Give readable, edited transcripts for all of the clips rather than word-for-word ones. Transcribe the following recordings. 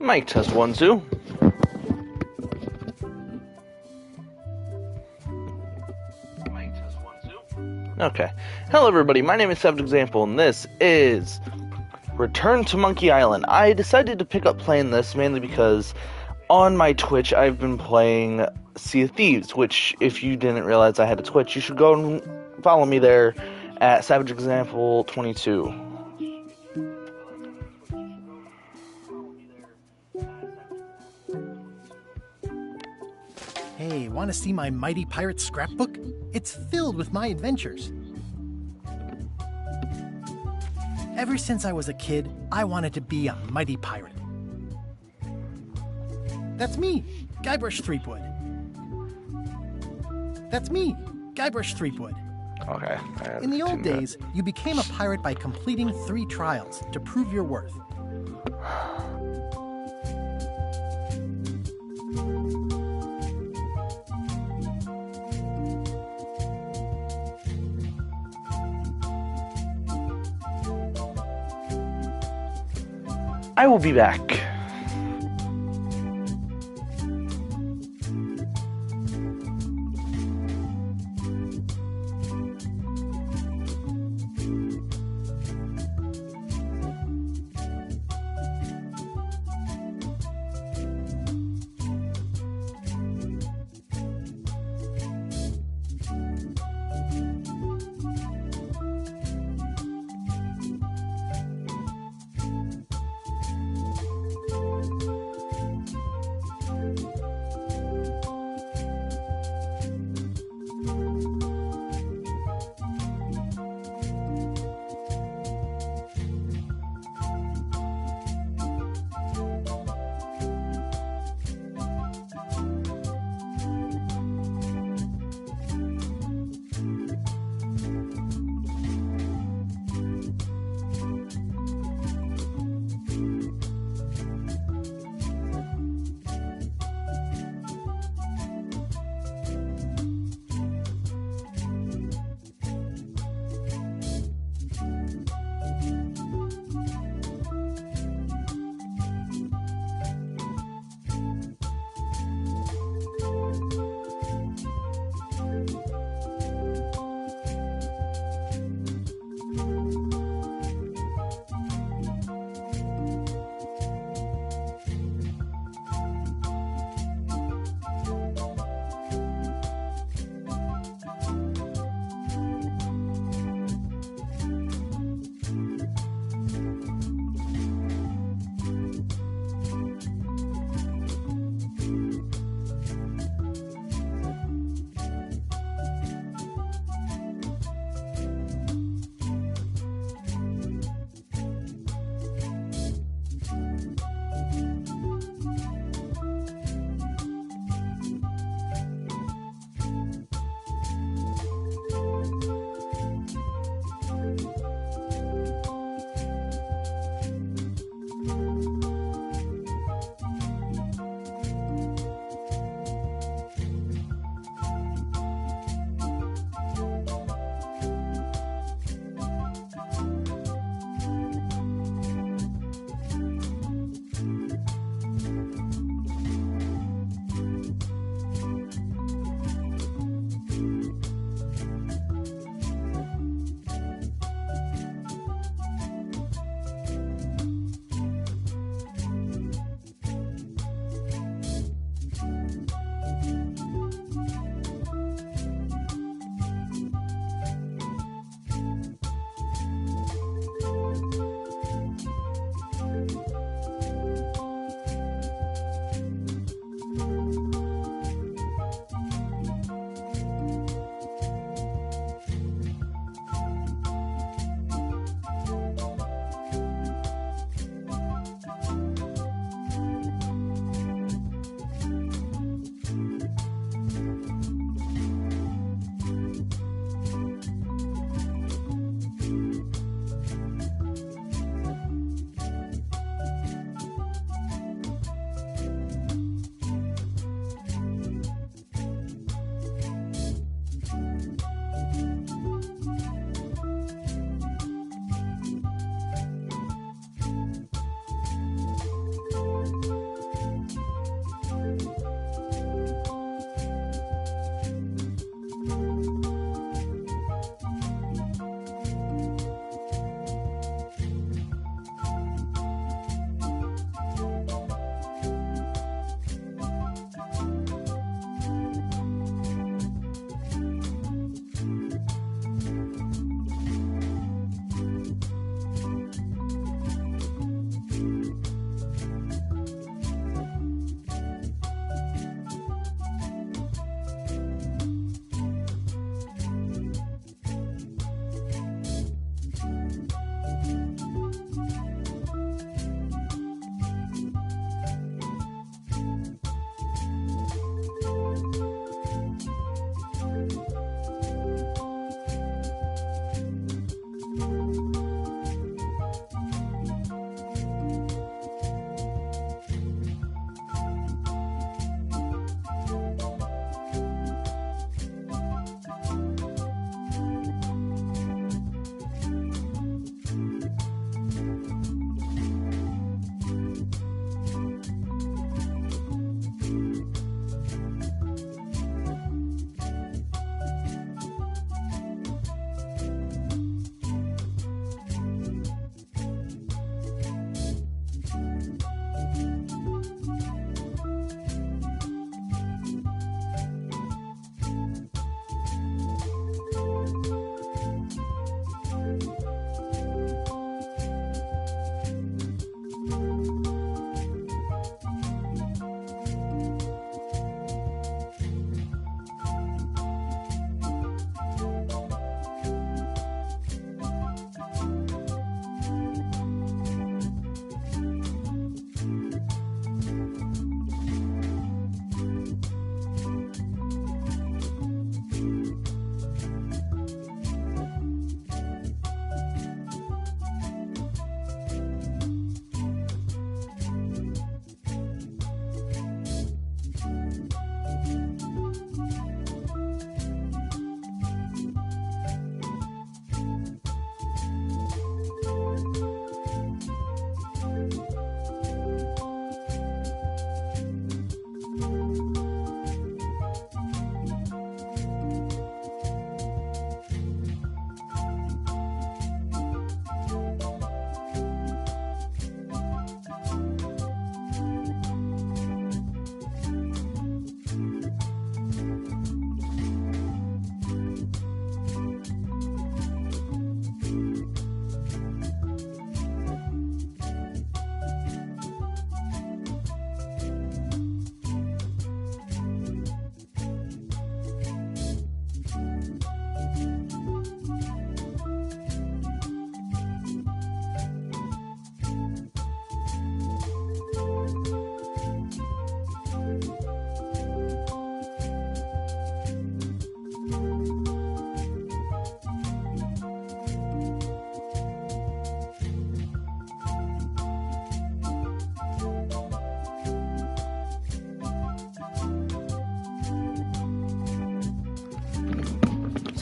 Mic test 1, 2. Mic test 1, 2. Okay. Hello everybody, my name is Savage Example, and this is Return to Monkey Island. I decided to pick up playing this mainly because on my Twitch I've been playing Sea of Thieves, which if you didn't realize I had a Twitch, you should go and follow me there at Savage Example 22. Hey, want to see my Mighty Pirate scrapbook? It's filled with my adventures. Ever since I was a kid, I wanted to be a mighty pirate. That's me, Guybrush Threepwood. That's me, Guybrush Threepwood. Okay. In the old days, you became a pirate by completing 3 trials to prove your worth. I will be back.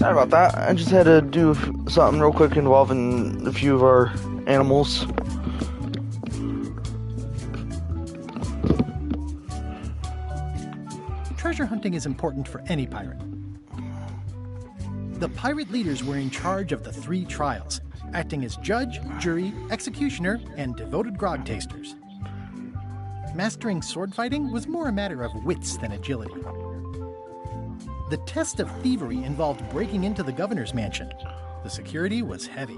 Sorry about that. I just had to do something real quick involving a few of our animals. Treasure hunting is important for any pirate. The pirate leaders were in charge of the 3 trials, acting as judge, jury, executioner, and devoted grog tasters. Mastering sword fighting was more a matter of wits than agility. The test of thievery involved breaking into the governor's mansion. The security was heavy.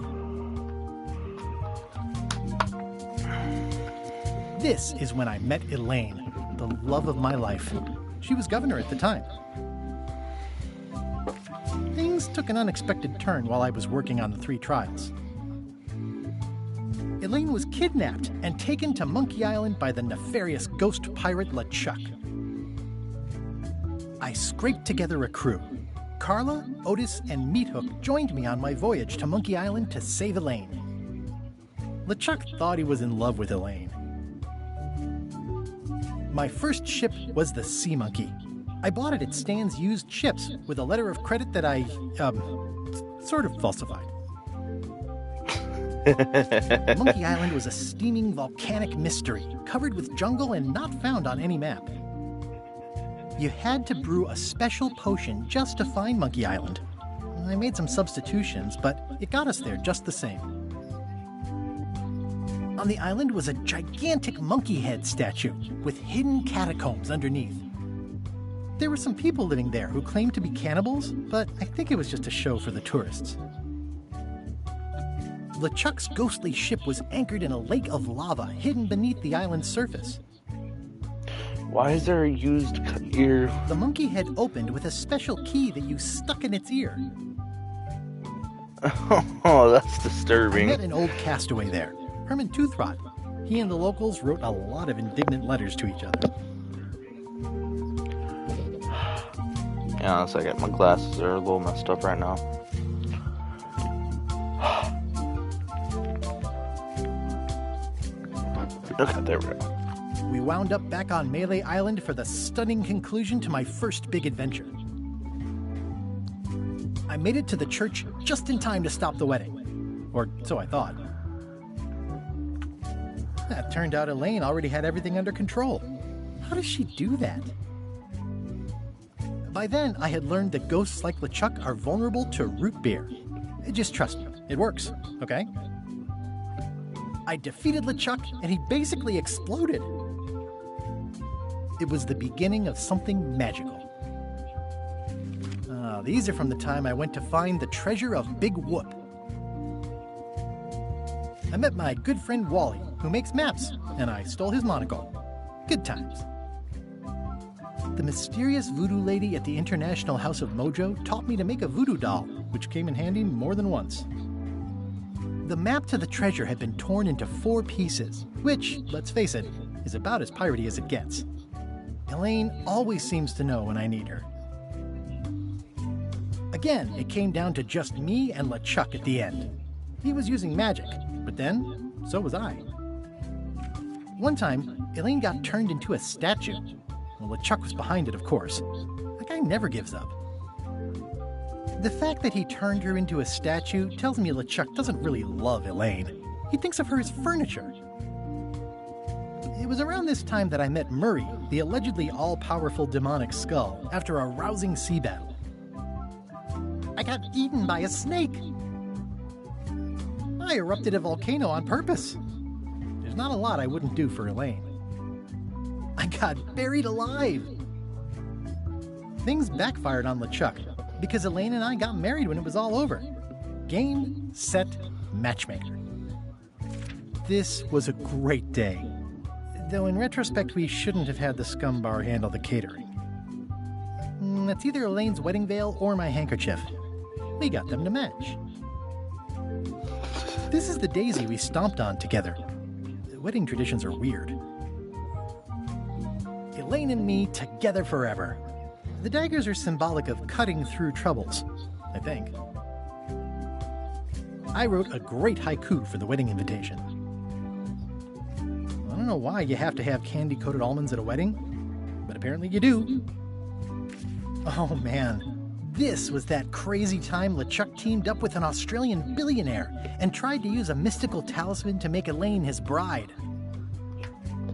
This is when I met Elaine, the love of my life. She was governor at the time. Things took an unexpected turn while I was working on the 3 trials. Elaine was kidnapped and taken to Monkey Island by the nefarious ghost pirate LeChuck. I scraped together a crew. Carla, Otis, and Meathook joined me on my voyage to Monkey Island to save Elaine. LeChuck thought he was in love with Elaine. My first ship was the Sea Monkey. I bought it at Stan's used ships with a letter of credit that I, sort of falsified. Monkey Island was a steaming volcanic mystery, covered with jungle and not found on any map. You had to brew a special potion just to find Monkey Island. I made some substitutions, but it got us there just the same. On the island was a gigantic monkey head statue with hidden catacombs underneath. There were some people living there who claimed to be cannibals, but I think it was just a show for the tourists. LeChuck's ghostly ship was anchored in a lake of lava hidden beneath the island's surface. Why is there a used ear? The monkey head opened with a special key that you stuck in its ear. Oh, that's disturbing. I met an old castaway there, Herman Toothrot. He and the locals wrote a lot of indignant letters to each other. Yeah, one second. My glasses are a little messed up right now. Okay, there we go. We wound up back on Melee Island for the stunning conclusion to my first big adventure. I made it to the church just in time to stop the wedding. Or so I thought. That turned out Elaine already had everything under control. How does she do that? By then, I had learned that ghosts like LeChuck are vulnerable to root beer. Just trust me, it works, okay? I defeated LeChuck, and he basically exploded. It was the beginning of something magical. These are from the time I went to find the treasure of Big Whoop. I met my good friend Wally, who makes maps, and I stole his monocle. Good times. The mysterious voodoo lady at the International House of Mojo taught me to make a voodoo doll, which came in handy more than once. The map to the treasure had been torn into 4 pieces, which, let's face it, is about as piratey as it gets. Elaine always seems to know when I need her. Again, it came down to just me and LeChuck at the end. He was using magic, but then, so was I. One time, Elaine got turned into a statue. Well, LeChuck was behind it, of course. That guy never gives up. The fact that he turned her into a statue tells me LeChuck doesn't really love Elaine. He thinks of her as furniture. It was around this time that I met Murray, the allegedly all-powerful demonic skull, after a rousing sea battle. I got eaten by a snake. I erupted a volcano on purpose. There's not a lot I wouldn't do for Elaine. I got buried alive. Things backfired on LeChuck because Elaine and I got married when it was all over. Game, set, matchmaker. This was a great day. Though in retrospect, we shouldn't have had the scum bar handle the catering. That's either Elaine's wedding veil or my handkerchief. We got them to match. This is the daisy we stomped on together. Wedding traditions are weird. Elaine and me together forever. The daggers are symbolic of cutting through troubles, I think. I wrote a great haiku for the wedding invitation. I don't know why you have to have candy-coated almonds at a wedding, but apparently you do. Oh man, This was that crazy time LeChuck teamed up with an Australian billionaire and tried to use a mystical talisman to make Elaine his bride.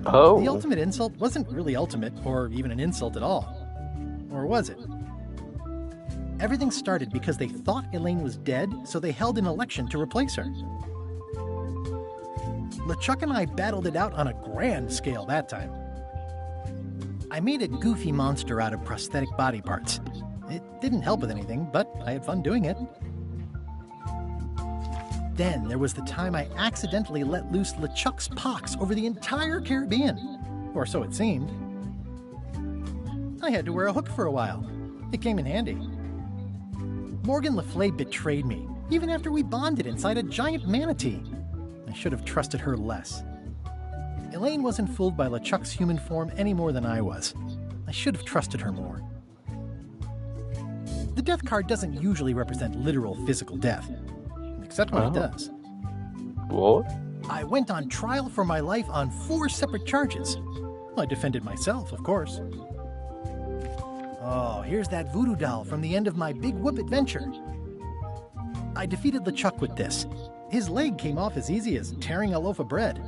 Oh. The ultimate insult wasn't really ultimate, or even an insult at all. Or was it? Everything started because they thought Elaine was dead, so they held an election to replace her. LeChuck and I battled it out on a grand scale that time. I made a goofy monster out of prosthetic body parts. It didn't help with anything, but I had fun doing it. Then there was the time I accidentally let loose LeChuck's pox over the entire Caribbean. Or so it seemed. I had to wear a hook for a while. It came in handy. Morgan Le Fay betrayed me, even after we bonded inside a giant manatee. I should have trusted her less. Elaine wasn't fooled by LeChuck's human form any more than I was. I should have trusted her more. The death card doesn't usually represent literal physical death, except when it does. What? I went on trial for my life on 4 separate charges. I defended myself, of course. Oh, here's that voodoo doll from the end of my Big Whoop adventure. I defeated LeChuck with this. His leg came off as easy as tearing a loaf of bread.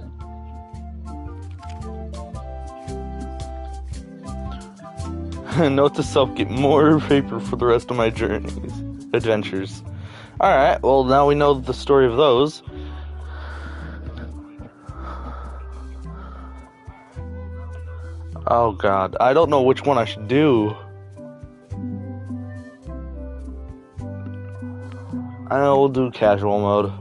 Note to self, get more paper for the rest of my adventures. Alright, well now we know the story of those. Oh god, I don't know which one I should do. I know we'll do casual mode.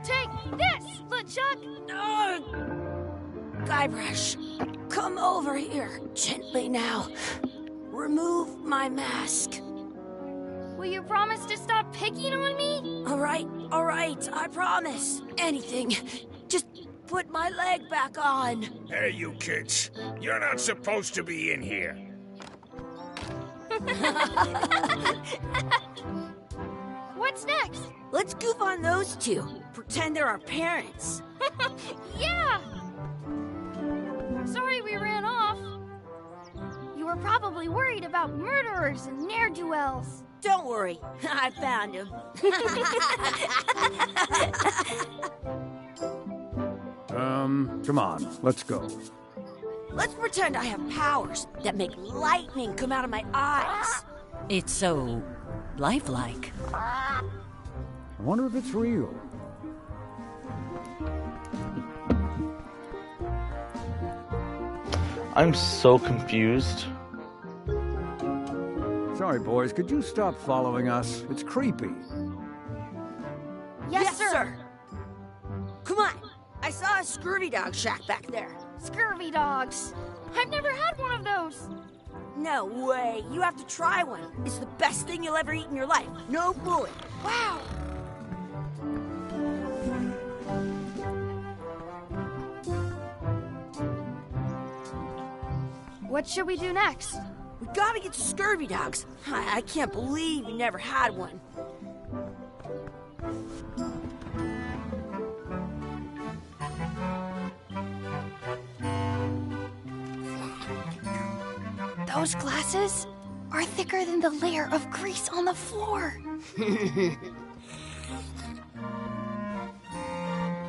Take this, LeChuck! Guybrush, come over here, gently now. Remove my mask. Will you promise to stop picking on me? All right, I promise. Anything. Just put my leg back on. Hey, you kids. You're not supposed to be in here. What's next? Let's goof on those two. Pretend they're our parents. Yeah! Sorry we ran off. You were probably worried about murderers and ne'er-do-wells. Don't worry, I found him. Come on, let's go. Let's pretend I have powers that make lightning come out of my eyes. It's so lifelike. I wonder if it's real. I'm so confused. Sorry, boys, could you stop following us? It's creepy. Yes, sir. Come on, I saw a scurvy dog shack back there. Scurvy dogs. I've never had one of those. No way, you have to try one. It's the best thing you'll ever eat in your life. No fooling. Wow. What should we do next? We gotta get to scurvy dogs. I can't believe you never had one. Those glasses are thicker than the layer of grease on the floor.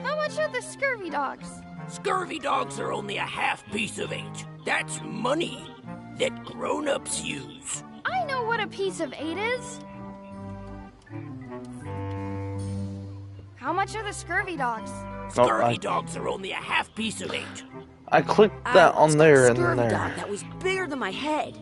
How much are the scurvy dogs? Scurvy dogs are only a half piece of 8. That's money that grown-ups use. I know what a piece of 8 is. How much are the scurvy dogs? Scurvy dogs are only a half piece of 8. I clicked that on there and Scurvy there. dog that was bigger than my head.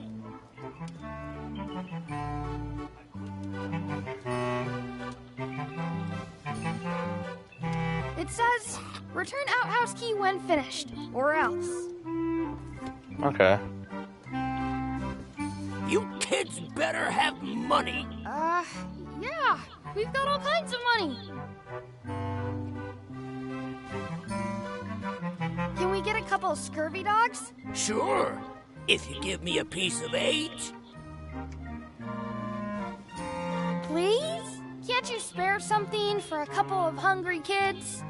It says, return outhouse key when finished, or else. Okay. You kids better have money. Yeah, we've got all kinds of money. Can we get a couple of scurvy dogs? Sure, if you give me a piece of 8. spare something for a couple of hungry kids?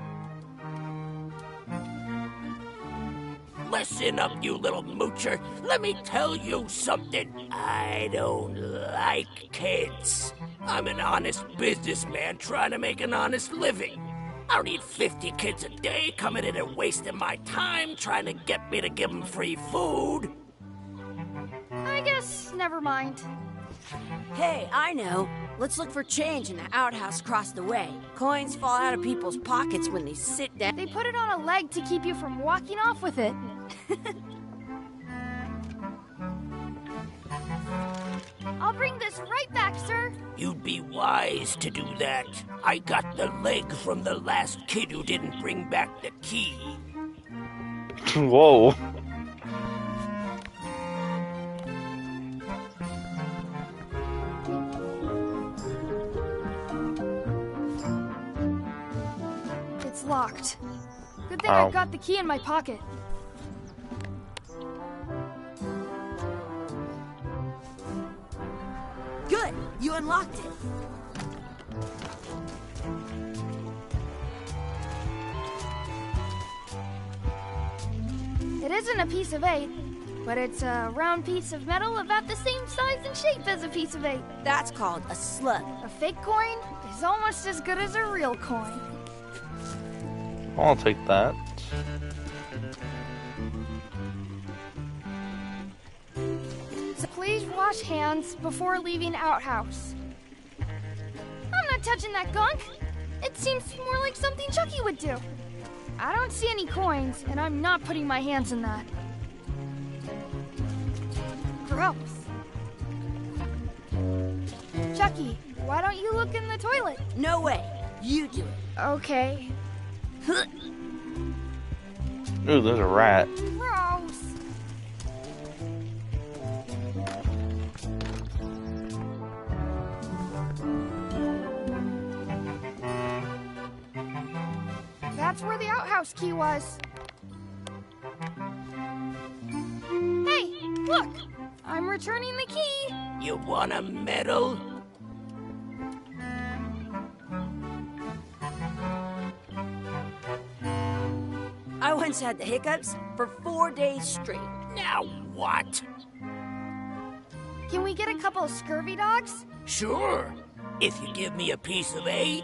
Listen up, you little moocher. Let me tell you something. I don't like kids. I'm an honest businessman trying to make an honest living. I don't need 50 kids a day coming in and wasting my time trying to get me to give them free food. I guess never mind. Hey, I know. Let's look for change in the outhouse across the way. Coins fall out of people's pockets when they sit down. They put it on a leg to keep you from walking off with it. I'll bring this right back, sir. You'd be wise to do that. I got the leg from the last kid who didn't bring back the key. Whoa. It's locked. Good thing Ow. I've got the key in my pocket. Good, you unlocked it. It isn't a piece of 8, but it's a round piece of metal about the same size and shape as a piece of 8. That's called a slug. A fake coin is almost as good as a real coin. I'll take that. So please wash hands before leaving outhouse. I'm not touching that gunk. It seems more like something Chucky would do. I don't see any coins, and I'm not putting my hands in that. Gross. Chucky, why don't you look in the toilet? No way. You do it. Okay. Ooh, there's a rat. Gross. That's where the outhouse key was. Hey, look! I'm returning the key. You want a medal? I once had the hiccups for 4 days straight. Now what? Can we get a couple of scurvy dogs? Sure, if you give me a piece of 8.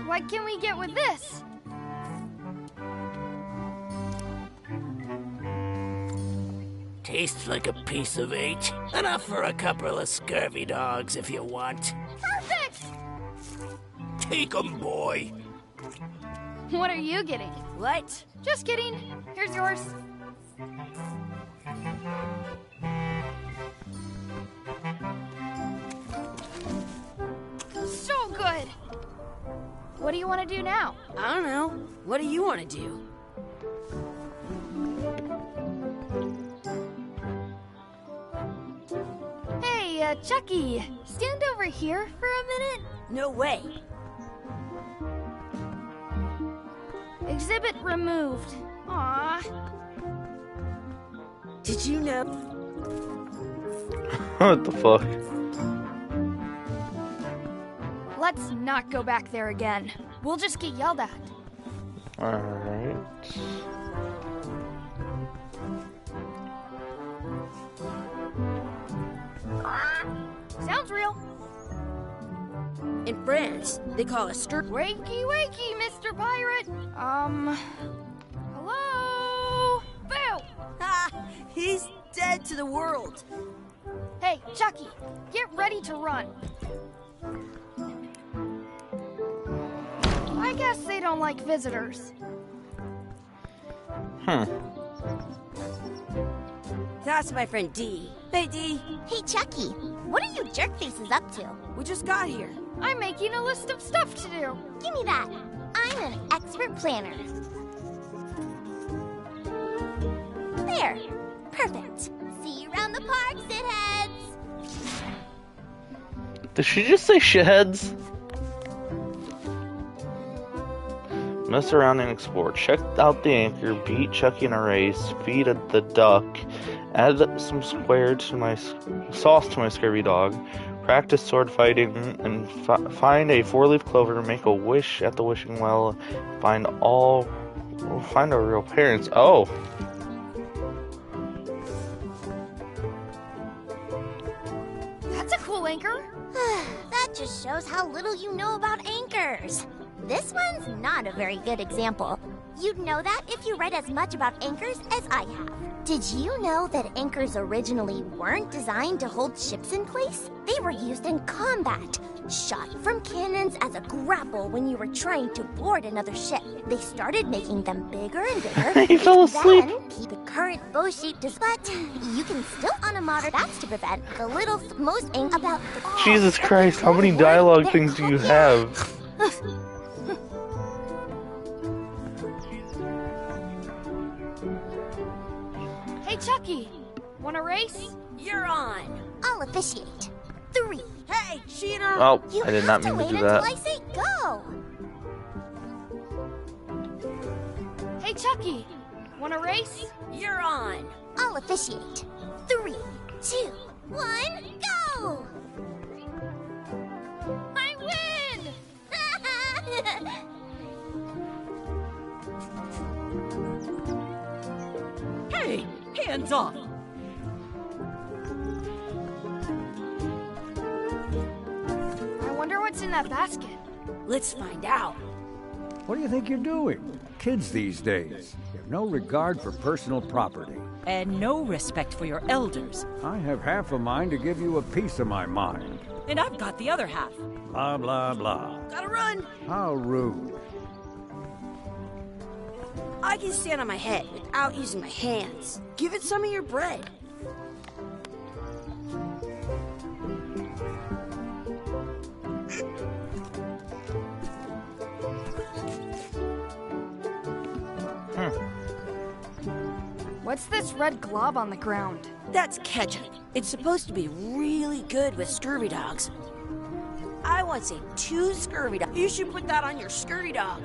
What can we get with this? Tastes like a piece of 8. Enough for a couple of scurvy dogs if you want. Perfect! Take 'em, boy. What are you getting? What? Just kidding. Here's yours. So good. What do you want to do now? I don't know. What do you want to do? Hey, Chucky, stand over here for a minute. No way. Exhibit removed. Aw. Did you know? What the fuck? Let's not go back there again. We'll just get yelled at. Alright. Sounds real. In France, they call a skirt. Wakey, wakey, Mr. Pirate. Hello? Boo! Ha! He's dead to the world. Hey, Chucky, get ready to run. I guess they don't like visitors. That's my friend Dee. Hey, Dee. Hey, Chucky, what are you jerk faces up to? We just got here. I'm making a list of stuff to do. Give me that. I'm an expert planner. There. Perfect. See you around the park, shitheads. Did she just say shitheads? Mess around and explore. Check out the anchor. Beat Chucky in a race. Feed the duck. Add some sauce to my scurvy dog. Practice sword fighting and find a 4-leaf clover. Make a wish at the wishing well. Find our real parents. Oh. That's a cool anchor. That just shows how little you know about anchors. This one's not a very good example. You'd know that if you read as much about anchors as I have. Did you know that anchors originally weren't designed to hold ships in place? They were used in combat, shot from cannons as a grapple when you were trying to board another ship. They started making them bigger and bigger. He fell asleep. Then keep the current bow-shaped but you can still on a modern. That's to prevent the little most angry about the Jesus Christ, how many dialogue things do you have? Hey, Chucky, want a race? You're on. I'll officiate. 3. Hey, cheater! Oh, You I did have not mean to wait do until that. I say go. Hey, Chucky, want a race? You're on. I'll officiate. 3, 2, 1, go! I win! Hey, hands off! I wonder what's in that basket. Let's find out. What do you think you're doing? Kids these days have no regard for personal property. And no respect for your elders. I have half a mind to give you a piece of my mind. And I've got the other half. Blah, blah, blah. Gotta run. How rude. I can stand on my head without using my hands. Give it some of your bread. What's this red glob on the ground? That's ketchup. It's supposed to be really good with scurvy dogs. I want to say 2 scurvy dogs. You should put that on your scurvy dog.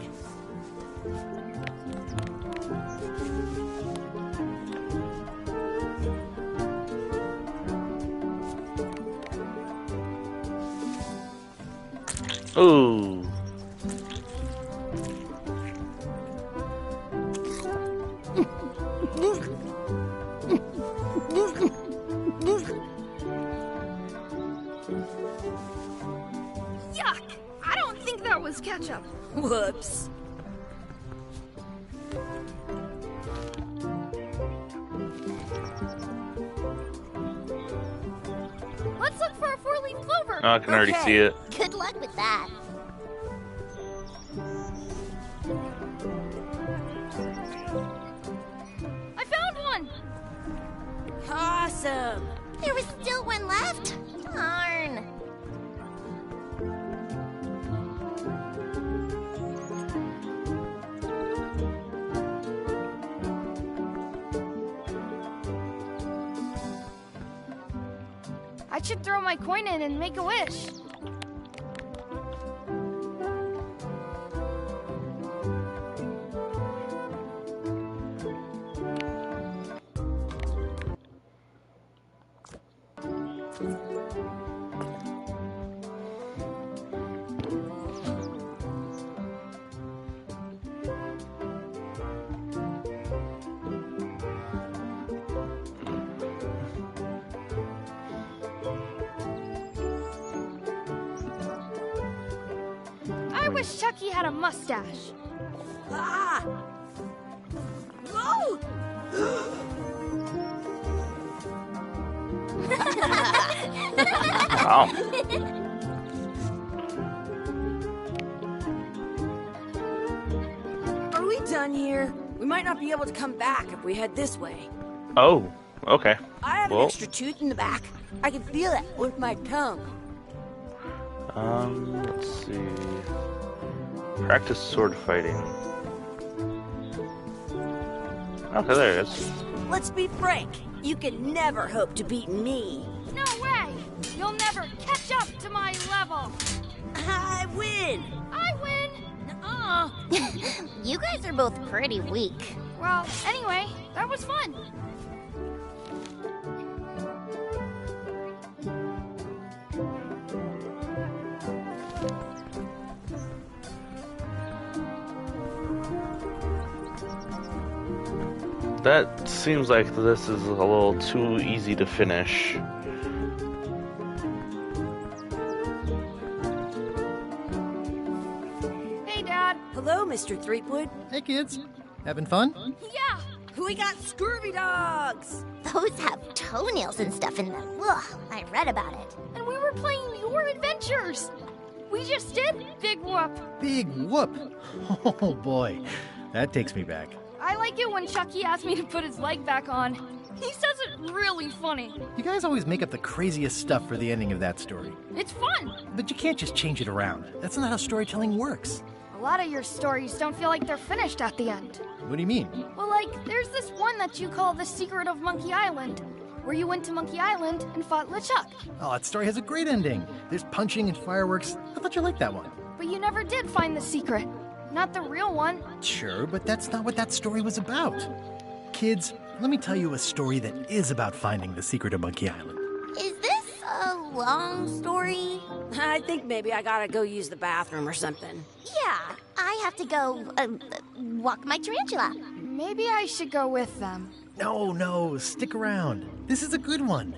Ooh. Yuck! I don't think that was ketchup. Whoops. Let's look for a 4-leaf clover. Oh, I can already Okay. see it. Good luck with that. I found one. Awesome. There was still one left. Darn. I should throw my coin in and make a wish. I wish Chucky had a mustache. Ah! Oh! Wow. Are we done here? We might not be able to come back if we head this way. Oh, okay. I have an Well. extra tooth in the back. I can feel it with my tongue. Let's see. Practice sword fighting. Okay, there it is. Let's be frank. You can never hope to beat me. No way! You'll never catch up to my level. I win. I win. You guys are both pretty weak. Well, anyway, that was fun. That seems like this is a little too easy to finish. Hey, Dad. Hello, Mr. Threepwood. Hey, kids. Having fun? Yeah. We got scurvy dogs. Those have toenails and stuff in them. Ugh, I read about it. And we were playing your adventures. We just did Big Whoop. Big whoop. Oh, boy. That takes me back. I like it when Chucky asked me to put his leg back on. He says it really funny. You guys always make up the craziest stuff for the ending of that story. It's fun. But you can't just change it around. That's not how storytelling works. A lot of your stories don't feel like they're finished at the end. What do you mean? Well, like, there's this one that you call The Secret of Monkey Island, where you went to Monkey Island and fought LeChuck. Oh, that story has a great ending. There's punching and fireworks. I thought you liked that one. But you never did find the secret. Not the real one. Sure, but that's not what that story was about. Kids, let me tell you a story that is about finding the secret of Monkey Island. Is this a long story? I think maybe I gotta go use the bathroom or something. Yeah, I have to go walk my tarantula. Maybe I should go with them. No, stick around. This is a good one.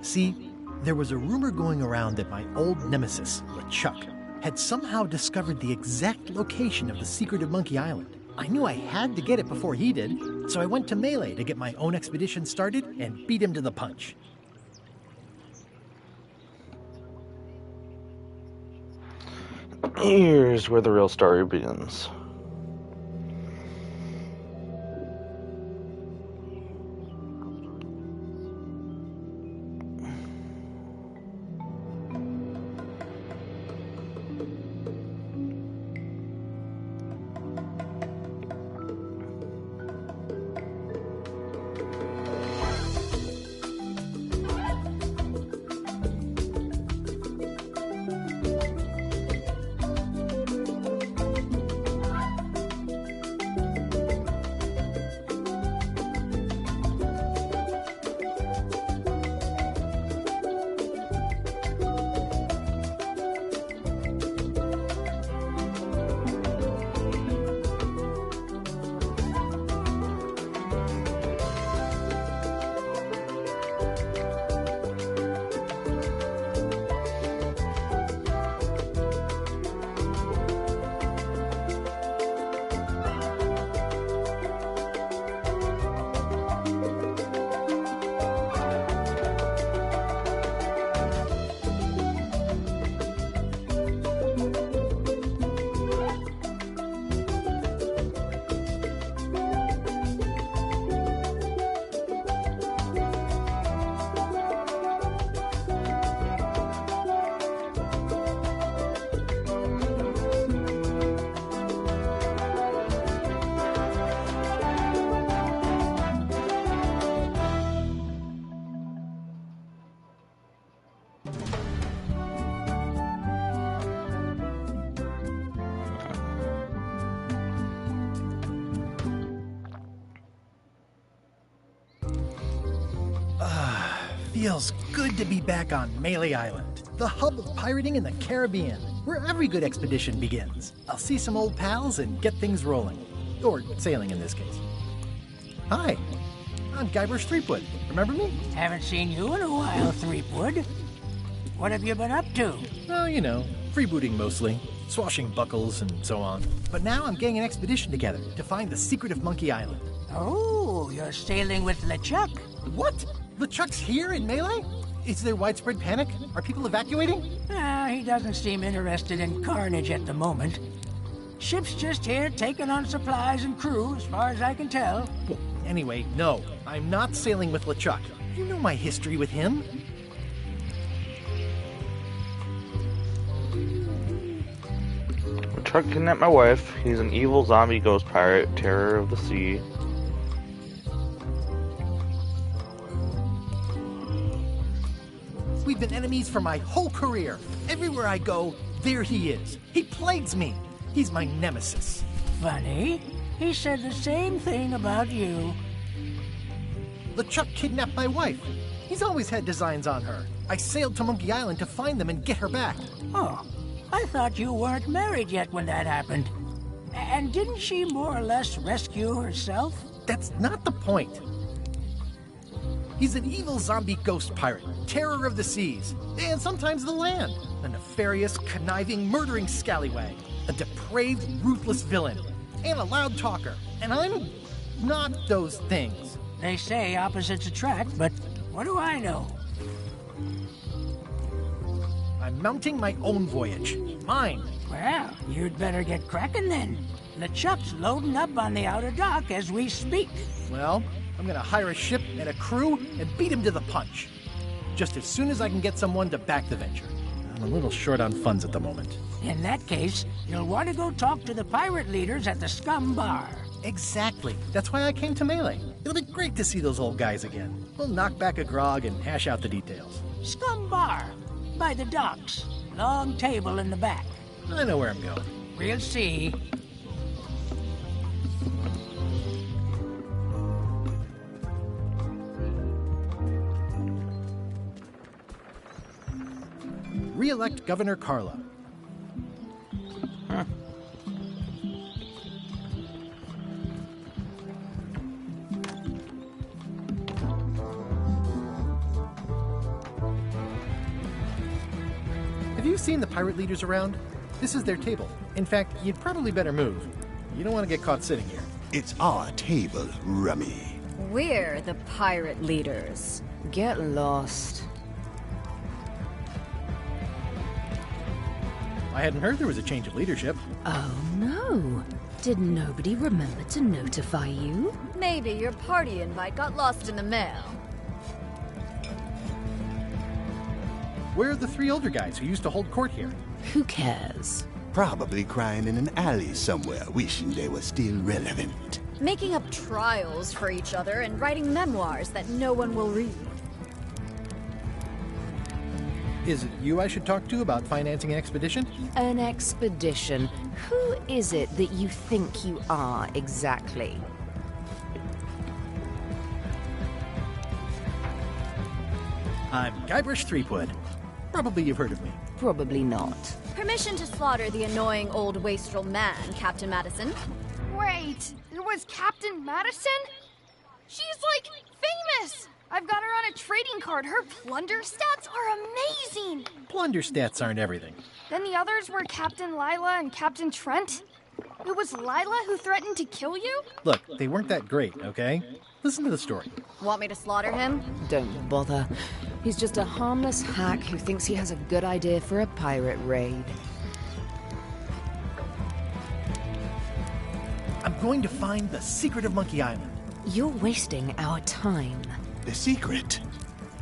See, there was a rumor going around that my old nemesis, LeChuck, had somehow discovered the exact location of the secret of Monkey Island. I knew I had to get it before he did, so I went to Melee to get my own expedition started and beat him to the punch. Here's where the real story begins. Feels good to be back on Melee Island, the hub of pirating in the Caribbean, where every good expedition begins. I'll see some old pals and get things rolling. Or sailing in this case. Hi, I'm Guybrush Threepwood. Remember me? Haven't seen you in a while, Threepwood. What have you been up to? Oh, you know, freebooting mostly, swashing buckles and so on. But now I'm getting an expedition together to find the secret of Monkey Island. Oh, you're sailing with LeChuck. What? LeChuck's here in Melee? Is there widespread panic? Are people evacuating? He doesn't seem interested in carnage at the moment. Ship's just here taking on supplies and crew, as far as I can tell. Anyway, no, I'm not sailing with LeChuck. You know my history with him. LeChuck kidnapped my wife. He's an evil zombie ghost pirate, terror of the sea. We've been enemies for my whole career. Everywhere I go, there he is. He plagues me. He's my nemesis. Funny. He said the same thing about you. LeChuck kidnapped my wife. He's always had designs on her. I sailed to Monkey Island to find them and get her back. Oh, I thought you weren't married yet when that happened. And didn't she more or less rescue herself? That's not the point. He's an evil zombie ghost pirate, terror of the seas, and sometimes the land. A nefarious, conniving, murdering scallywag. A depraved, ruthless villain. And a loud talker. And I'm not those things. They say opposites attract, but what do I know? I'm mounting my own voyage. Mine. Well, you'd better get cracking then. LeChuck's loading up on the outer dock as we speak. Well, I'm gonna hire a ship and a crew and beat him to the punch. Just as soon as I can get someone to back the venture. I'm a little short on funds at the moment. In that case, you'll want to go talk to the pirate leaders at the Scum Bar. Exactly. That's why I came to Melee. It'll be great to see those old guys again. We'll knock back a grog and hash out the details. Scum Bar, by the docks. Long table in the back. I know where I'm going. We'll see. Re-elect Governor Carla. Have you seen the pirate leaders around? This is their table. In fact, you'd probably better move. You don't want to get caught sitting here. It's our table, Rummy. We're the pirate leaders. Get lost. I hadn't heard there was a change of leadership. Oh no. Did nobody remember to notify you? Maybe your party invite got lost in the mail. Where are the three older guys who used to hold court here? Who cares? Probably crying in an alley somewhere, wishing they were still relevant. Making up trials for each other and writing memoirs that no one will read. Is it you I should talk to about financing an expedition? An expedition? Who is it that you think you are, exactly? I'm Guybrush Threepwood. Probably you've heard of me. Probably not. Permission to slaughter the annoying old wastrel man, Captain Madison. Wait, it was Captain Madison? She's like famous! I've got her on a trading card. Her plunder stats are amazing! Plunder stats aren't everything. Then the others were Captain Lila and Captain Trent. It was Lila who threatened to kill you? Look, they weren't that great, okay? Listen to the story. Want me to slaughter him? Don't bother. He's just a harmless hack who thinks he has a good idea for a pirate raid. I'm going to find the secret of Monkey Island. You're wasting our time. The secret?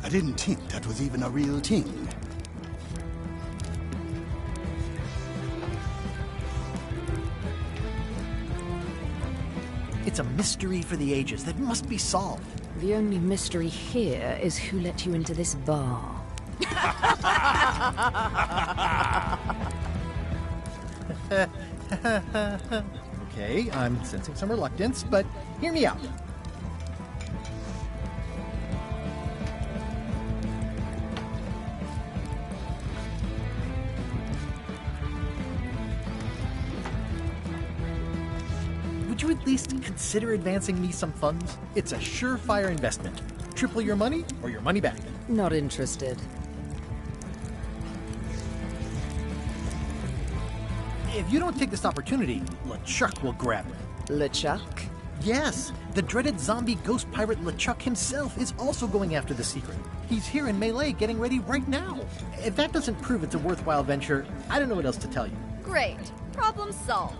I didn't think that was even a real thing. It's a mystery for the ages that must be solved. The only mystery here is who let you into this bar. Okay, I'm sensing some reluctance, but hear me out. Would you at least consider advancing me some funds? It's a surefire investment. Triple your money or your money back. Not interested. If you don't take this opportunity, LeChuck will grab it. LeChuck? Yes, the dreaded zombie ghost pirate LeChuck himself is also going after the secret. He's here in Melee getting ready right now. If that doesn't prove it's a worthwhile venture, I don't know what else to tell you. Great. Problem solved.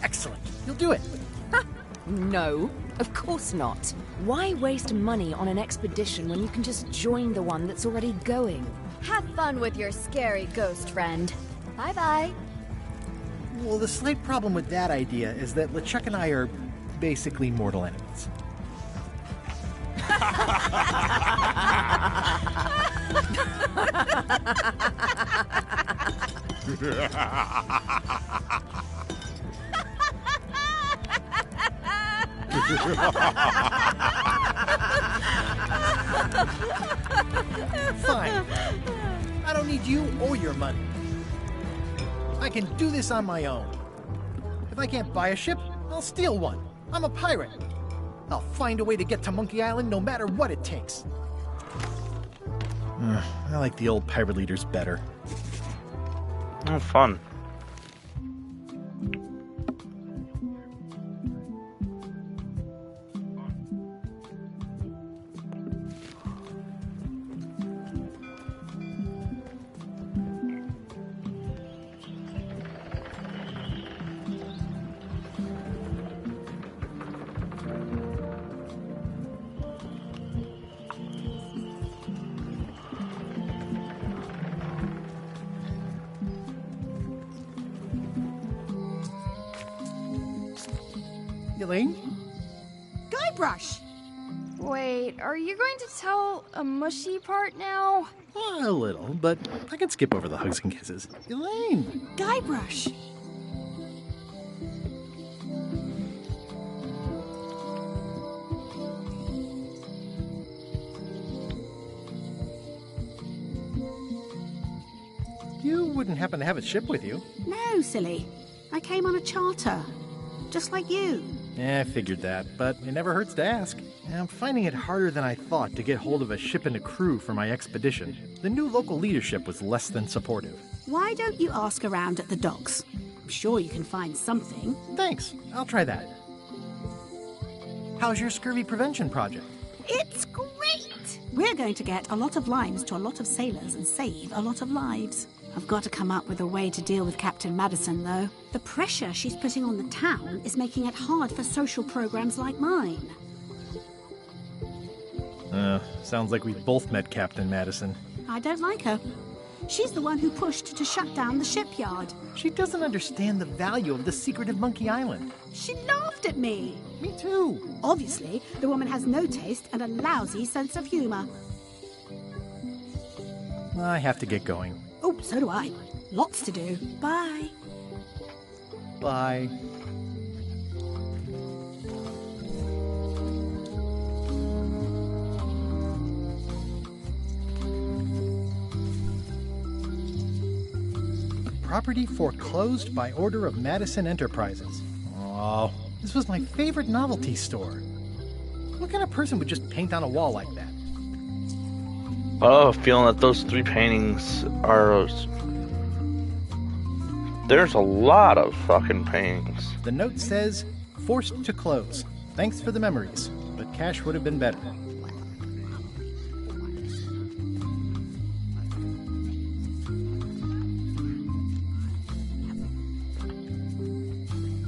Excellent. You'll do it. No, of course not. Why waste money on an expedition when you can just join the one that's already going? Have fun with your scary ghost friend. Bye-bye. Well, the slight problem with that idea is that LeChuck and I are basically mortal enemies. Fine. I don't need you or your money. I can do this on my own. If I can't buy a ship, I'll steal one. I'm a pirate. I'll find a way to get to Monkey Island no matter what it takes. I like the old pirate leaders better. Oh, fun. Elaine? Guybrush! Wait, are you going to tell a mushy part now? A little, but I can skip over the hugs and kisses. Elaine! Guybrush! You wouldn't happen to have a ship with you? No, silly. I came on a charter. Just like you. I figured that, but it never hurts to ask. I'm finding it harder than I thought to get hold of a ship and a crew for my expedition. The new local leadership was less than supportive. Why don't you ask around at the docks? I'm sure you can find something. Thanks. I'll try that. How's your scurvy prevention project? It's great! We're going to get a lot of limes to a lot of sailors and save a lot of lives. I've got to come up with a way to deal with Captain Madison, though. The pressure she's putting on the town is making it hard for social programs like mine. Sounds like we've both met Captain Madison. I don't like her. She's the one who pushed to shut down the shipyard. She doesn't understand the value of the secret of Monkey Island. She laughed at me. Me too. Obviously, the woman has no taste and a lousy sense of humor. I have to get going. Oh, so do I. Lots to do. Bye. Bye. Property foreclosed by order of Madison Enterprises. Oh, this was my favorite novelty store. What kind of person would just paint on a wall like that? Oh, feeling that those 3 paintings are... There's a lot of fucking paintings. The note says, forced to close. Thanks for the memories, but cash would have been better.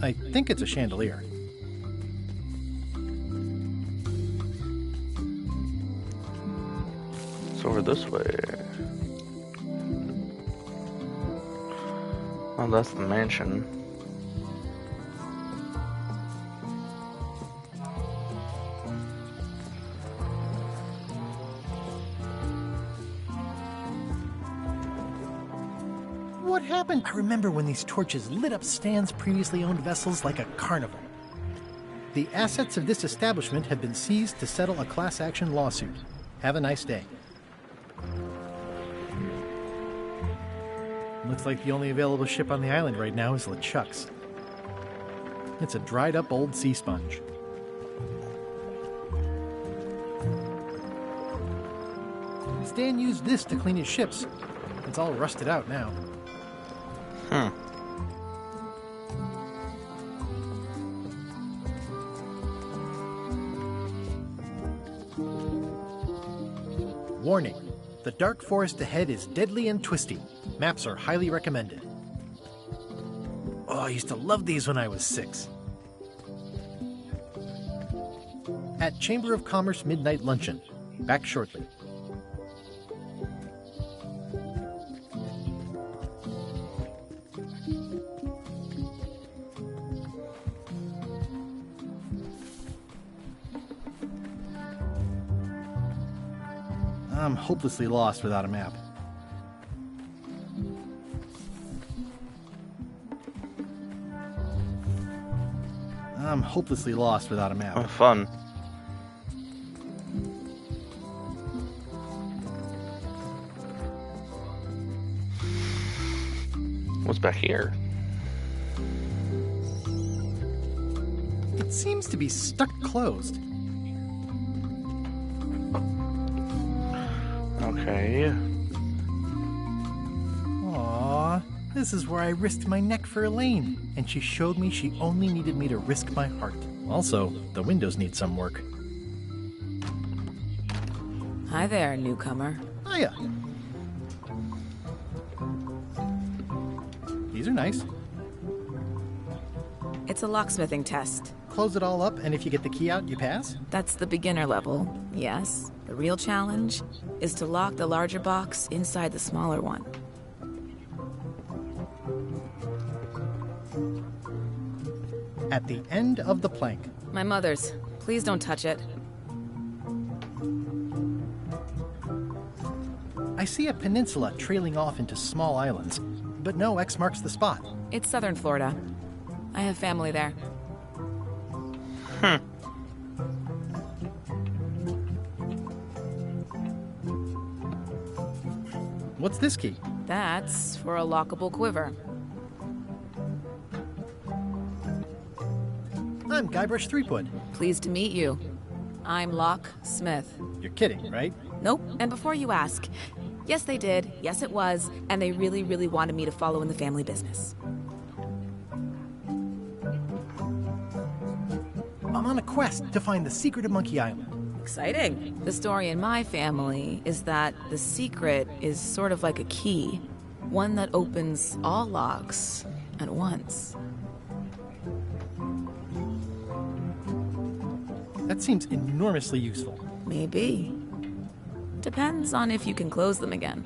I think it's a chandelier. Over this way. Oh, that's the mansion. What happened? I remember when these torches lit up Stan's previously owned vessels like a carnival. The assets of this establishment have been seized to settle a class action lawsuit. Have a nice day. Looks like the only available ship on the island right now is LeChuck's. It's a dried-up old sea sponge. Stan used this to clean his ships. It's all rusted out now. Warning. The dark forest ahead is deadly and twisty. Maps are highly recommended. Oh, I used to love these when I was 6. At Chamber of Commerce Midnight Luncheon. Back shortly. I'm hopelessly lost without a map. I'm hopelessly lost without a map. Oh, fun. What's back here? It seems to be stuck closed. Okay. Aww, this is where I risked my neck for Elaine, and she showed me she only needed me to risk my heart. Also, the windows need some work. Hi there, newcomer. Hiya. These are nice. It's a locksmithing test. Close it all up, and if you get the key out, you pass? That's the beginner level, yes. The real challenge is to lock the larger box inside the smaller one. At the end of the plank. My mother's. Please don't touch it. I see a peninsula trailing off into small islands, but no X marks the spot. It's southern Florida. I have family there. What's this key? That's for a lockable quiver. I'm Guybrush Threepwood. Pleased to meet you. I'm Locke Smith. You're kidding, right? Nope. And before you ask, yes they did, yes it was, and they really, really wanted me to follow in the family business. I'm on a quest to find the secret of Monkey Island. Exciting. The story in my family is that the secret is sort of like a key, one that opens all locks at once. That seems enormously useful. Maybe. Depends on if you can close them again.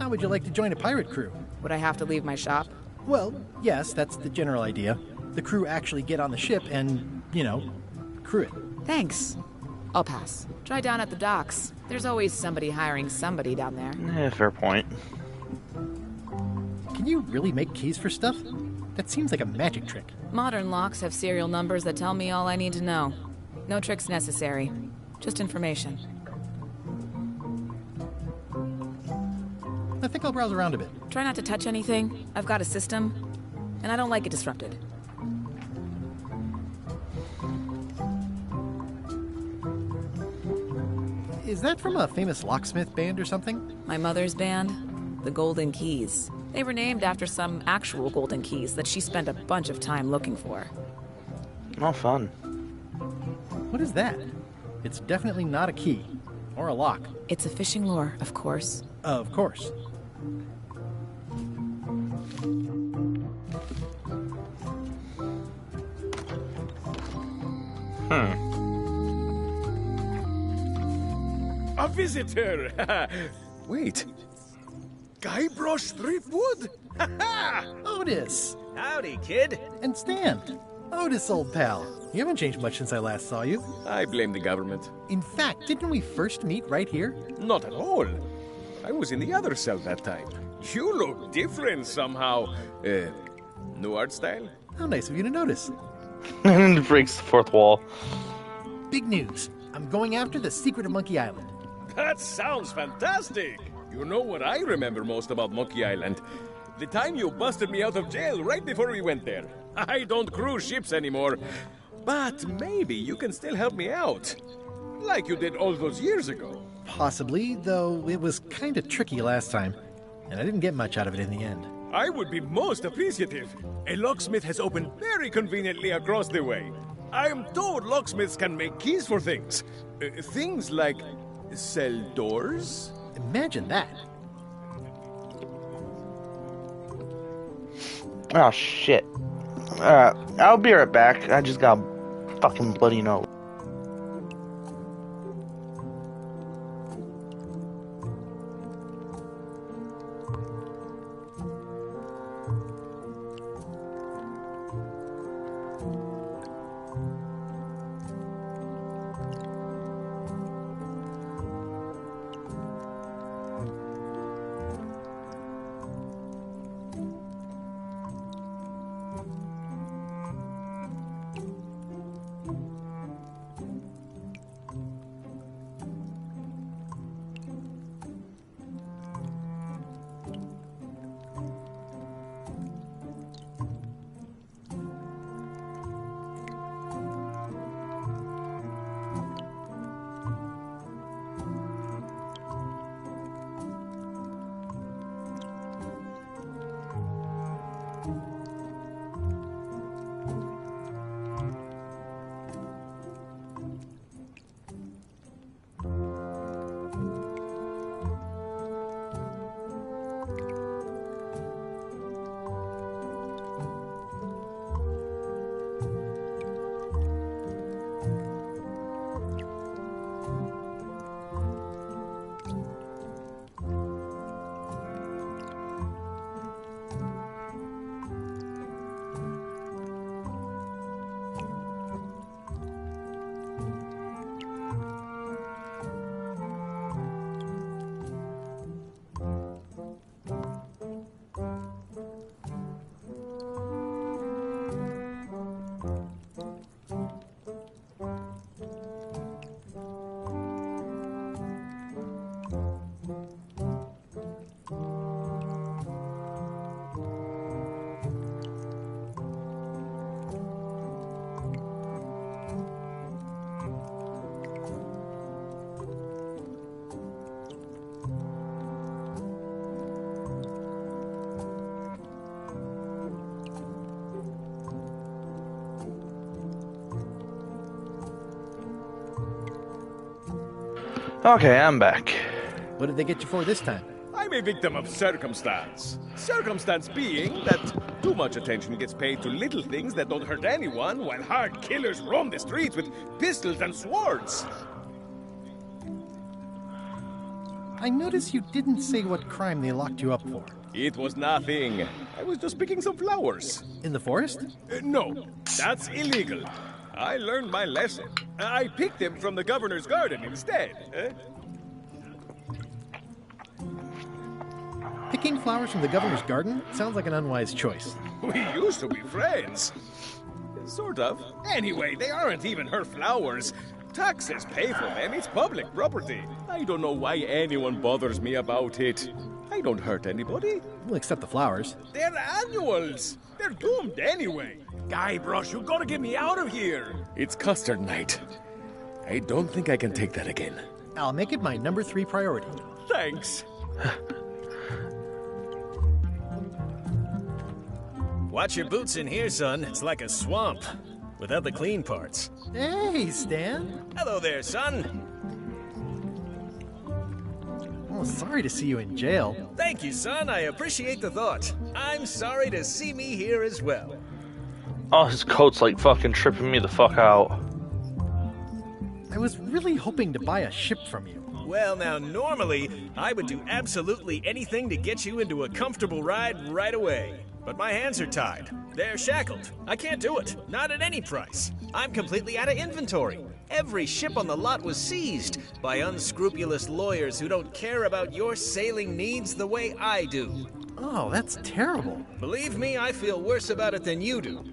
How would you like to join a pirate crew? Would I have to leave my shop? Well, yes, that's the general idea. The crew actually get on the ship and, crew it. Thanks. I'll pass. Try down at the docks. There's always somebody hiring somebody down there. Yeah, fair point. Can you really make keys for stuff? That seems like a magic trick. Modern locks have serial numbers that tell me all I need to know. No tricks necessary. Just information. I think I'll browse around a bit. Try not to touch anything. I've got a system, and I don't like it disrupted. Is that from a famous locksmith band or something? My mother's band, the Golden Keys. They were named after some actual golden keys that she spent a bunch of time looking for. Oh, fun. What is that? It's definitely not a key. Or a lock. It's a fishing lure, of course. Of course. A visitor! Wait. Guybrush Threepwood? Otis! Howdy, kid. And Stan. Otis, old pal. You haven't changed much since I last saw you. I blame the government. In fact, didn't we first meet right here? Not at all. I was in the other cell that time. You look different somehow. New art style? How nice of you to notice. And breaks the fourth wall. Big news. I'm going after the secret of Monkey Island. That sounds fantastic. You know what I remember most about Monkey Island? The time you busted me out of jail right before we went there. I don't cruise ships anymore, but maybe you can still help me out. Like you did all those years ago. Possibly, though it was kind of tricky last time, and I didn't get much out of it in the end. I would be most appreciative. A locksmith has opened very conveniently across the way. I am told locksmiths can make keys for things. Things like cell doors? Imagine that. Oh, shit. I'll be right back. I just got a fucking bloody nose. Okay, I'm back. What did they get you for this time? I'm a victim of circumstance. Circumstance being that too much attention gets paid to little things that don't hurt anyone, while hard killers roam the streets with pistols and swords. I noticed you didn't say what crime they locked you up for. It was nothing. I was just picking some flowers. In the forest? No, that's illegal. I learned my lesson. I picked them from the governor's garden instead. Picking flowers from the governor's garden sounds like an unwise choice. We used to be friends. Sort of. Anyway, they aren't even her flowers. Taxes pay for them. It's public property. I don't know why anyone bothers me about it. I don't hurt anybody. Well, except the flowers. They're annuals. They're doomed anyway. Guybrush, you gotta get me out of here. It's custard night. I don't think I can take that again. I'll make it my number 3 priority. Thanks. Watch your boots in here, son. It's like a swamp. Without the clean parts. Hey, Stan. Hello there, son. Oh, sorry to see you in jail. Thank you, son. I appreciate the thought. I'm sorry to see me here as well. Oh, his coat's like fucking tripping me the fuck out. I was really hoping to buy a ship from you. Well, now, normally, I would do absolutely anything to get you into a comfortable ride right away. But my hands are tied. They're shackled. I can't do it. Not at any price. I'm completely out of inventory. Every ship on the lot was seized by unscrupulous lawyers who don't care about your sailing needs the way I do. Oh, that's terrible. Believe me, I feel worse about it than you do.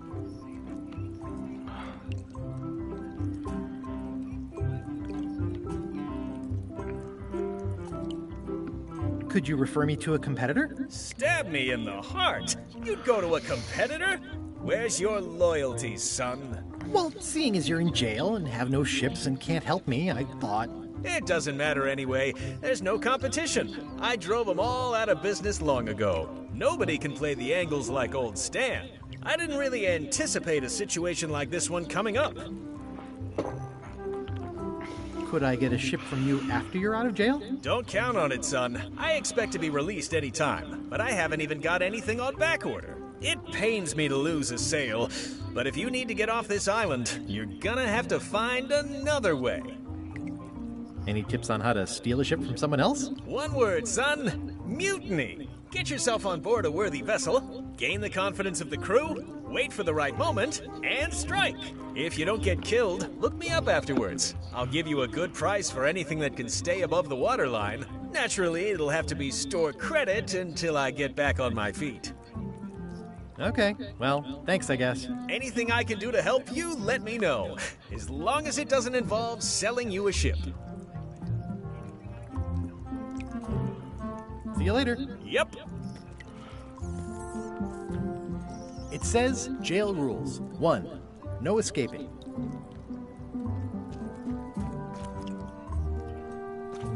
Could you refer me to a competitor? Stab me in the heart. You'd go to a competitor? Where's your loyalty, son? Well, seeing as you're in jail and have no ships and can't help me, I thought... It doesn't matter anyway. There's no competition. I drove them all out of business long ago. Nobody can play the angles like old Stan. I didn't really anticipate a situation like this one coming up. Could I get a ship from you after you're out of jail? Don't count on it, son. I expect to be released any time, but I haven't even got anything on back order. It pains me to lose a sale, but if you need to get off this island, you're gonna have to find another way. Any tips on how to steal a ship from someone else? One word, son. Mutiny. Get yourself on board a worthy vessel, gain the confidence of the crew, wait for the right moment, and strike. If you don't get killed, look me up afterwards. I'll give you a good price for anything that can stay above the waterline. Naturally, it'll have to be store credit until I get back on my feet. Okay, well, thanks, I guess. Anything I can do to help you, let me know. As long as it doesn't involve selling you a ship. See you later. Yep. It says jail rules. 1. No escaping.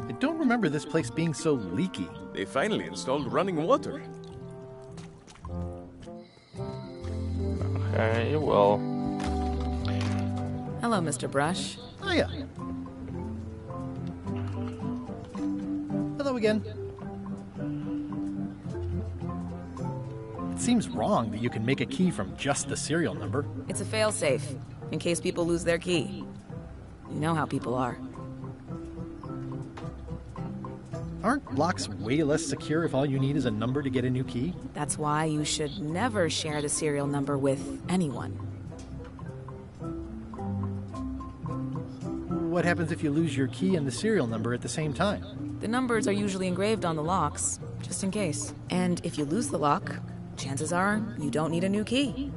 I don't remember this place being so leaky. They finally installed running water. Okay, well... Hello, Mr. Brush. Hiya. Hello again. It seems wrong that you can make a key from just the serial number. It's a failsafe, in case people lose their key. You know how people are. Aren't locks way less secure if all you need is a number to get a new key? That's why you should never share the serial number with anyone. What happens if you lose your key and the serial number at the same time? The numbers are usually engraved on the locks, just in case. And if you lose the lock, chances are you don't need a new key.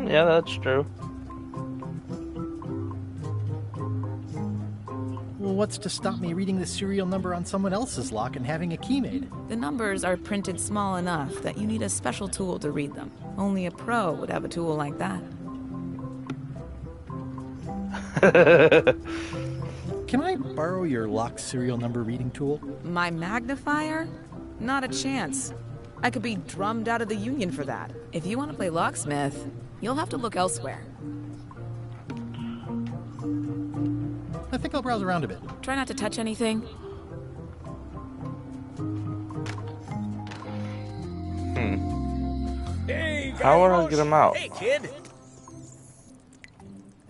Yeah, that's true. Well, what's to stop me reading the serial number on someone else's lock and having a key made? The numbers are printed small enough that you need a special tool to read them. Only a pro would have a tool like that. Can I borrow your lock serial number reading tool? My magnifier? Not a chance. I could be drummed out of the union for that. If you want to play locksmith, you'll have to look elsewhere. I think I'll browse around a bit. Try not to touch anything. Hey, How would I get him out? Hey, kid.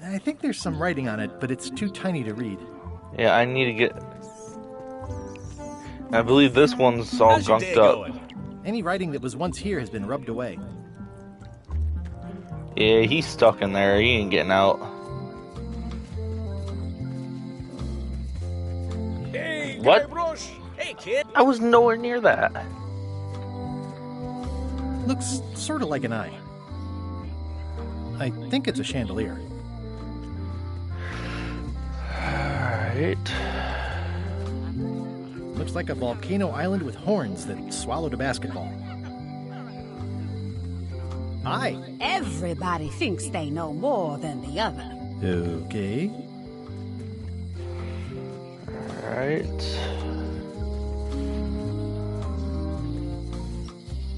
I think there's some writing on it, but it's too tiny to read. Yeah, I need to get... I believe this one's all How's your gunked day up. going? Any writing that was once here has been rubbed away. Yeah, he's stuck in there. He ain't getting out. Hey, What? Guybrush. Hey, kid. I was nowhere near that. Looks sort of like an eye. I think it's a chandelier. Alright. Looks like a volcano island with horns that swallowed a basketball. Hi. Everybody thinks they know more than the other. Okay. Alright.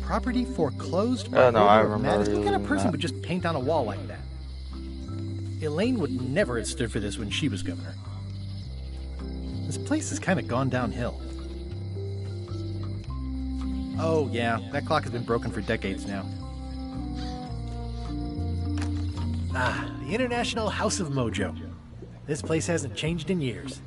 Property foreclosed Oh, by no, I order of remember Madison. What kind of reading person that. would just paint on a wall like that? Elaine would never have stood for this when she was governor. This place has kind of gone downhill. Oh, yeah, that clock has been broken for decades now. Ah, the International House of Mojo. This place hasn't changed in years.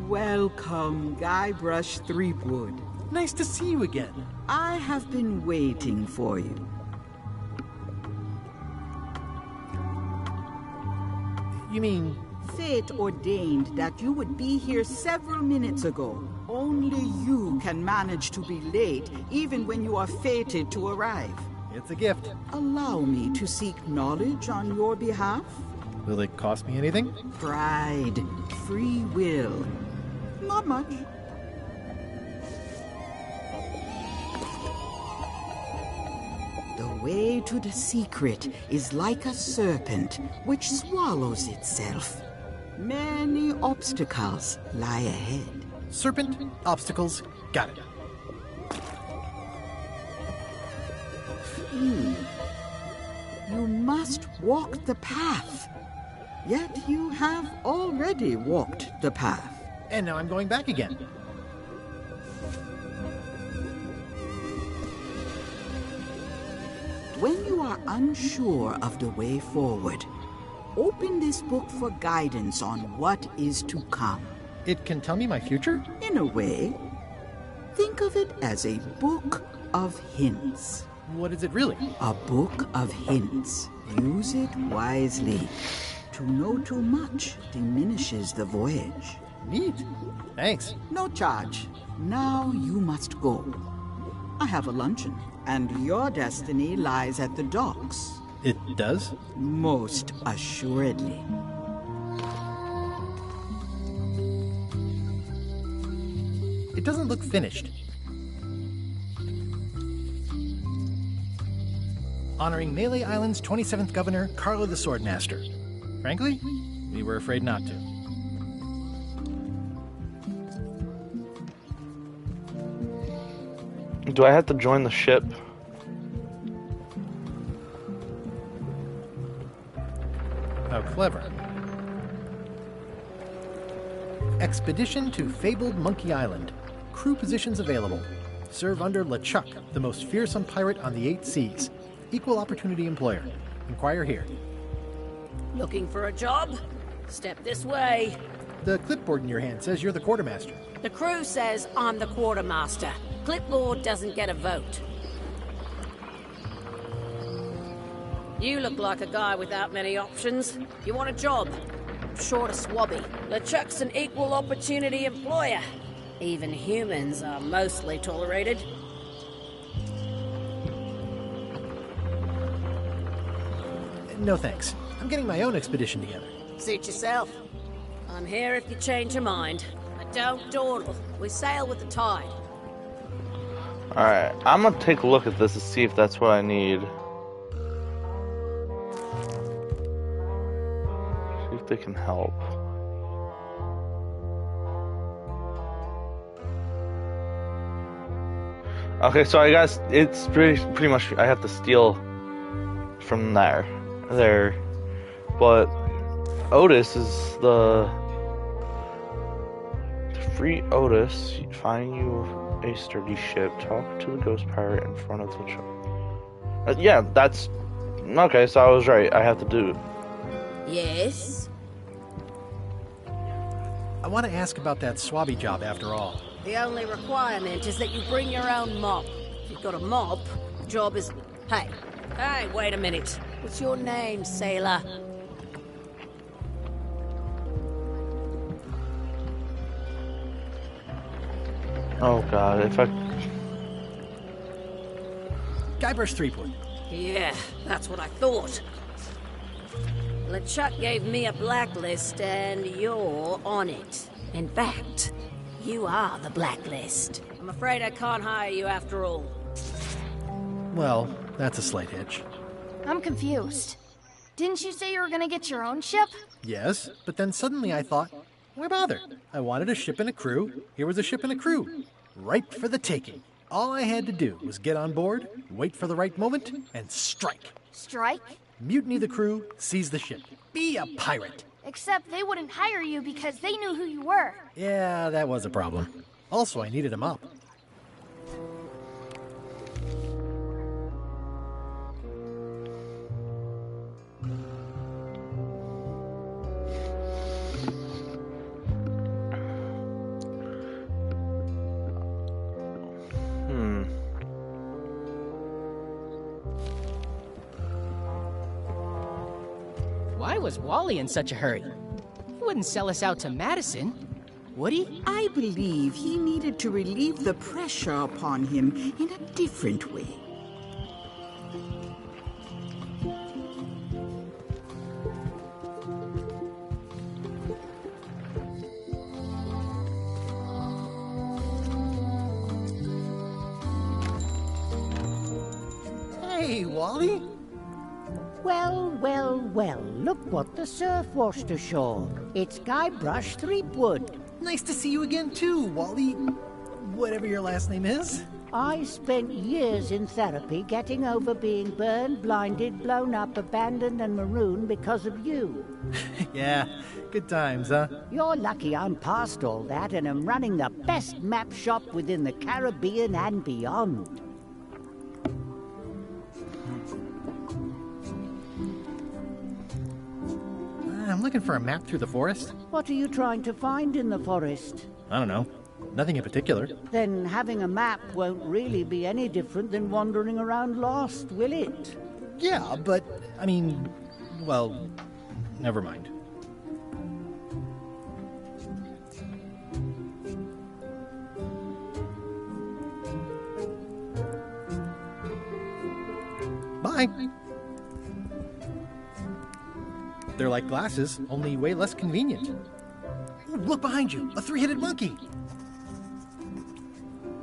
Welcome, Guybrush Threepwood. Nice to see you again. I have been waiting for you. You mean... Fate ordained that you would be here several minutes ago. Only you can manage to be late, even when you are fated to arrive. It's a gift. Allow me to seek knowledge on your behalf. Will it cost me anything? Pride, free will. Not much. The way to the secret is like a serpent which swallows itself. Many obstacles lie ahead. Serpent, obstacles, got it. You must walk the path. Yet you have already walked the path. And now I'm going back again. When you are unsure of the way forward, open this book for guidance on what is to come. It can tell me my future? In a way. Think of it as a book of hints. What is it really? A book of hints. Use it wisely. To know too much diminishes the voyage. Neat. Thanks. No charge. Now you must go. I have a luncheon, and your destiny lies at the docks. It does? Most assuredly. It doesn't look finished. Honoring Melee Island's 27th governor, Carlo the Swordmaster. Frankly, we were afraid not to. Do I have to join the ship? How clever. Expedition to fabled Monkey Island. Crew positions available. Serve under LeChuck, the most fearsome pirate on the 8 seas. Equal opportunity employer. Inquire here. Looking for a job? Step this way. The clipboard in your hand says you're the quartermaster. The crew says I'm the quartermaster. Clipboard doesn't get a vote. You look like a guy without many options. You want a job? Short of swabby. LeChuck's an equal opportunity employer. Even humans are mostly tolerated. No thanks. I'm getting my own expedition together. Suit yourself. I'm here if you change your mind. But don't dawdle. We sail with the tide. Alright, I'm gonna take a look at this to see if that's what I need. See if they can help. Okay, so I guess it's pretty much I have to steal from their But Otis is the free Otis. Find you a sturdy ship. Talk to the ghost pirate in front of the ship. Yeah, that's okay. So I was right. I have to do it. Yes? I want to ask about that swabby job after all. The only requirement is that you bring your own mop. If you've got a mop, the job is... Hey, wait a minute. What's your name, sailor? Oh god, if I... Guybrush Threepwood. Yeah, that's what I thought. LeChuck gave me a blacklist, and you're on it. In fact, you are the blacklist. I'm afraid I can't hire you after all. Well, that's a slight hitch. I'm confused. Didn't you say you were gonna get your own ship? Yes, but then suddenly I thought, why bother? I wanted a ship and a crew. Here was a ship and a crew. Ripe for the taking. All I had to do was get on board, wait for the right moment, and strike. Strike? Mutiny the crew, seize the ship. Be a pirate. Except they wouldn't hire you because they knew who you were. Yeah, that was a problem. Also, I needed a mop. Why was Wally in such a hurry? He wouldn't sell us out to Madison, would he? I believe he needed to relieve the pressure upon him in a different way. Hey, Wally. Well, look what the surf washed ashore. It's Guybrush Threepwood. Nice to see you again too, Wally. Whatever your last name is. I spent years in therapy getting over being burned, blinded, blown up, abandoned, and marooned because of you. Yeah, good times, huh? You're lucky I'm past all that and am running the best map shop within the Caribbean and beyond. I'm looking for a map through the forest. What are you trying to find in the forest? I don't know. Nothing in particular. Then having a map won't really be any different than wandering around lost, will it? Yeah, but, I mean, well, never mind. Bye. They're like glasses, only way less convenient. Ooh, look behind you, a three-headed monkey.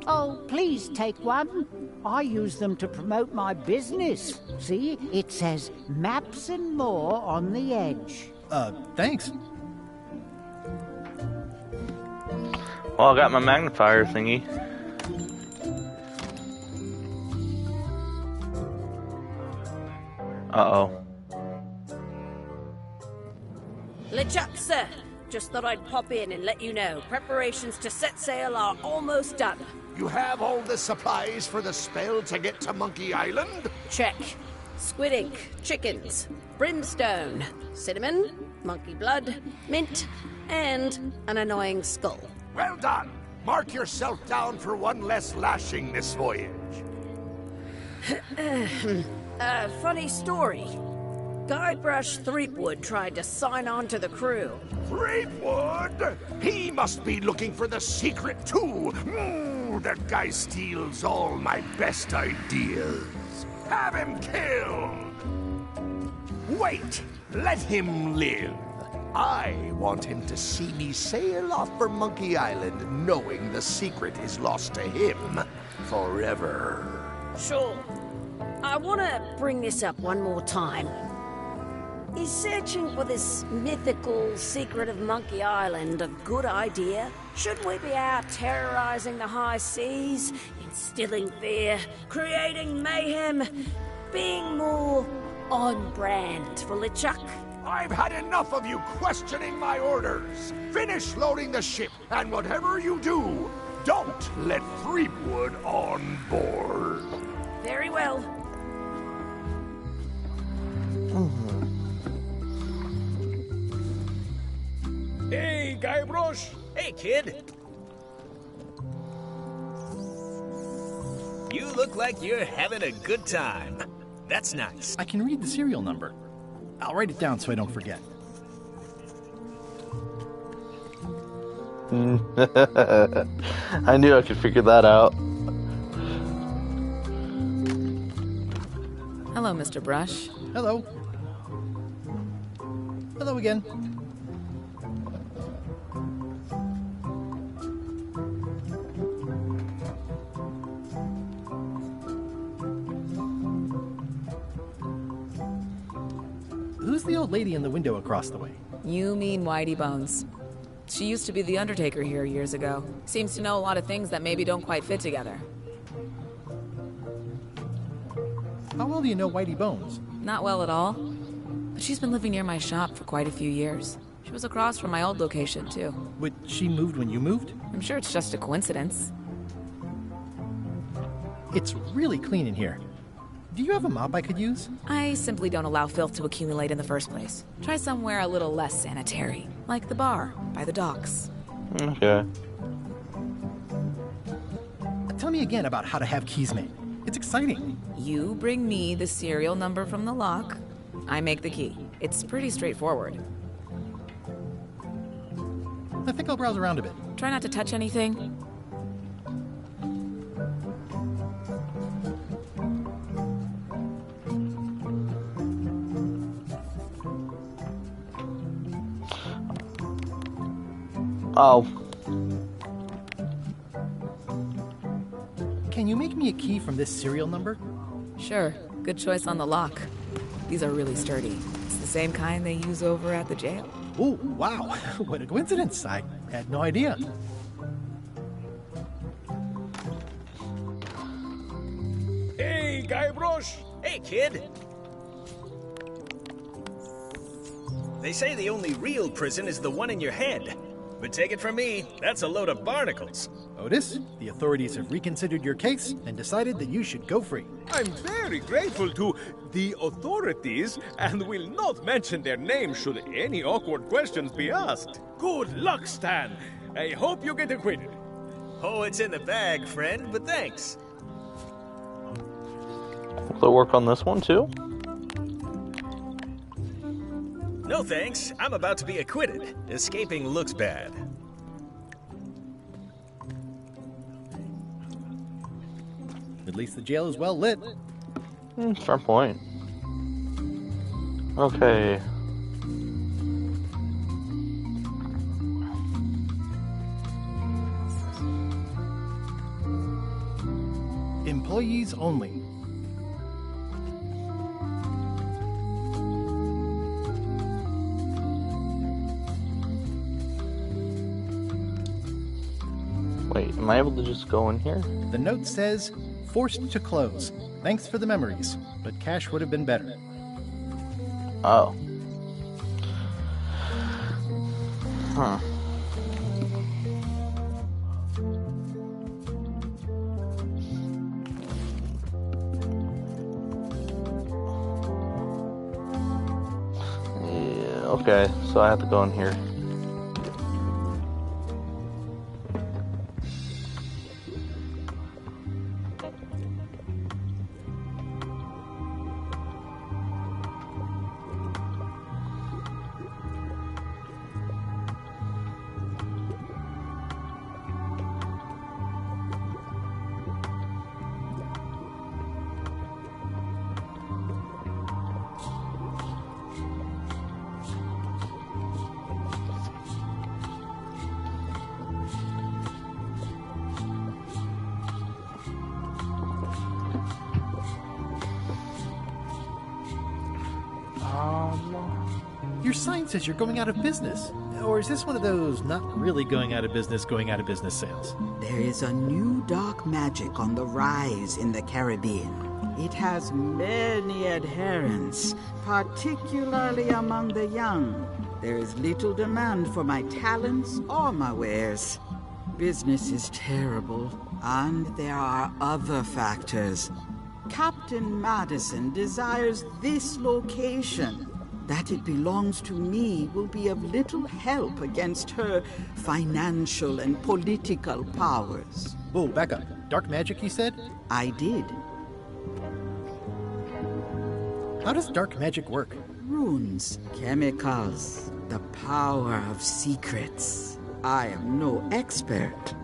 Oh, please take one. I use them to promote my business. See, it says Maps and More on the edge. Thanks. Well, I got my magnifier thingy. Uh-oh. LeChuck, sir. Just thought I'd pop in and let you know. Preparations to set sail are almost done. You have all the supplies for the spell to get to Monkey Island? Check. Squid ink, chickens, brimstone, cinnamon, monkey blood, mint, and an annoying skull. Well done. Mark yourself down for one less lashing this voyage. Funny story. Guybrush Threepwood tried to sign on to the crew. Threepwood? He must be looking for the secret too. That guy steals all my best ideas. Have him killed! Wait, let him live. I want him to see me sail off for Monkey Island knowing the secret is lost to him forever. Sure. I want to bring this up one more time. Is searching for this mythical secret of Monkey Island a good idea? Should we be out terrorizing the high seas, instilling fear, creating mayhem, being more on brand for LeChuck. I've had enough of you questioning my orders. Finish loading the ship, and whatever you do, don't let Threepwood on board. Very well. Hey, Guybrush! Hey, kid. You look like you're having a good time. That's nice. I can read the serial number. I'll write it down so I don't forget. I knew I could figure that out. Hello, Mr. Brush. Hello. Hello again. Who's the old lady in the window across the way? You mean Whitey Bones. She used to be the Undertaker here years ago. Seems to know a lot of things that maybe don't quite fit together. How well do you know Whitey Bones? Not well at all. But she's been living near my shop for quite a few years. She was across from my old location, too. But she moved when you moved? I'm sure it's just a coincidence. It's really clean in here. Do you have a mop I could use? I simply don't allow filth to accumulate in the first place. Try somewhere a little less sanitary, like the bar by the docks. Okay. Tell me again about how to have keys made. It's exciting. You bring me the serial number from the lock. I make the key. It's pretty straightforward. I think I'll browse around a bit. Try not to touch anything. Oh. Can you make me a key from this serial number? Sure. Good choice on the lock. These are really sturdy. It's the same kind they use over at the jail. Oh, wow. What a coincidence. I had no idea. Hey, Guybrush! Hey, kid. They say the only real prison is the one in your head. But take it from me, that's a load of barnacles. Otis, the authorities have reconsidered your case and decided that you should go free. I'm very grateful to the authorities and will not mention their name should any awkward questions be asked. Good luck, Stan. I hope you get acquitted. Oh, it's in the bag, friend, but thanks. Will it work on this one, too? No thanks, I'm about to be acquitted. Escaping looks bad. At least the jail is well lit. Fair point. Okay. Employees only. Wait, am I able to just go in here? The note says, forced to close. Thanks for the memories, but cash would have been better. Oh. Huh. Yeah, okay, so I have to go in here. Your sign says you're going out of business. Or is this one of those not really going out of business sales? There is a new dark magic on the rise in the Caribbean. It has many adherents, particularly among the young. There is little demand for my talents or my wares. Business is terrible, and there are other factors. Captain Madison desires this location. That it belongs to me will be of little help against her financial and political powers. Whoa, back up. Dark magic, you said? I did. How does dark magic work? Runes, chemicals, the power of secrets. I am no expert.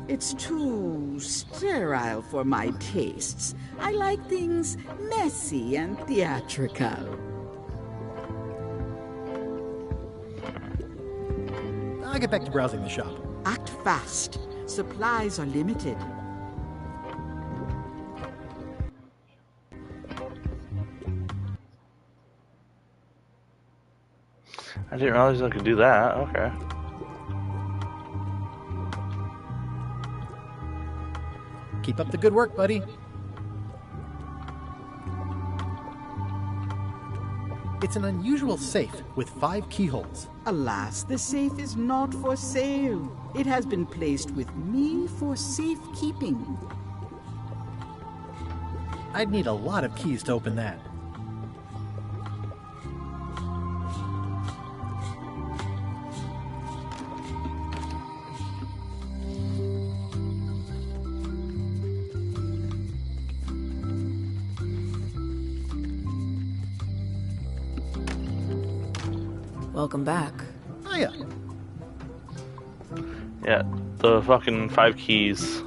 It's too sterile for my tastes. I like things messy and theatrical. I'll get back to browsing the shop. Act fast. Supplies are limited. I didn't realize I could do that. Okay. Keep up the good work, buddy. It's an unusual safe with 5 keyholes. Alas, the safe is not for sale. It has been placed with me for safekeeping. I'd need a lot of keys to open that. Welcome back. Hiya. Yeah, the fucking 5 keys.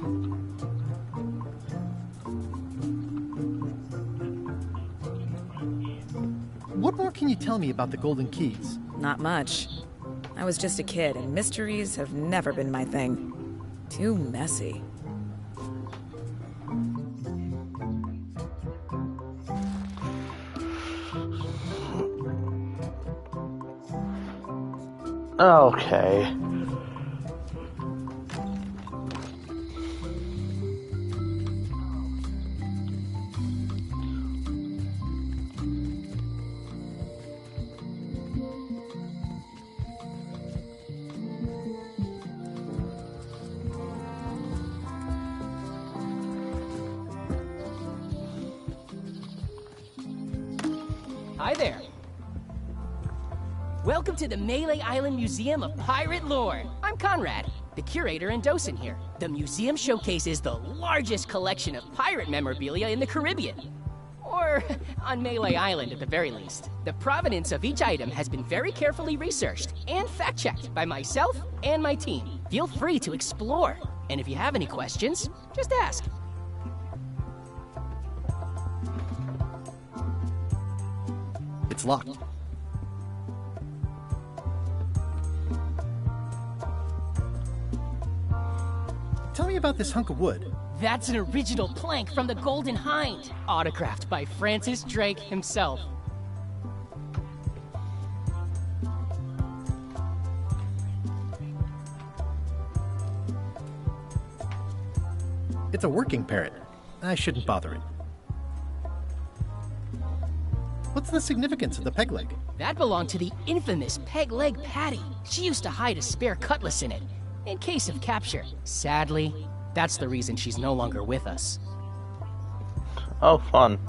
What more can you tell me about the Golden Keys? Not much. I was just a kid, and mysteries have never been my thing. Too messy. Okay. Hi there. Welcome to the Melee Island Museum of Pirate Lore. I'm Conrad, the curator and docent here. The museum showcases the largest collection of pirate memorabilia in the Caribbean. Or on Melee Island at the very least. The provenance of each item has been very carefully researched and fact-checked by myself and my team. Feel free to explore. And if you have any questions, just ask. It's locked. Tell me about this hunk of wood. That's an original plank from the Golden Hind, autographed by Francis Drake himself. It's a working parrot. I shouldn't bother it. What's the significance of the peg leg? That belonged to the infamous Peg Leg Patty. She used to hide a spare cutlass in it, in case of capture. Sadly, that's the reason she's no longer with us. Oh, fun.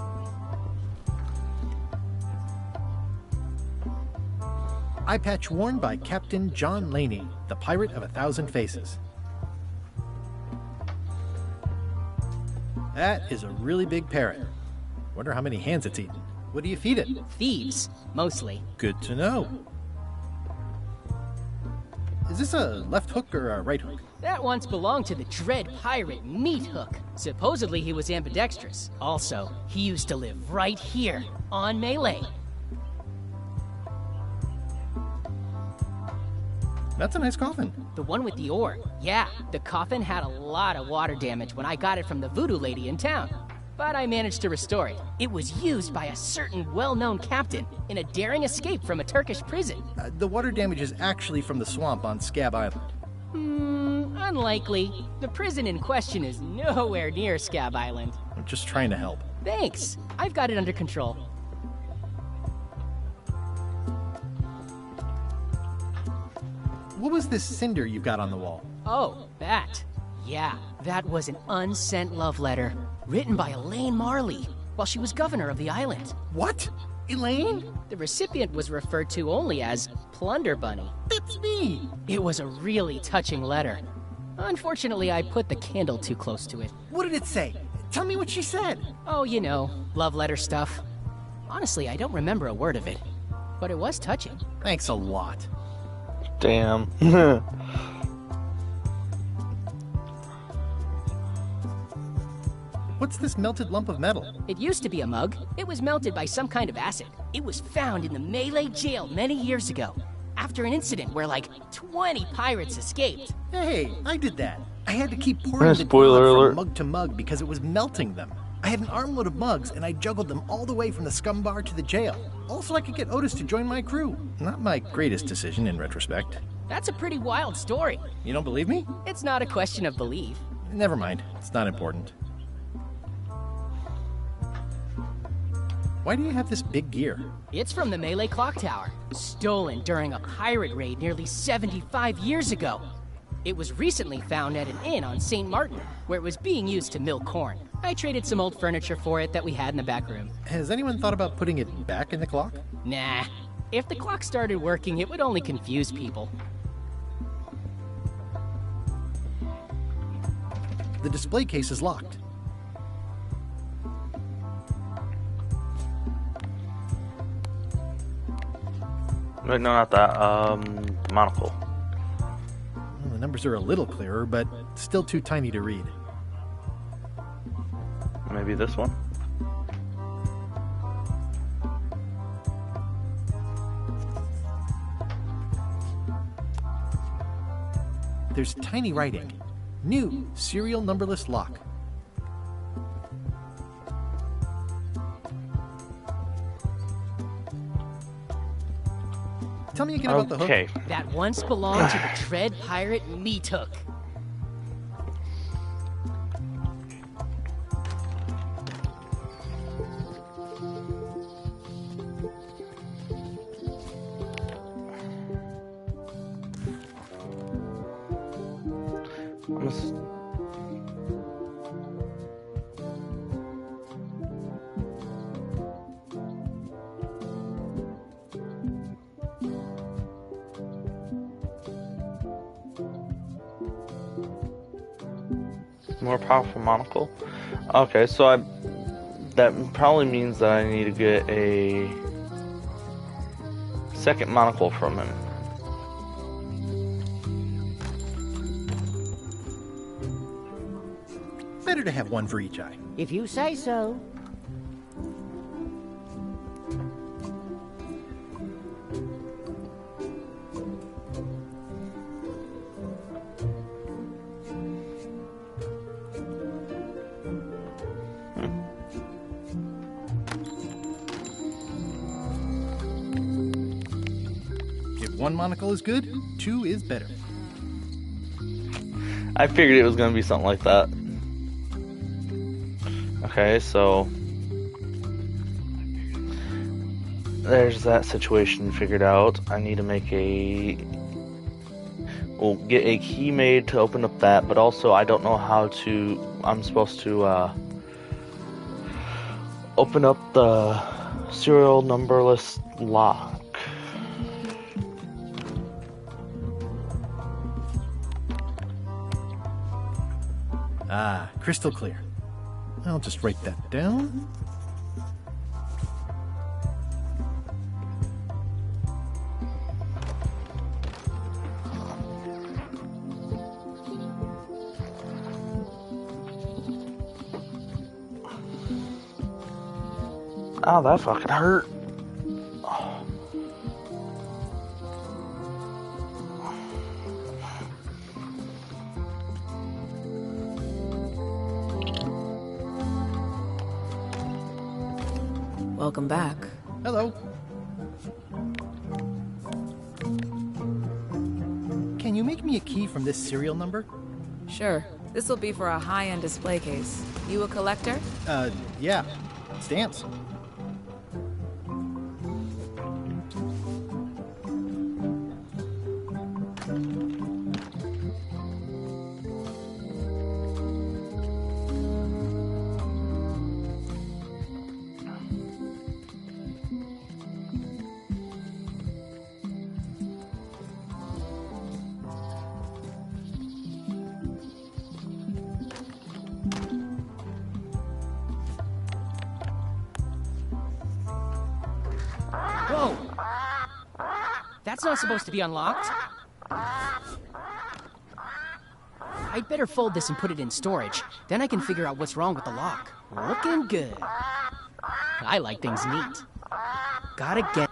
Eye patch worn by Captain John Laney, the Pirate of 1,000 Faces. That is a really big parrot. Wonder how many hands it's eaten. What do you feed it? Thieves, mostly. Good to know. Is this a left hook or a right hook? That once belonged to the dread pirate Meat Hook. Supposedly he was ambidextrous. Also, he used to live right here, on Melee. That's a nice coffin. The one with the ore. Yeah, the coffin had a lot of water damage when I got it from the voodoo lady in town. But I managed to restore it. It was used by a certain well-known captain in a daring escape from a Turkish prison. The water damage is actually from the swamp on Scab Island. Unlikely. The prison in question is nowhere near Scab Island. I'm just trying to help. Thanks. I've got it under control. What was this cinder you've got on the wall? Oh, that. Yeah, that was an unsent love letter written by Elaine Marley while she was governor of the island. What? Elaine? The recipient was referred to only as Plunder Bunny. That's me! It was a really touching letter. Unfortunately, I put the candle too close to it. What did it say? Tell me what she said. Oh, you know, love letter stuff. Honestly, I don't remember a word of it, but it was touching. Thanks a lot. Damn. What's this melted lump of metal? It used to be a mug. It was melted by some kind of acid. It was found in the Malay jail many years ago, after an incident where like 20 pirates escaped. Hey, I did that. I had to keep pouring the Spoiler blood alert. from mug to mug because it was melting them. I had an armload of mugs, and I juggled them all the way from the scum bar to the jail. Also, I could get Otis to join my crew. Not my greatest decision in retrospect. That's a pretty wild story. You don't believe me? It's not a question of belief. Never mind. It's not important. Why do you have this big gear? It's from the Malay Clock Tower, stolen during a pirate raid nearly 75 years ago. It was recently found at an inn on St. Martin, where it was being used to mill corn. I traded some old furniture for it that we had in the back room. Has anyone thought about putting it back in the clock? Nah. If the clock started working, it would only confuse people. The display case is locked. Wait, no, not that. Monocle. Well, the numbers are a little clearer, but still too tiny to read. Maybe this one? There's tiny writing. New serial numberless lock. Tell me again about the hook. That once belonged to the Dread pirate Meat Hook. More powerful monocle. Okay, so that probably means that I need to get a second monocle from him. Better to have one for each eye. If you say so. One monocle is good, two is better. I figured it was going to be something like that. Okay, so there's that situation figured out. I need to make get a key made to open up that, but also I don't know how to, I'm supposed to open up the serial numberless lock. Ah, crystal clear. I'll just write that down. Oh, that fucking hurt. Welcome back. Hello. Can you make me a key from this serial number? Sure. This will be for a high-end display case. You a collector? Yeah. Let's dance. Whoa! That's not supposed to be unlocked. I'd better fold this and put it in storage. Then I can figure out what's wrong with the lock. Looking good. I like things neat. Gotta get...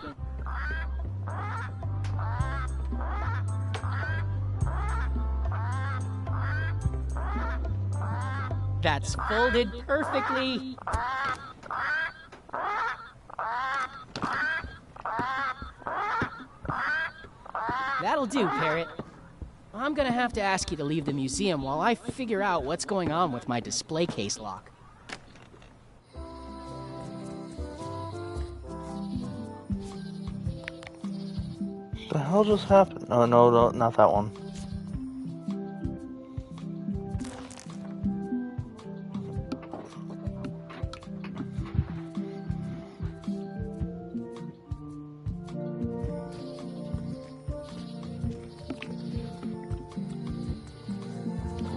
That's folded perfectly. That'll do, Parrot. I'm gonna have to ask you to leave the museum while I figure out what's going on with my display case lock. The hell just happened? Oh, no, not that one.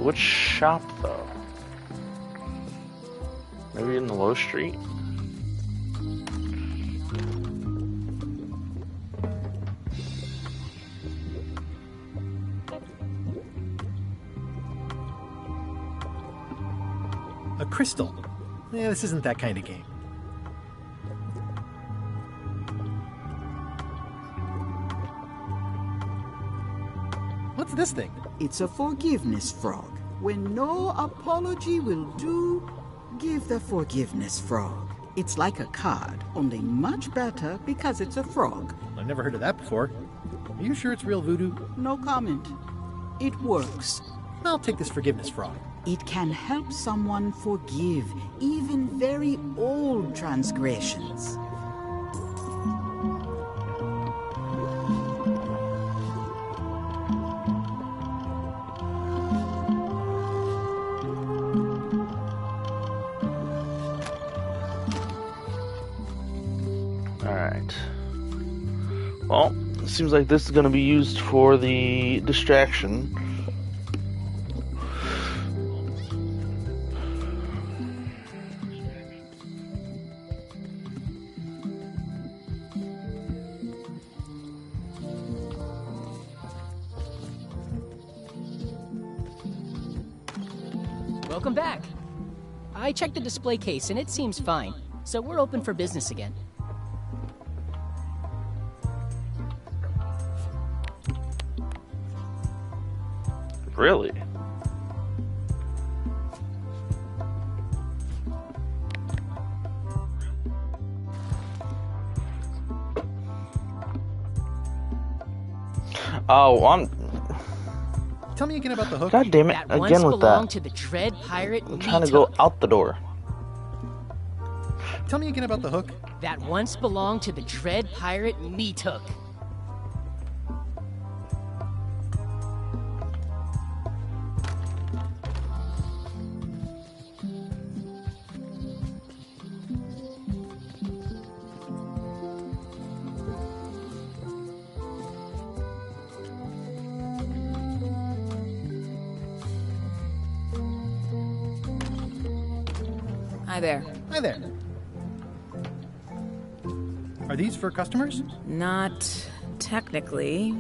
Which shop, though? Maybe in the Low Street? A crystal. Yeah, this isn't that kind of game. What's this thing? It's a forgiveness frog. When no apology will do, give the forgiveness frog. It's like a card, only much better because it's a frog. I've never heard of that before. Are you sure it's real voodoo? No comment. It works. I'll take this forgiveness frog. It can help someone forgive even very old transgressions. Alright. Well, it seems like this is going to be used for the distraction. Welcome back. I checked the display case and it seems fine, so we're open for business again. Really? Oh, Tell me again about the hook. God damn it! That Again once with that. belonged to the Dread Pirate I'm trying to go Meat out the door. Tell me again about the hook. That once belonged to the Dread Pirate Meat Hook. Hi there. Hi there. Are these for customers? Not technically,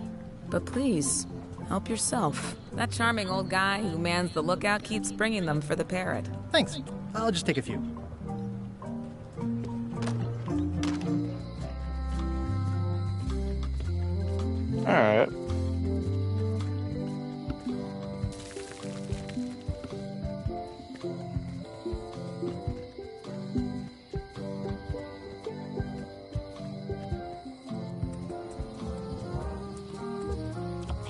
but please, help yourself. That charming old guy who mans the lookout keeps bringing them for the parrot. Thanks. I'll just take a few. Alright.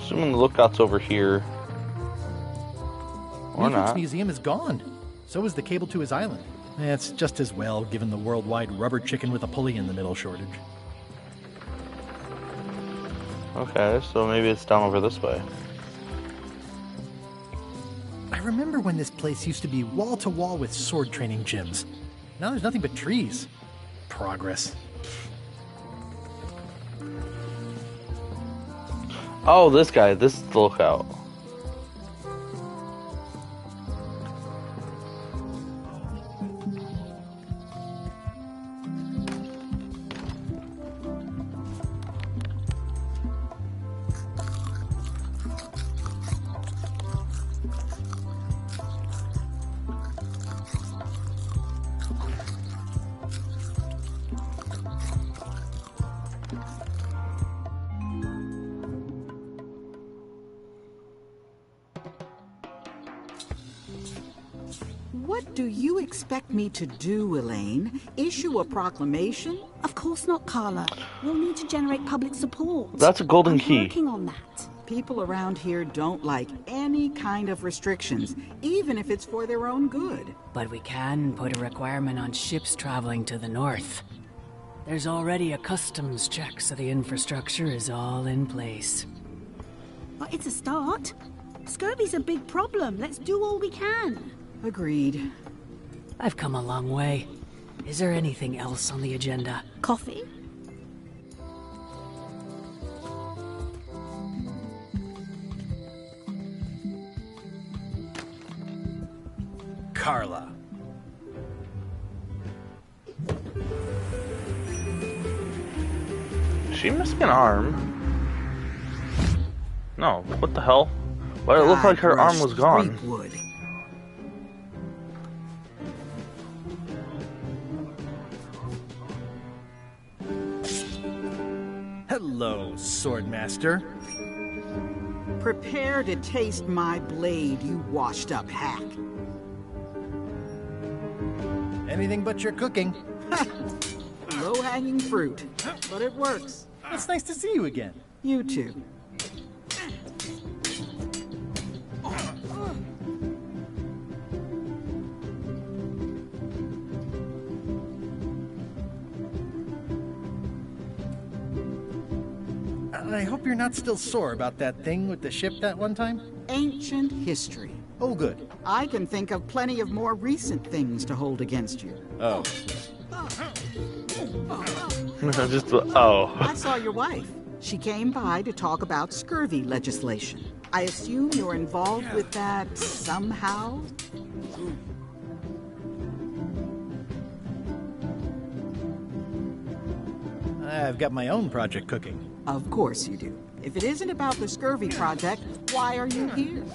Assuming the lookout's over here. Or Meathook's not. museum is gone. So is the cable to his island. It's just as well, given the worldwide rubber chicken with a pulley in the middle shortage. Okay, so maybe it's down over this way. I remember when this place used to be wall-to-wall with sword training gyms. Now there's nothing but trees. Progress. Oh, this guy. This is the lookout. What do you expect me to do, Elaine? Issue a proclamation? Of course not, Carla. We'll need to generate public support. That's a golden key. I'm working on that. People around here don't like any kind of restrictions, even if it's for their own good. But we can put a requirement on ships traveling to the north. There's already a customs check, so the infrastructure is all in place. Well, it's a start. Scurvy's a big problem. Let's do all we can. Agreed. I've come a long way. Is there anything else on the agenda? Coffee? Carla. She missing an arm? No, what the hell? Why did it look like her arm was gone? Hello, Swordmaster. Prepare to taste my blade, you washed-up hack. Anything but your cooking. Low-hanging fruit, but it works. It's nice to see you again. You too. I hope you're not still sore about that thing with the ship that one time? Ancient history. Oh, good. I can think of plenty of more recent things to hold against you. Oh. Just, oh. I saw your wife. She came by to talk about scurvy legislation. I assume you're involved with that somehow? I've got my own project cooking. Of course you do. If it isn't about the scurvy project, why are you here?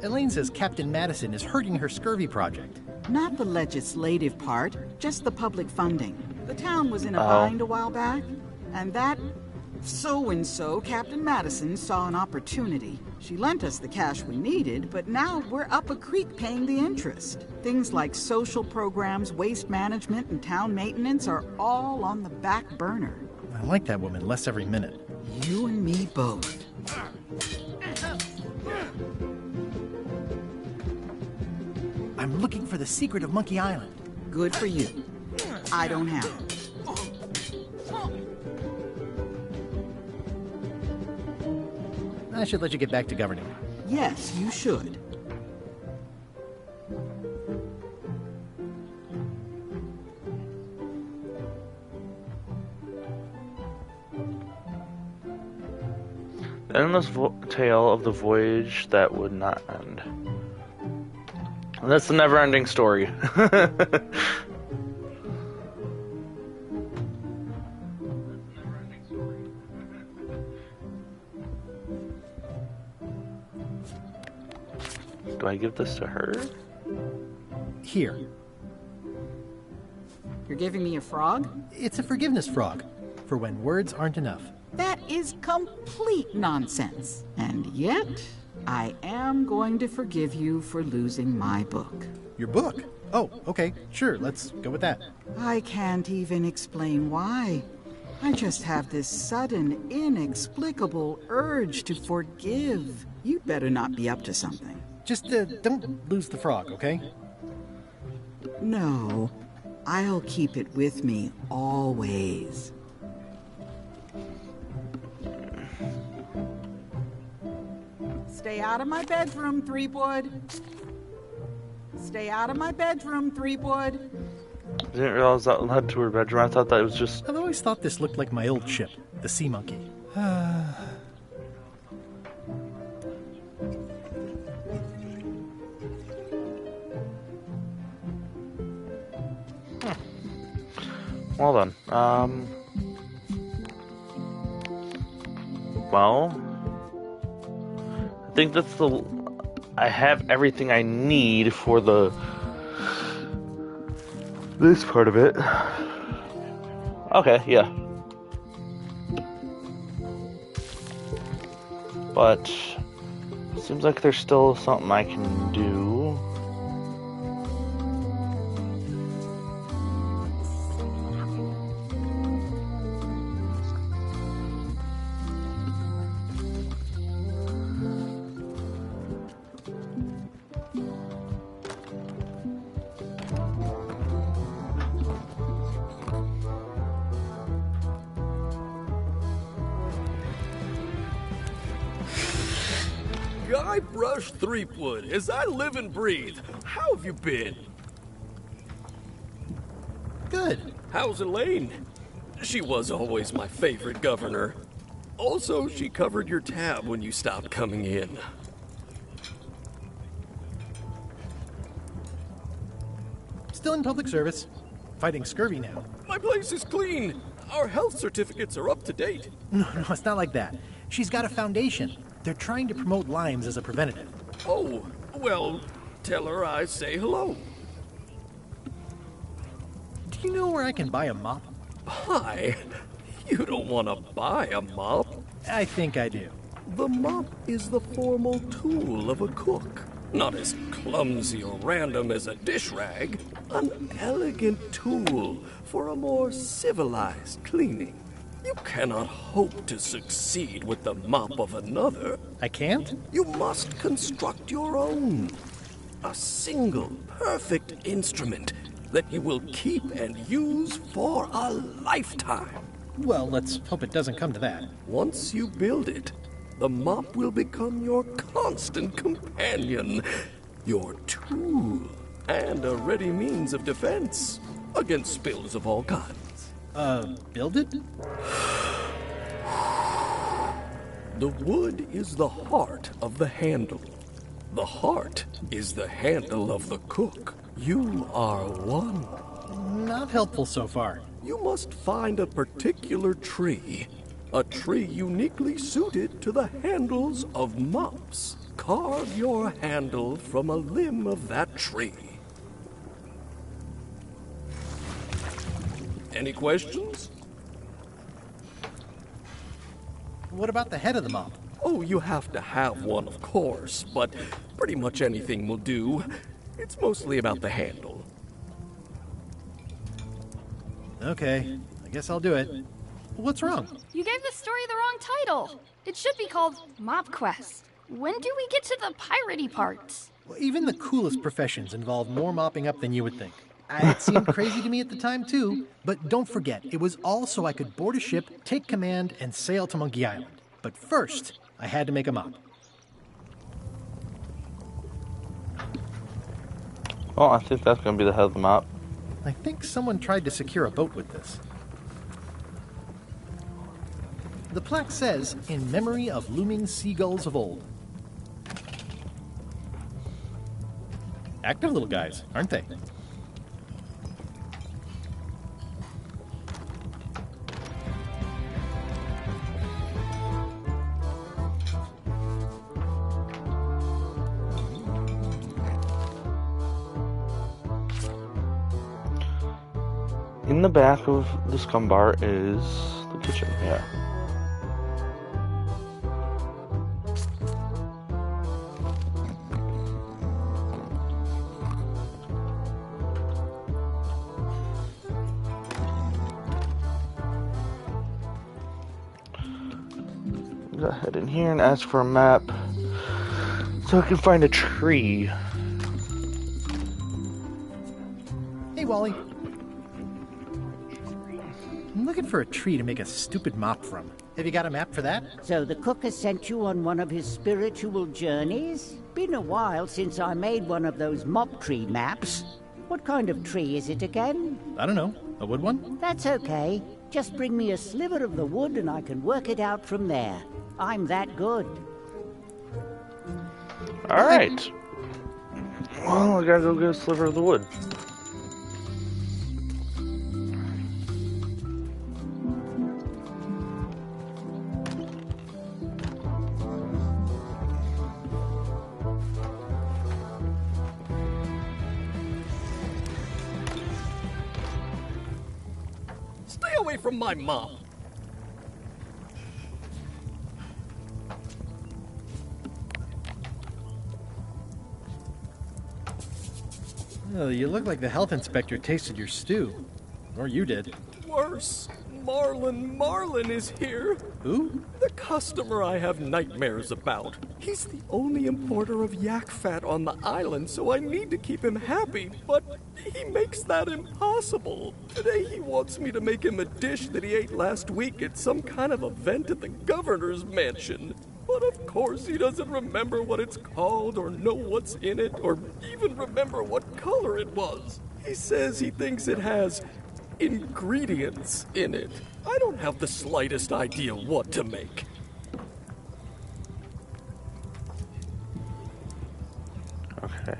Elaine says Captain Madison is hurting her scurvy project. Not the legislative part, just the public funding. The town was in a bind a while back, and that so-and-so, Captain Madison, saw an opportunity. She lent us the cash we needed, but now we're up a creek paying the interest. Things like social programs, waste management, and town maintenance are all on the back burner. I like that woman less every minute. You and me both. I'm looking for the secret of Monkey Island. Good for you. I don't have it. I should let you get back to governing. Yes, you should. The endless tale of the voyage that would not end. And that's the never-ending story. Do I give this to her? Here. You're giving me a frog? It's a forgiveness frog, for when words aren't enough. That is complete nonsense. And yet, I am going to forgive you for losing my book. Your book? Oh, okay, sure, let's go with that. I can't even explain why. I just have this sudden, inexplicable urge to forgive. You'd better not be up to something. Just don't lose the frog, okay? No, I'll keep it with me always. Stay out of my bedroom, Threepwood. Stay out of my bedroom, Threepwood. I didn't realize that led to her bedroom. I thought that was just... I've always thought this looked like my old ship, the Sea Monkey. Well then, well, I think that's I have everything I need for this part of it. Okay, yeah. But, seems like there's still something I can do. Guybrush Threepwood, as I live and breathe. How have you been? Good. How's Elaine? She was always my favorite governor. Also, she covered your tab when you stopped coming in. Still in public service. Fighting scurvy now. My place is clean. Our health certificates are up to date. No, it's not like that. She's got a foundation. They're trying to promote limes as a preventative. Oh, well, tell her I say hello. Do you know where I can buy a mop? Buy? You don't want to buy a mop. I think I do. The mop is the formal tool of a cook. Not as clumsy or random as a dish rag. An elegant tool for a more civilized cleaning. You cannot hope to succeed with the mop of another. I can't? You must construct your own. A single, perfect instrument that you will keep and use for a lifetime. Well, let's hope it doesn't come to that. Once you build it, the mop will become your constant companion, your tool, and a ready means of defense against spills of all kinds. Build it? The wood is the heart of the handle. The heart is the handle of the cook. You are one. Not helpful so far. You must find a particular tree. A tree uniquely suited to the handles of mops. Carve your handle from a limb of that tree. Any questions? What about the head of the mop? Oh, you have to have one, of course, but pretty much anything will do. It's mostly about the handle. Okay, I guess I'll do it. What's wrong? You gave the story the wrong title. It should be called Mop Quest. When do we get to the piratey parts? Well, even the coolest professions involve more mopping up than you would think. It seemed crazy to me at the time, too. But don't forget, it was all so I could board a ship, take command, and sail to Monkey Island. But first, I had to make a mop. Well, I think that's going to be the head of the mop. I think someone tried to secure a boat with this. The plaque says, in memory of looming seagulls of old. Active little guys, aren't they? In the back of the scum bar is the kitchen, yeah. Go ahead in here and ask for a map so I can find a tree. Hey, Wally. I'm looking for a tree to make a stupid mop from. Have you got a map for that? So the cook has sent you on one of his spiritual journeys? Been a while since I made one of those mop tree maps. What kind of tree is it again? I don't know. A wood one? That's okay. Just bring me a sliver of the wood and I can work it out from there. I'm that good. Alright. Well, I gotta go get a sliver of the wood. Stay away from my mom. Oh, you look like the health inspector tasted your stew. Or you did. Worse. Marlin is here. Who? The customer I have nightmares about. He's the only importer of yak fat on the island, so I need to keep him happy, but he makes that impossible. Today he wants me to make him a dish that he ate last week at some kind of event at the governor's mansion. But of course he doesn't remember what it's called or know what's in it or even remember what color it was. He says he thinks it has ingredients in it. I don't have the slightest idea what to make. Okay.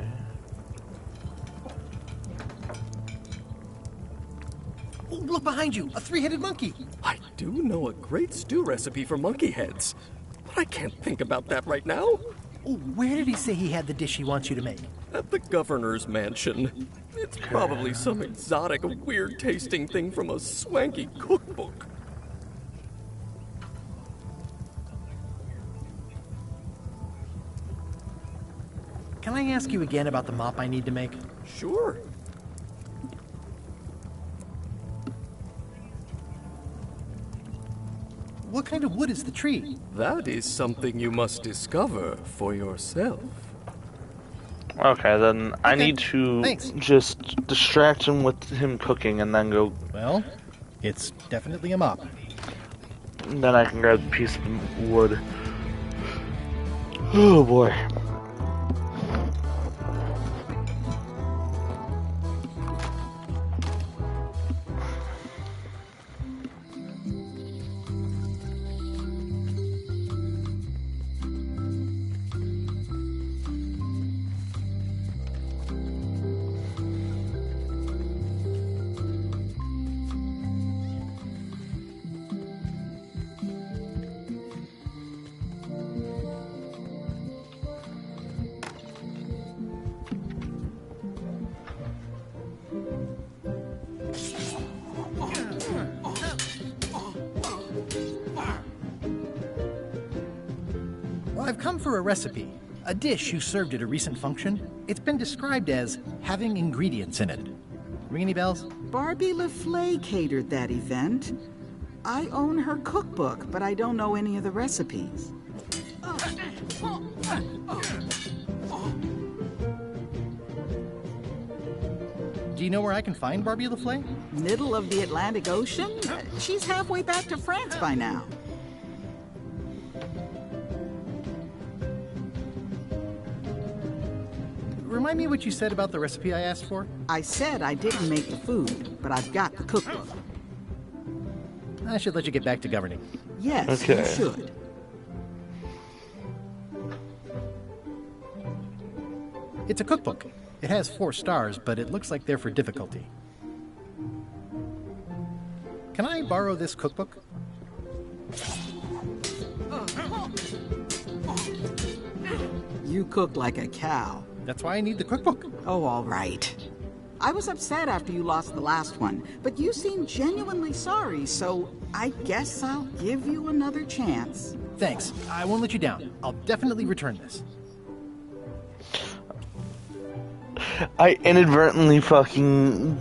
Oh, look behind you! A three-headed monkey! I do know a great stew recipe for monkey heads, but I can't think about that right now. Oh, where did he say he had the dish he wants you to make? At the governor's mansion. It's probably some exotic, weird-tasting thing from a swanky cookbook. Can I ask you again about the mop I need to make? Sure. What kind of wood is the tree? That is something you must discover for yourself. Okay, then I need to just distract him with him cooking and then go. Well, it's definitely a mop. And then I can grab a piece of wood. Oh boy. I've come for a recipe. A dish you served at a recent function. It's been described as having ingredients in it. Ring any bells? Barbie LaFleur catered that event. I own her cookbook, but I don't know any of the recipes. Do you know where I can find Barbie LaFleur? Middle of the Atlantic Ocean? She's halfway back to France by now. Remind me what you said about the recipe I asked for? I said I didn't make the food, but I've got the cookbook. I should let you get back to governing. Yes, you should. It's a cookbook. It has 4 stars, but it looks like they're for difficulty. Can I borrow this cookbook? You cook like a cow. That's why I need the cookbook. Oh, all right. I was upset after you lost the last one, but you seemed genuinely sorry, so I guess I'll give you another chance. Thanks. I won't let you down. I'll definitely return this. I inadvertently fucking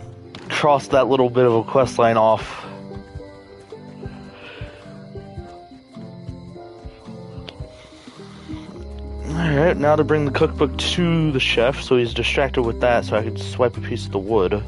crossed that little bit of a quest line off. Alright, now to bring the cookbook to the chef, so he's distracted with that, so I could swipe a piece of the wood.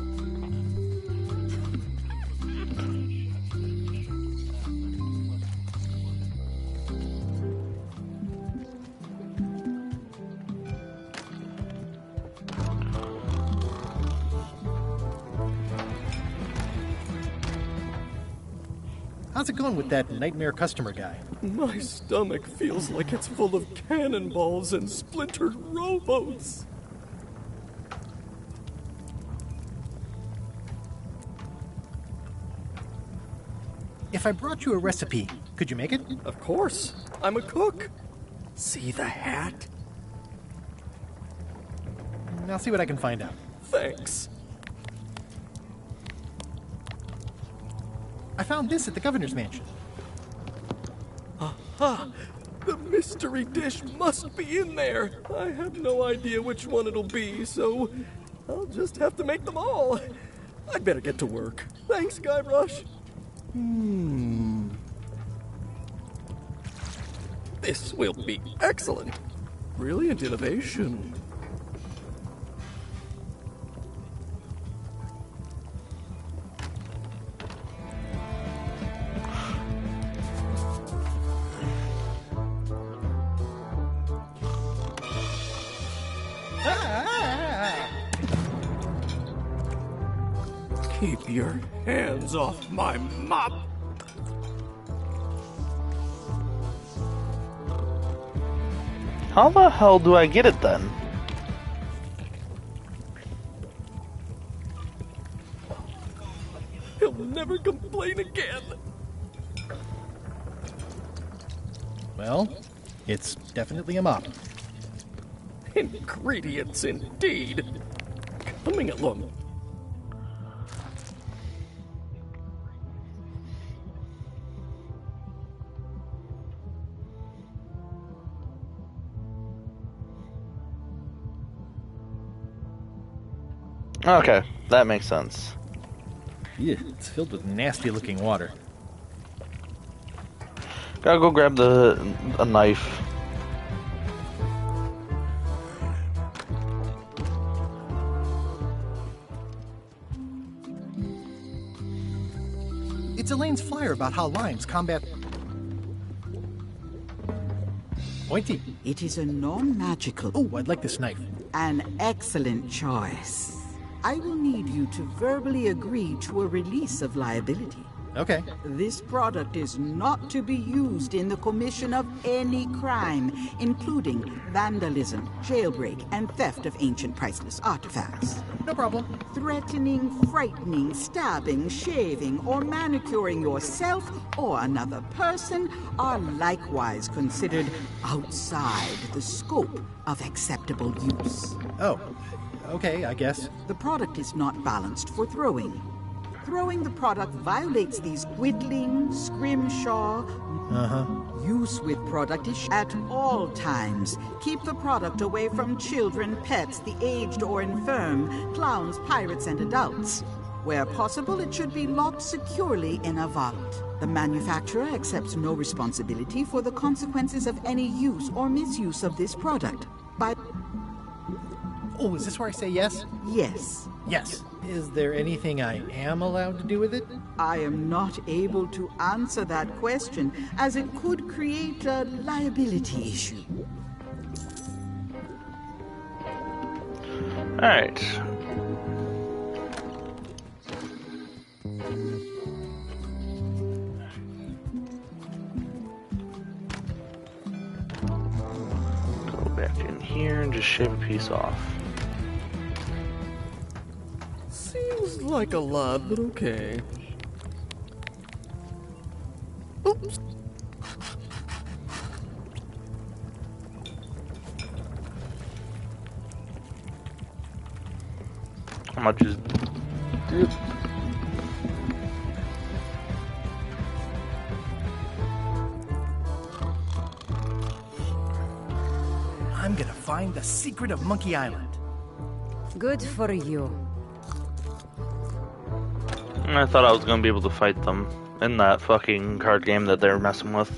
How's it going with that nightmare customer guy? My stomach feels like it's full of cannonballs and splintered rowboats. If I brought you a recipe, could you make it? Of course. I'm a cook. See the hat? I'll see what I can find out. Thanks. I found this at the governor's mansion. Aha! The mystery dish must be in there. I have no idea which one it'll be, so I'll just have to make them all. I'd better get to work. Thanks, Guybrush. This will be excellent. Brilliant innovation. Keep your hands off my mop! How the hell do I get it then? He'll never complain again! Well, it's definitely a mop. Ingredients indeed! Coming along. Okay, that makes sense. Yeah, it's filled with nasty-looking water. Gotta go grab a knife. It's Elaine's flyer about how limes combat... Pointy. It is a non-magical... Oh, I'd like this knife. An excellent choice. I will need you to verbally agree to a release of liability. Okay. This product is not to be used in the commission of any crime, including vandalism, jailbreak, and theft of ancient priceless artifacts. No problem. Threatening, frightening, stabbing, shaving, or manicuring yourself or another person are likewise considered outside the scope of acceptable use. Oh, okay, I guess. The product is not balanced for throwing. Throwing the product violates these whittling, scrimshaw. Use with product is at all times. Keep the product away from children, pets, the aged or infirm, clowns, pirates, and adults. Where possible, it should be locked securely in a vault. The manufacturer accepts no responsibility for the consequences of any use or misuse of this product. Oh, is this where I say yes? Yes. Yes. Is there anything I am allowed to do with it? I am not able to answer that question, as it could create a liability issue. Alright. Go back in here and just shave a piece off. Seems like a lot, but okay. Oops. How much is... I'm gonna find the secret of Monkey Island. Good for you. I thought I was gonna be able to fight them in that fucking card game that they're messing with.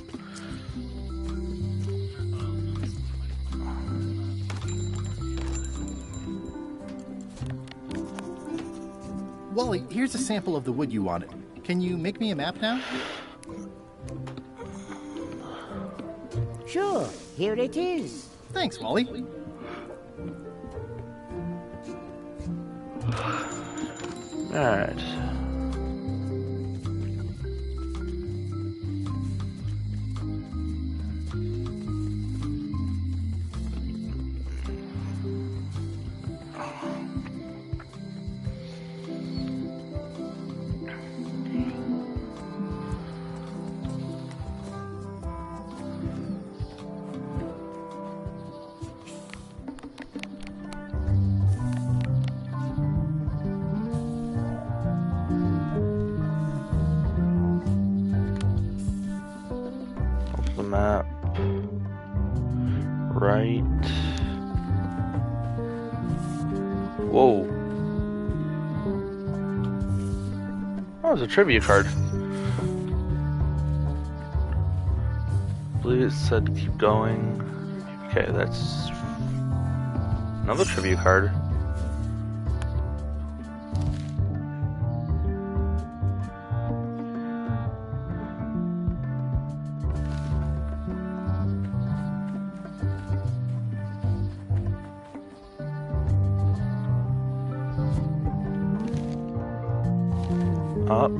Wally, here's a sample of the wood you wanted. Can you make me a map now? Sure, here it is. Thanks, Wally. Alright. The map. Right. Whoa. Oh, it's a trivia card. I believe it said to keep going. Okay, that's another trivia card. Up.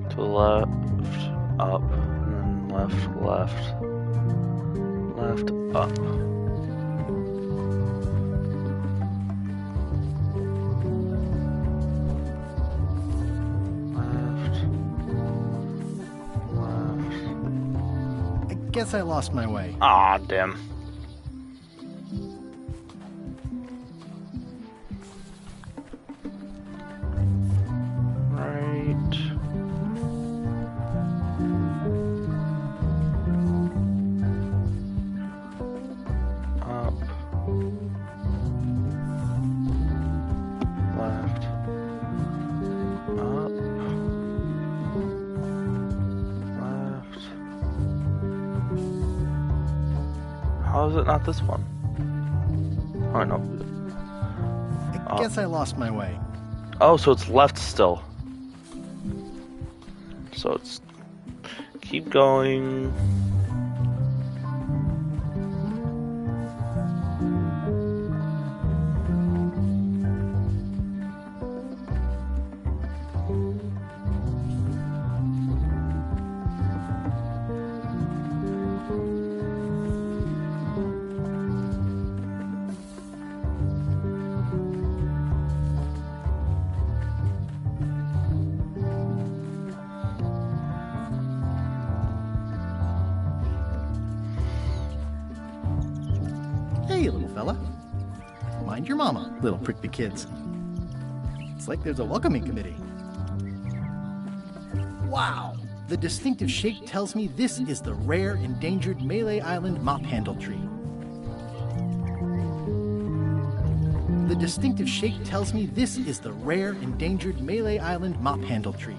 To the left, up, and then left, left, left, up. I guess I lost my way. Aw, damn. How is it not this one? Oh, no. I guess I lost my way. Oh, so it's left still. So it's... Keep going. Hey, little fella. Mind your mama, little prickly kids. It's like there's a welcoming committee. Wow! The distinctive shape tells me this is the rare, endangered Malay Island mop handle tree. The distinctive shape tells me this is the rare, endangered Malay Island mop handle tree.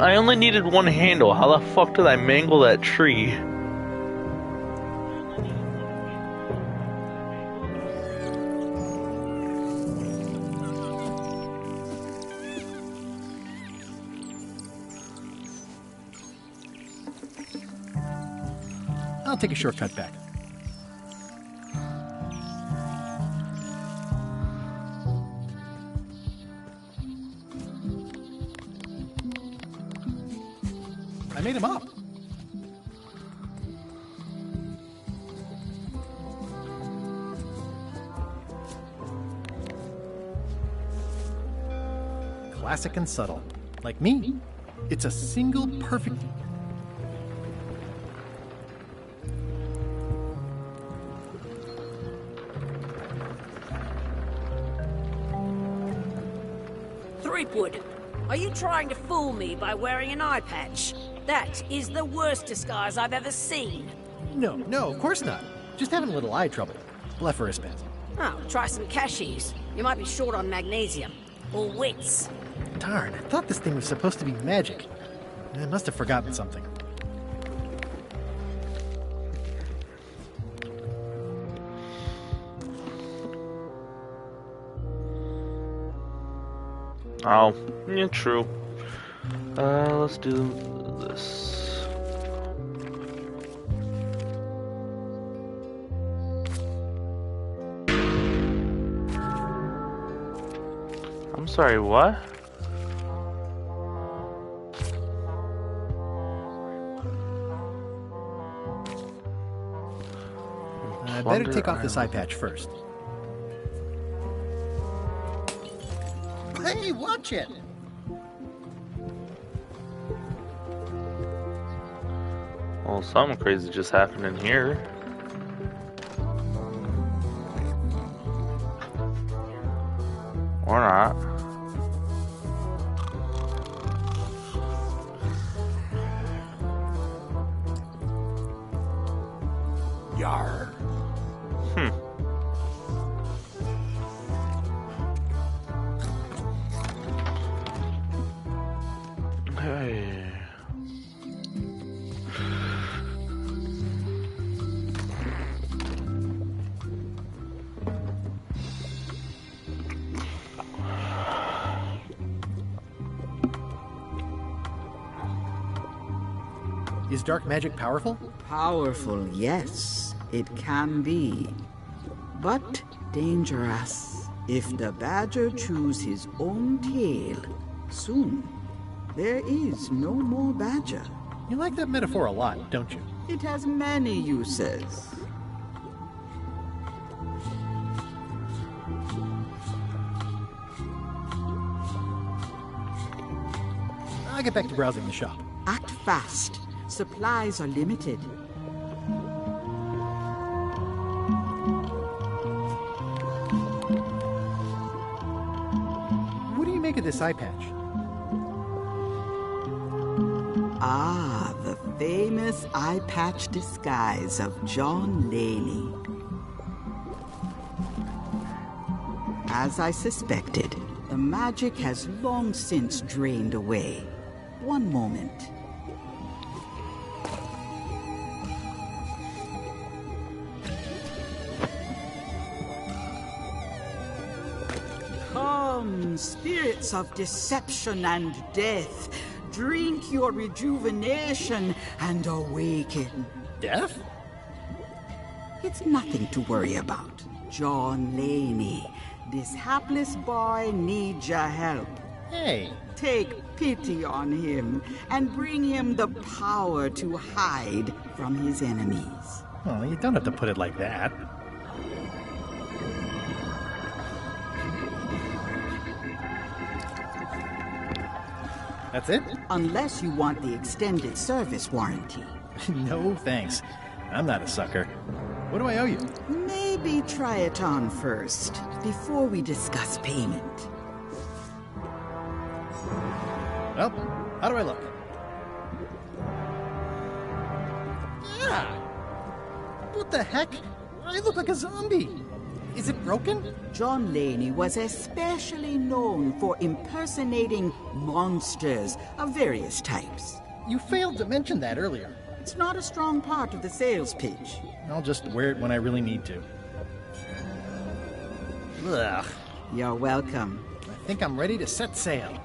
I only needed one handle. How the fuck did I mangle that tree? I'll take a shortcut back. I made him up. Classic and subtle. Like me, it's a single perfect... Threepwood, are you trying to fool me by wearing an eye patch? That is the worst disguise I've ever seen. No, of course not. Just having a little eye trouble. Blepharospasm. Oh, try some cashews. You might be short on magnesium. Or wits. Darn, I thought this thing was supposed to be magic. I must have forgotten something. Oh, yeah, true. Let's do this. I'm sorry, what? I better take off this eye patch first. Hey, watch it! Well, something crazy just happened in here. Or not. Yar. Hey. Is dark magic powerful? Powerful, yes, it can be. But dangerous. If the badger chews his own tail, soon there is no more badger. You like that metaphor a lot, don't you? It has many uses. I'll get back to browsing the shop. Act fast. Supplies are limited. What do you make of this eye patch? Ah, the famous eye patch disguise of John Laney. As I suspected, the magic has long since drained away. One moment. Come, spirits of deception and death, drink your rejuvenation and awaken. Death? It's nothing to worry about. John Laney, this hapless boy needs your help. Hey. Take pity on him and bring him the power to hide from his enemies. Oh, you don't have to put it like that. That's it? Unless you want the extended service warranty. No, thanks. I'm not a sucker. What do I owe you? Maybe try it on first, before we discuss payment. Well, how do I look? Yeah! What the heck? I look like a zombie. Is it broken? John Laney was especially known for impersonating monsters of various types. You failed to mention that earlier. It's not a strong part of the sales pitch. I'll just wear it when I really need to. Ugh. You're welcome. I think I'm ready to set sail.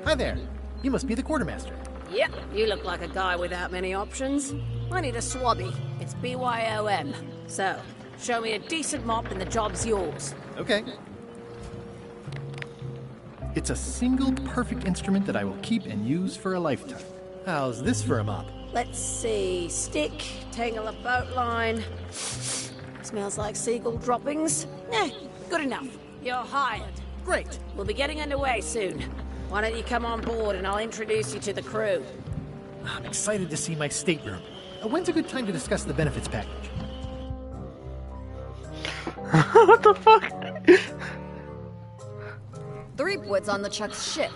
Hi there. You must be the quartermaster. Yep, you look like a guy without many options. I need a swabby. It's BYOM. So, Show me a decent mop and the job's yours. Okay. It's a single perfect instrument that I will keep and use for a lifetime. How's this for a mop? Let's see. Stick, tangle a boat line. Smells like seagull droppings. Good enough. You're hired. Great. We'll be getting underway soon. Why don't you come on board and I'll introduce you to the crew. I'm excited to see my stateroom. When's a good time to discuss the benefits package? What the fuck? Threepwood's on the Chuck's ship.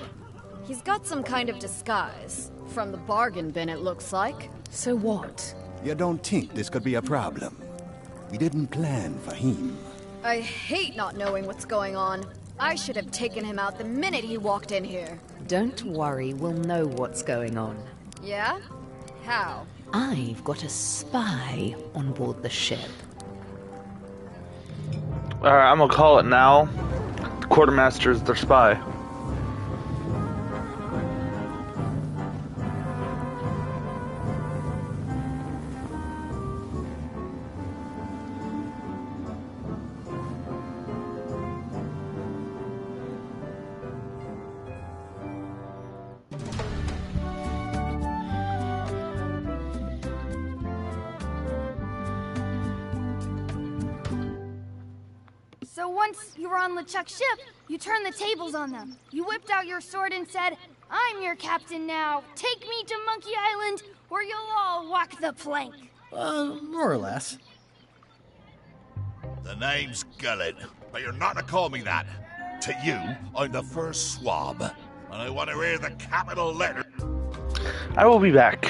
He's got some kind of disguise. From the bargain bin, it looks like. So what? You don't think this could be a problem? We didn't plan for him. I hate not knowing what's going on. I should have taken him out the minute he walked in here. Don't worry, we'll know what's going on. Yeah? How? I've got a spy on board the ship. Alright, I'm gonna call it now. The quartermaster's their spy. So once you were on LeChuck's ship, you turned the tables on them. You whipped out your sword and said, "I'm your captain now. Take me to Monkey Island, or you'll all walk the plank." More or less. The name's Gullet, but you're not to call me that. To you, I'm the first swab, and I want to hear the capital letter. I will be back.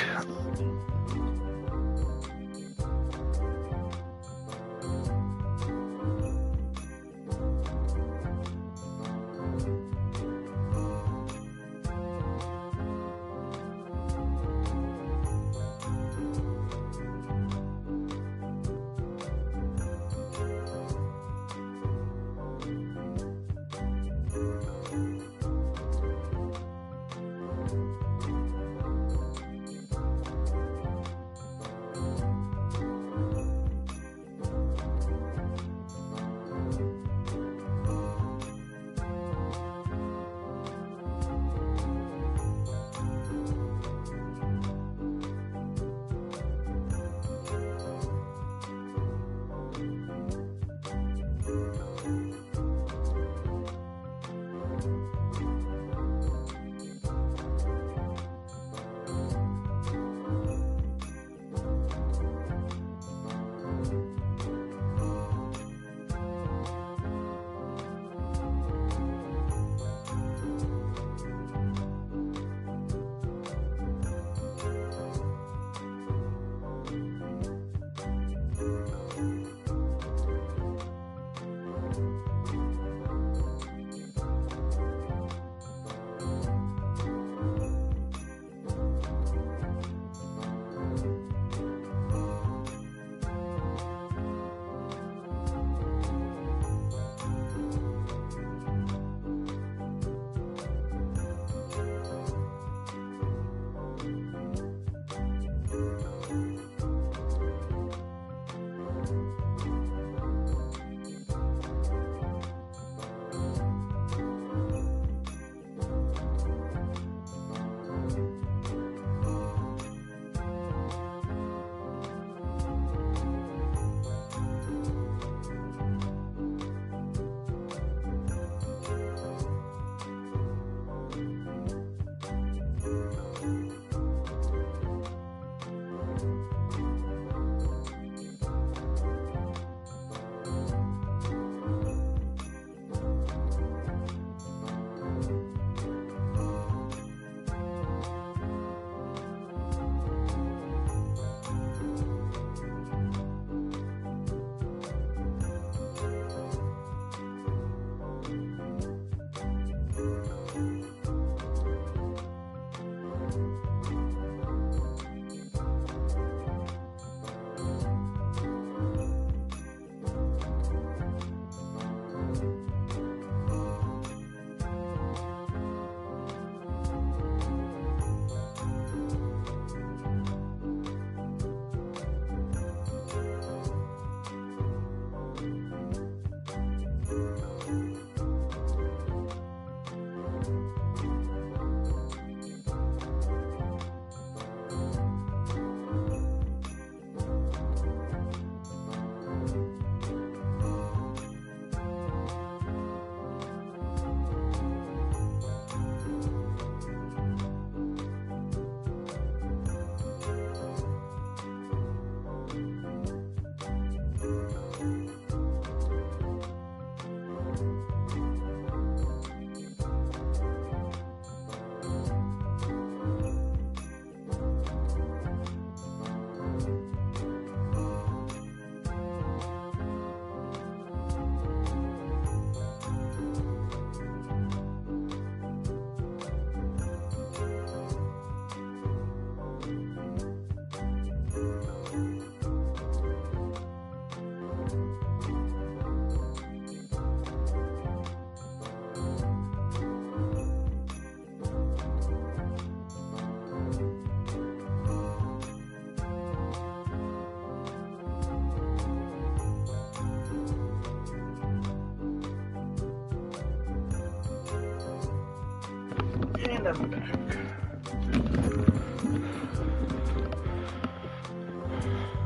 And I'm back.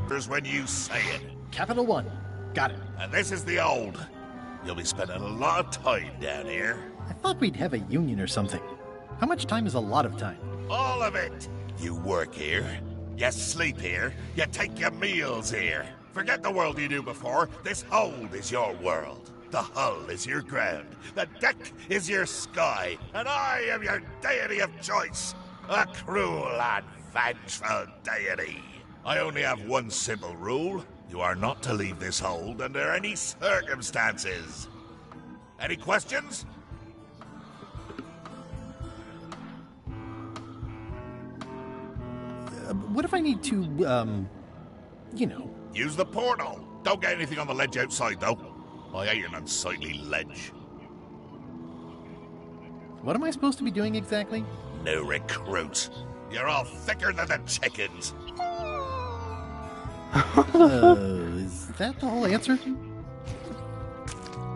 Here's when you say it. Capital One. Got it. And this is the old. You'll be spending a lot of time down here. I thought we'd have a union or something. How much time is a lot of time? All of it. You work here. You sleep here. You take your meals here. Forget the world you knew before. This hold is your world. The hull is your ground. The deck is your sky. And I am your deity of choice. A cruel and vengeful deity. I only have one simple rule. You are not to leave this hold under any circumstances. Any questions? What if I need to, you know... Use the portal. Don't get anything on the ledge outside, though. I hate an unsightly ledge. What am I supposed to be doing exactly? New recruits. You're all thicker than the chickens. Is that the whole answer?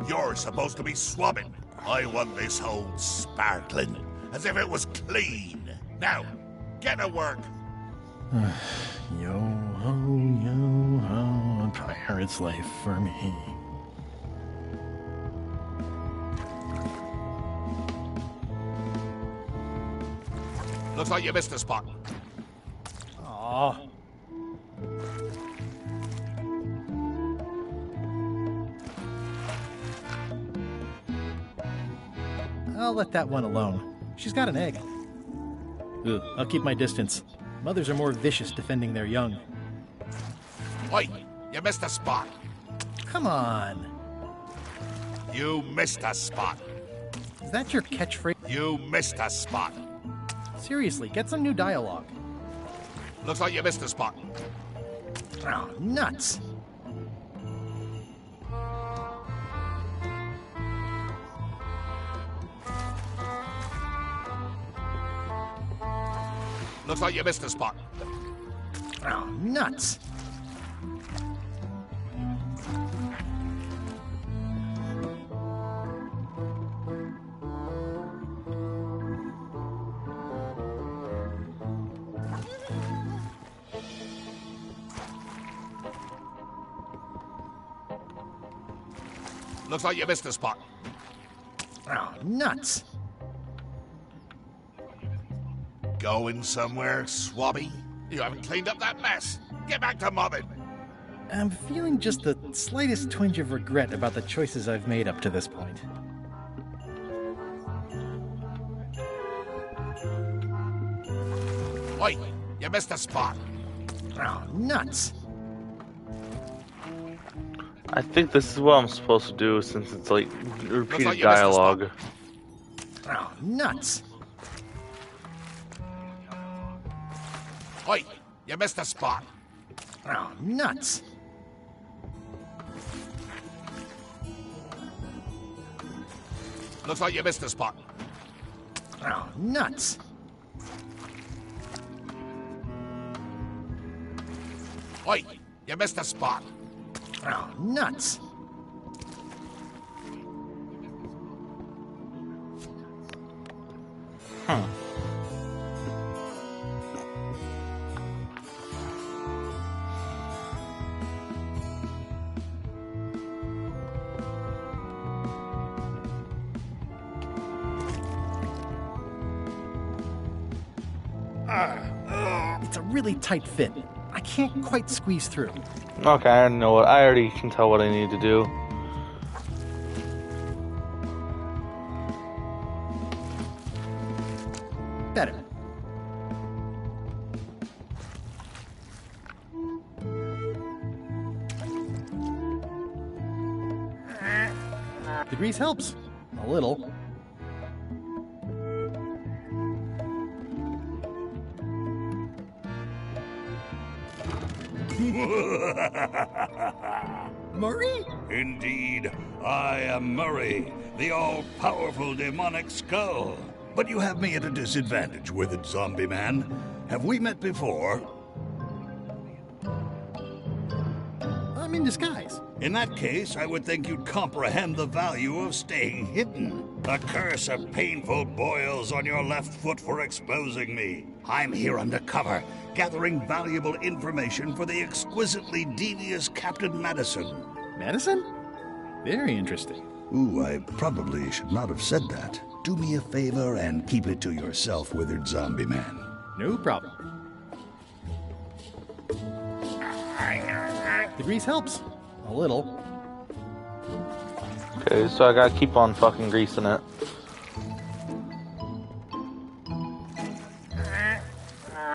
You're supposed to be swabbing. I want this hold sparkling, as if it was clean. Now, get to work. Yo-ho, a pirate's life for me. Looks like you missed a spot. Aw. I'll let that one alone. She's got an egg. Ugh, I'll keep my distance. Mothers are more vicious defending their young. Wait, you missed a spot. Come on. You missed a spot. Is that your catchphrase? You missed a spot. Seriously, get some new dialogue. Looks like you missed a spot. Oh, nuts. Looks like you missed a spot. Oh, nuts. Looks like you missed a spot. Oh, nuts. Going somewhere, Swabby? You haven't cleaned up that mess. Get back to mobbing. I'm feeling just the slightest twinge of regret about the choices I've made up to this point. Wait, you missed a spot. Oh, nuts. I think this is what I'm supposed to do since it's like repeated like dialogue. Oh, nuts. Wait, you missed a spot. Oh, nuts. Looks like you missed a spot. Oh, nuts. Wait, you missed a spot. Oh, nuts. Huh. It's a really tight fit. I can't quite squeeze through. Okay, I know what. I already can tell what I need to do. Better. The grease helps. A little. Murray? Indeed, I am Murray, the all-powerful demonic skull. But you have me at a disadvantage with it, zombie man. Have we met before? I'm in disguise. In that case, I would think you'd comprehend the value of staying hidden. A curse of painful boils on your left foot for exposing me. I'm here undercover, gathering valuable information for the exquisitely devious Captain Madison. Madison? Very interesting. Ooh, I probably should not have said that. Do me a favor and keep it to yourself, withered zombie man. No problem. The grease helps. A little. Okay, so I gotta keep on fucking greasing it.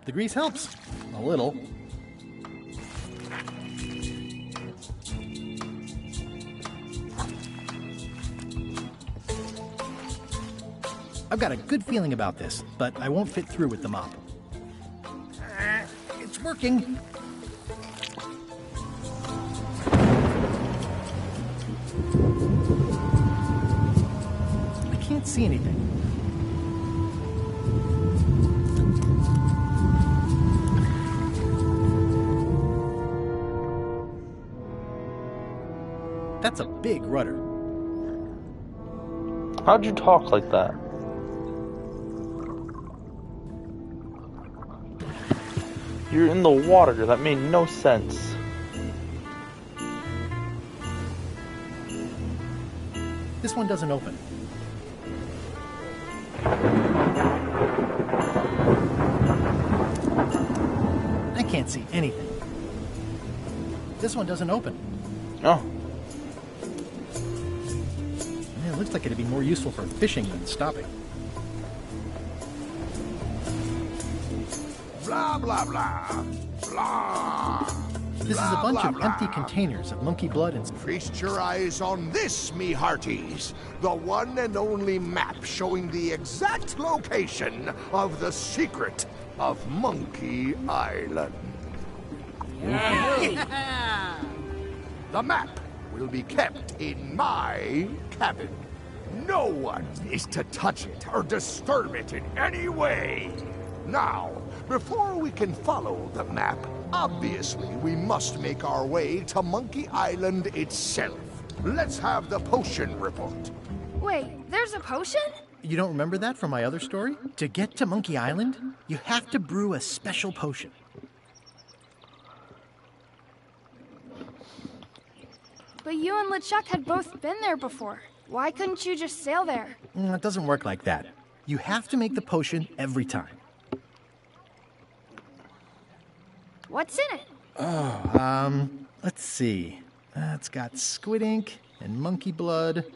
The grease helps. A little. I've got a good feeling about this, but I won't fit through with the mop. It's working. I can't see anything. That's a big rudder. How'd you talk like that? You're in the water. That made no sense. This one doesn't open. I can't see anything. This one doesn't open. Oh. It looks like it'd be more useful for fishing than stopping. Blah, blah, blah. Blah. This is a bunch of empty containers of monkey blood and... Feast your eyes on this, me hearties. The one and only map showing the exact location of the secret of Monkey Island. The map will be kept in my cabin. No one is to touch it or disturb it in any way. Now, before we can follow the map, obviously we must make our way to Monkey Island itself. Let's have the potion report. Wait, there's a potion? You don't remember that from my other story? To get to Monkey Island, you have to brew a special potion. But you and LeChuck had both been there before. Why couldn't you just sail there? It doesn't work like that. You have to make the potion every time. What's in it? Oh, let's see. It's got squid ink and monkey blood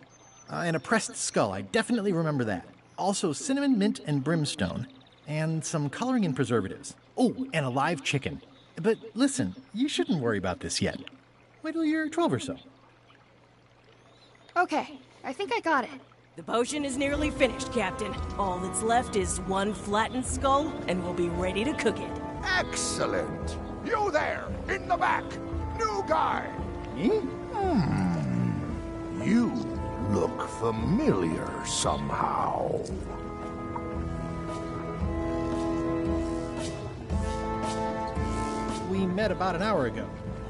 and a pressed skull. I definitely remember that. Also cinnamon, mint, and brimstone. And some coloring and preservatives. Oh, and a live chicken. But listen, you shouldn't worry about this yet. Wait till you're 12 or so. Okay, I think I got it. The potion is nearly finished, Captain. All that's left is one flattened skull, and we'll be ready to cook it. Excellent. You there, in the back. New guy. Me? You look familiar somehow. We met about an hour ago,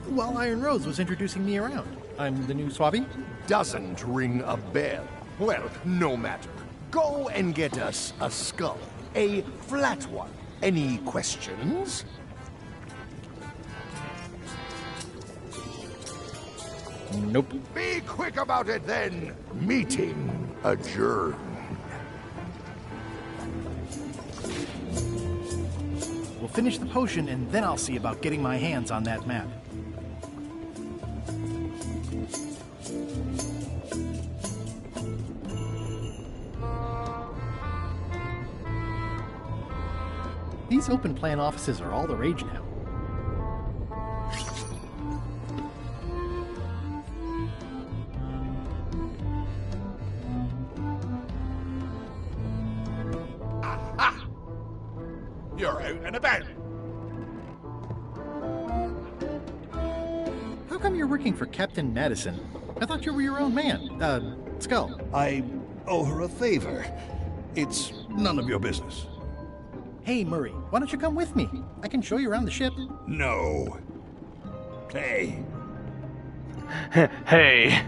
while Iron Rose was introducing me around. I'm the new Swabby. Doesn't ring a bell. Well, no matter. Go and get us a skull. A flat one. Any questions? Nope. Be quick about it then. Meeting adjourned. We'll finish the potion and then I'll see about getting my hands on that map. These open plan offices are all the rage now. Aha! You're out and about. How come you're working for Captain Madison? I thought you were your own man. Skull. I owe her a favor. It's none of your business. Hey, Murray, why don't you come with me? I can show you around the ship. No. Hey, Hey.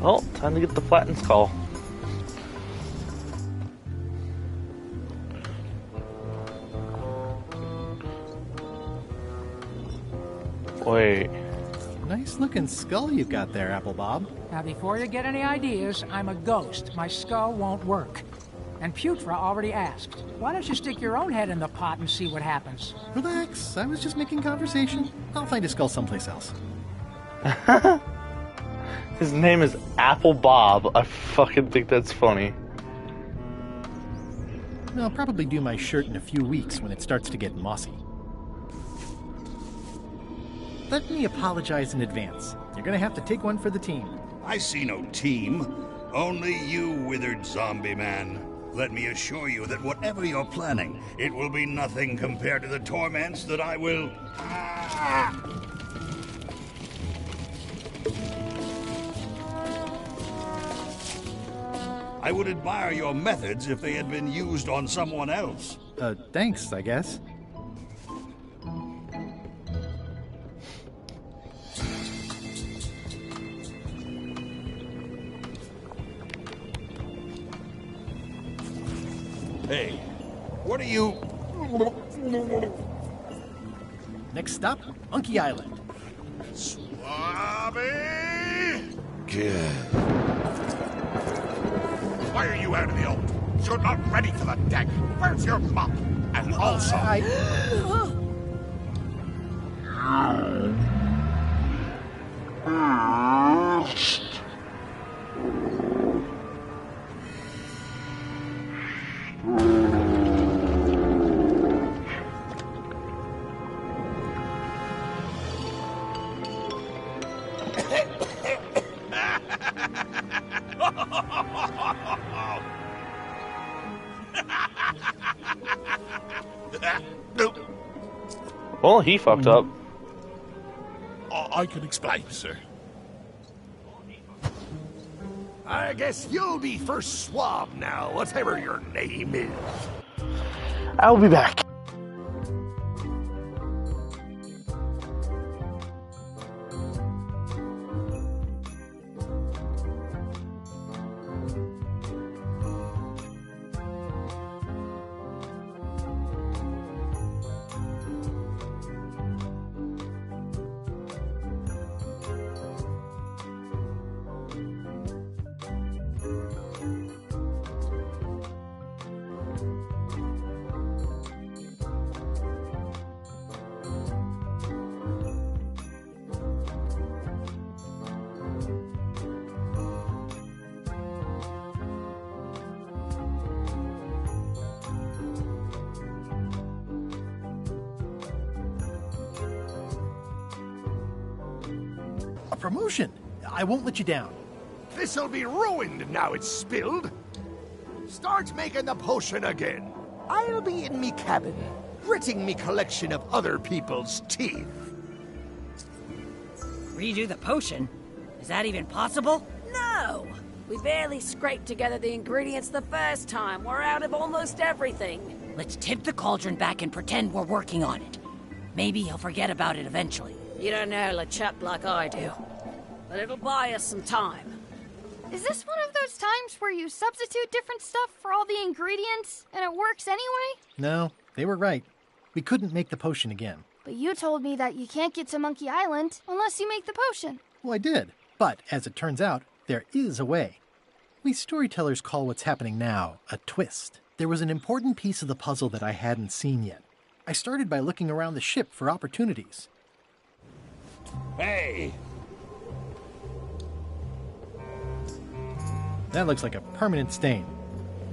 Well, time to get the flattened skull. Wait. Nice looking skull you got there, Apple Bob. Now, before you get any ideas, I'm a ghost. My skull won't work. And Putra already asked. Why don't you stick your own head in the pot and see what happens? Relax, I was just making conversation. I'll find a skull someplace else. His name is Apple Bob. I fucking think that's funny. I'll probably do my shirt in a few weeks when it starts to get mossy. Let me apologize in advance. You're gonna have to take one for the team. I see no team. Only you, withered zombie man. Let me assure you that whatever you're planning, it will be nothing compared to the torments that I will... I would admire your methods if they had been used on someone else. Thanks, I guess. Hey, what are you... Next stop, Monkey Island. Swabby! Good. Why are you out in the open? You're not ready for the deck. Where's your mop? And also... Well, he fucked up. I can explain, sir. I guess you'll be first swab now, whatever your name is. I'll be back. Promotion! I won't let you down. This'll be ruined now it's spilled. Start making the potion again. I'll be in me cabin, gritting me collection of other people's teeth. Redo the potion? Is that even possible? No! We barely scraped together the ingredients the first time. We're out of almost everything. Let's tip the cauldron back and pretend we're working on it. Maybe he'll forget about it eventually. You don't know LeChuck like I do. But it'll buy us some time. Is this one of those times where you substitute different stuff for all the ingredients and it works anyway? No, they were right. We couldn't make the potion again. But you told me that you can't get to Monkey Island unless you make the potion. Well, I did. But, as it turns out, there is a way. We storytellers call what's happening now a twist. There was an important piece of the puzzle that I hadn't seen yet. I started by looking around the ship for opportunities. Hey! That looks like a permanent stain.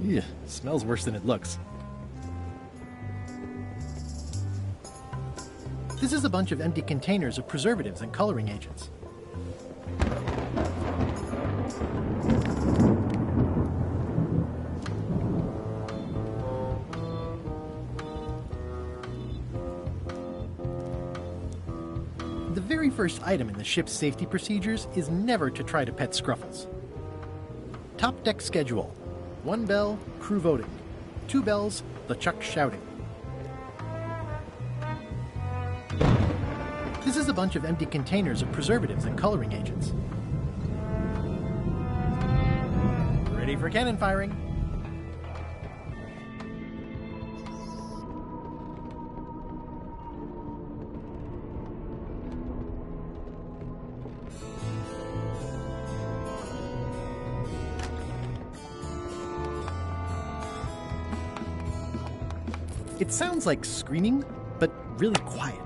Ew, smells worse than it looks. This is a bunch of empty containers of preservatives and coloring agents. The very first item in the ship's safety procedures is never to try to pet Scruffles. Top deck schedule. 1 bell, crew voting. 2 bells, LeChuck shouting. This is a bunch of empty containers of preservatives and coloring agents. Ready for cannon firing. It sounds like screaming, but really quiet.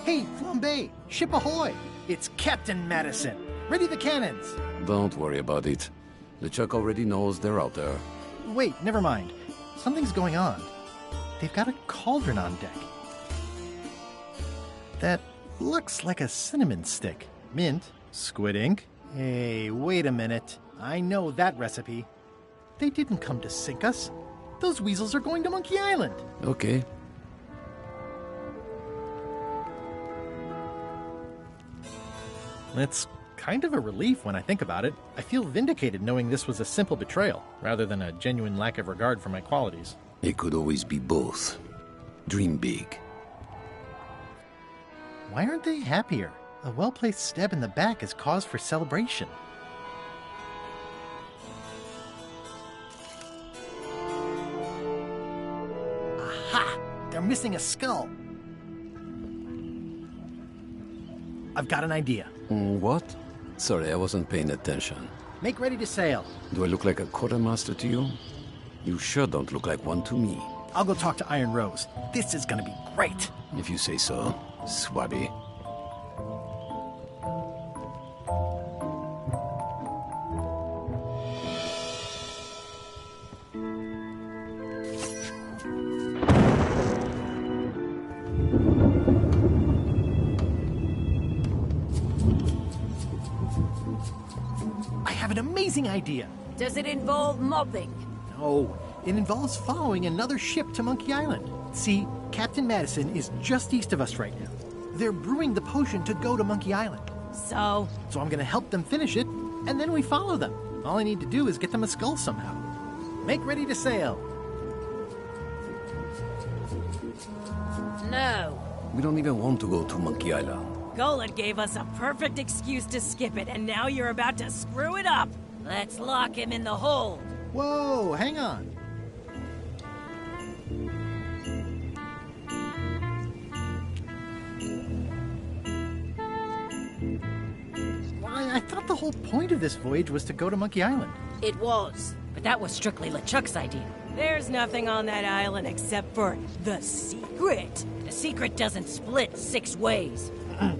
Hey, Flambe! Ship ahoy! It's Captain Madison! Ready the cannons! Don't worry about it. LeChuck already knows they're out there. Wait, never mind. Something's going on. They've got a cauldron on deck. That looks like a cinnamon stick. Mint, squid ink. Hey, wait a minute. I know that recipe. They didn't come to sink us. Those weasels are going to Monkey Island. Okay. It's kind of a relief when I think about it. I feel vindicated knowing this was a simple betrayal, rather than a genuine lack of regard for my qualities. It could always be both. Dream big. Why aren't they happier? A well-placed stab in the back is cause for celebration. Aha! They're missing a skull. I've got an idea. What? Sorry, I wasn't paying attention. Make ready to sail. Do I look like a quartermaster to you? You sure don't look like one to me. I'll go talk to Iron Rose. This is gonna be great. If you say so, Swabby. Idea. Does it involve mobbing? No, it involves following another ship to Monkey Island. See, Captain Madison is just east of us right now. They're brewing the potion to go to Monkey Island. So I'm gonna help them finish it, and then we follow them. All I need to do is get them a skull somehow. Make ready to sail. No. We don't even want to go to Monkey Island. Golan gave us a perfect excuse to skip it, and now you're about to screw it up. Let's lock him in the hold. Whoa, hang on. Why, I thought the whole point of this voyage was to go to Monkey Island. It was. But that was strictly LeChuck's idea. There's nothing on that island except for the secret. The secret doesn't split 6 ways.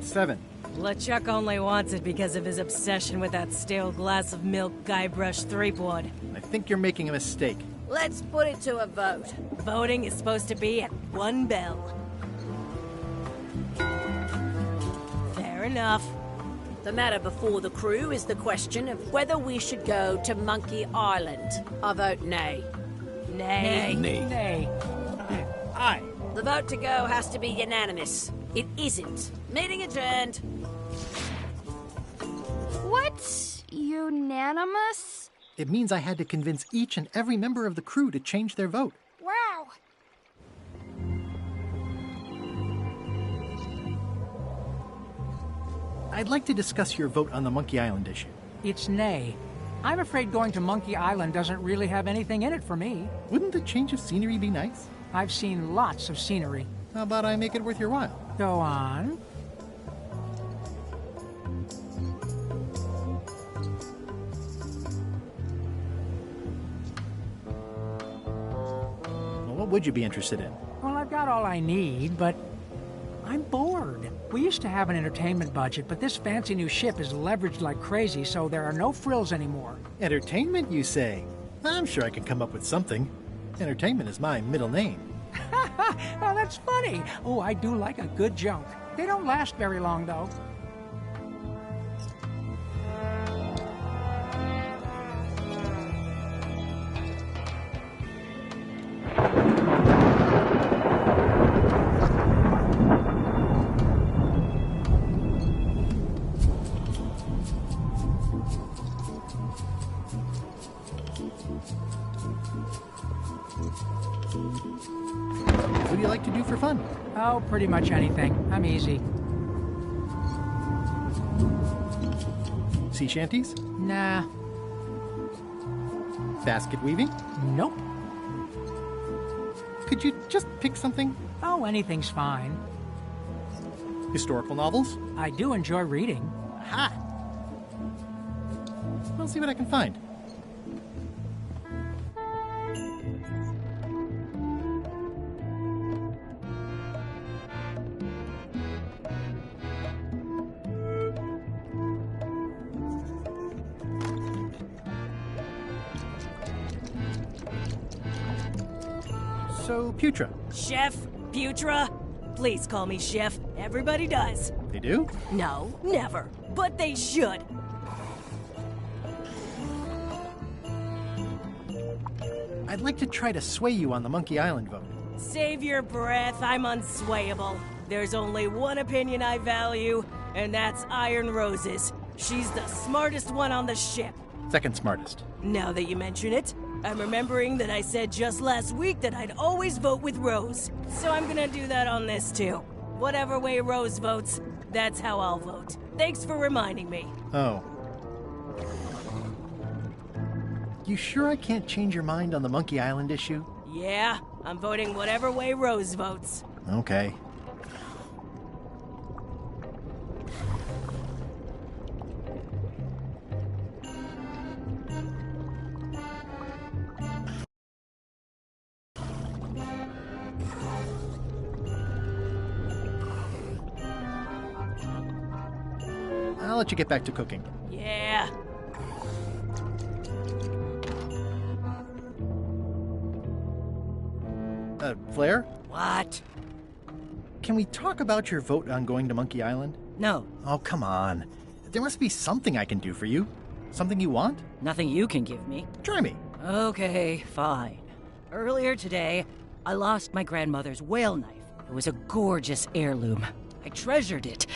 7. LeChuck only wants it because of his obsession with that stale glass of milk Guybrush Threepwood. I think you're making a mistake. Let's put it to a vote. Voting is supposed to be at 1 bell. Fair enough. The matter before the crew is the question of whether we should go to Monkey Island. I vote nay. Nay. Nay. Nay. Aye. The vote to go has to be unanimous. It isn't. Meeting adjourned. What's unanimous? It means I had to convince each and every member of the crew to change their vote. Wow. I'd like to discuss your vote on the Monkey Island issue. It's nay. I'm afraid going to Monkey Island doesn't really have anything in it for me. Wouldn't the change of scenery be nice? I've seen lots of scenery. How about I make it worth your while? Go on. What would you be interested in? Well, I've got all I need, but I'm bored. We used to have an entertainment budget, but this fancy new ship is leveraged like crazy, so there are no frills anymore. Entertainment, you say? I'm sure I can come up with something. Entertainment is my middle name. Oh, that's funny. Oh, I do like a good joke. They don't last very long, though. What do you like to do for fun? Oh, pretty much anything. I'm easy. Sea shanties? Nah. Basket weaving? Nope. Could you just pick something? Oh, anything's fine. Historical novels? I do enjoy reading. Ha! I'll see what I can find. So, Putra. Chef? Putra? Please call me Chef. Everybody does. They do? No, never. But they should. I'd like to try to sway you on the Monkey Island vote. Save your breath, I'm unswayable. There's only one opinion I value, and that's Iron Rose's. She's the smartest one on the ship. Second smartest. Now that you mention it, I'm remembering that I said just last week that I'd always vote with Rose. So I'm gonna do that on this too. Whatever way Rose votes, that's how I'll vote. Thanks for reminding me. Oh. You sure I can't change your mind on the Monkey Island issue? Yeah, I'm voting whatever way Rose votes. Okay. I'll let you get back to cooking. Yeah. Flair? What? Can we talk about your vote on going to Monkey Island? No. Oh, come on. There must be something I can do for you. Something you want? Nothing you can give me. Try me. Okay, fine. Earlier today, I lost my grandmother's whale knife. It was a gorgeous heirloom. I treasured it.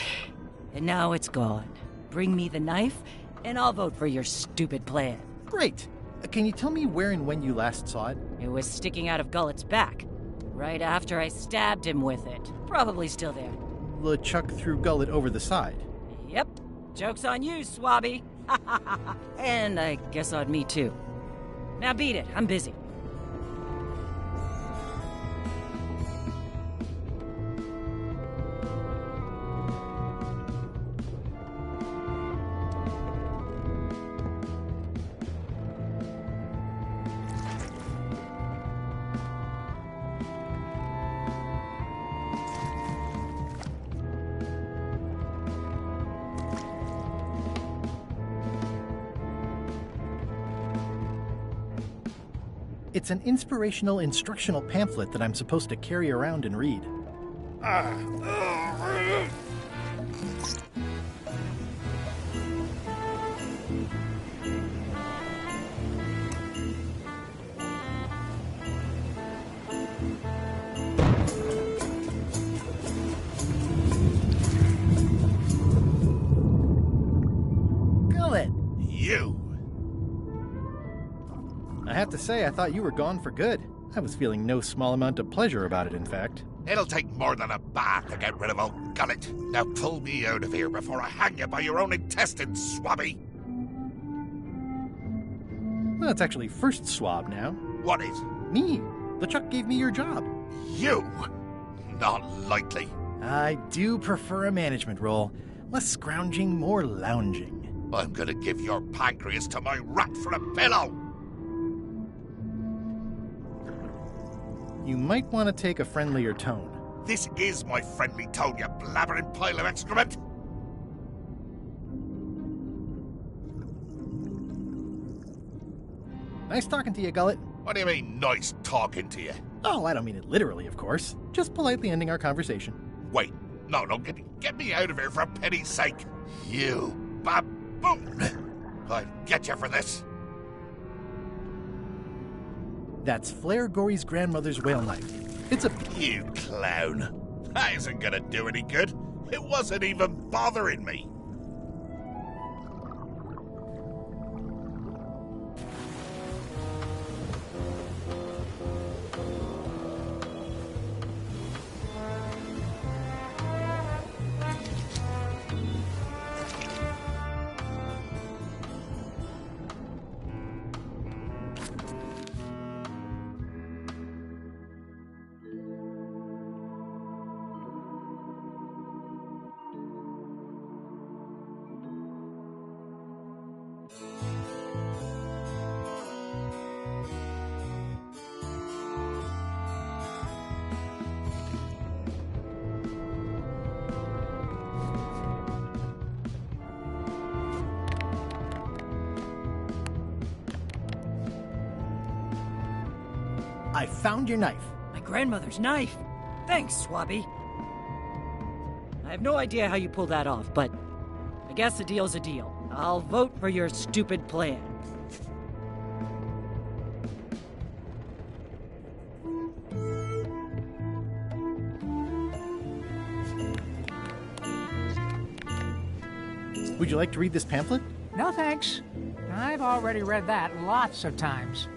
And now it's gone. Bring me the knife, and I'll vote for your stupid plan. Great. Can you tell me where and when you last saw it? It was sticking out of Gullet's back. Right after I stabbed him with it. Probably still there. LeChuck threw Gullet over the side. Yep. Joke's on you, Swabby. And I guess on me, too. Now beat it. I'm busy. It's an inspirational instructional pamphlet that I'm supposed to carry around and read. Gullet! You! I have to say, I thought you were gone for good. I was feeling no small amount of pleasure about it, in fact. It'll take more than a bath to get rid of old Gullet. Now pull me out of here before I hang you by your own intestines, Swabby! Well, it's actually first swab now. What is? Me. LeChuck gave me your job. You? Not likely. I do prefer a management role. Less scrounging, more lounging. I'm gonna give your pancreas to my rat for a pillow! You might want to take a friendlier tone. This is my friendly tone, you blabbering pile of excrement! Nice talking to you, Gullet. What do you mean, nice talking to you? Oh, I don't mean it literally, of course. Just politely ending our conversation. Wait, no, get me out of here for pity's sake! You baboon! I'll get you for this! That's Flair Gory's grandmother's whale knife. It's a... You clown! That isn't gonna do any good! It wasn't even bothering me! I found your knife. My grandmother's knife. Thanks, Swabby. I have no idea how you pulled that off, but I guess a deal's a deal. I'll vote for your stupid plan. Would you like to read this pamphlet? No thanks. I've already read that lots of times.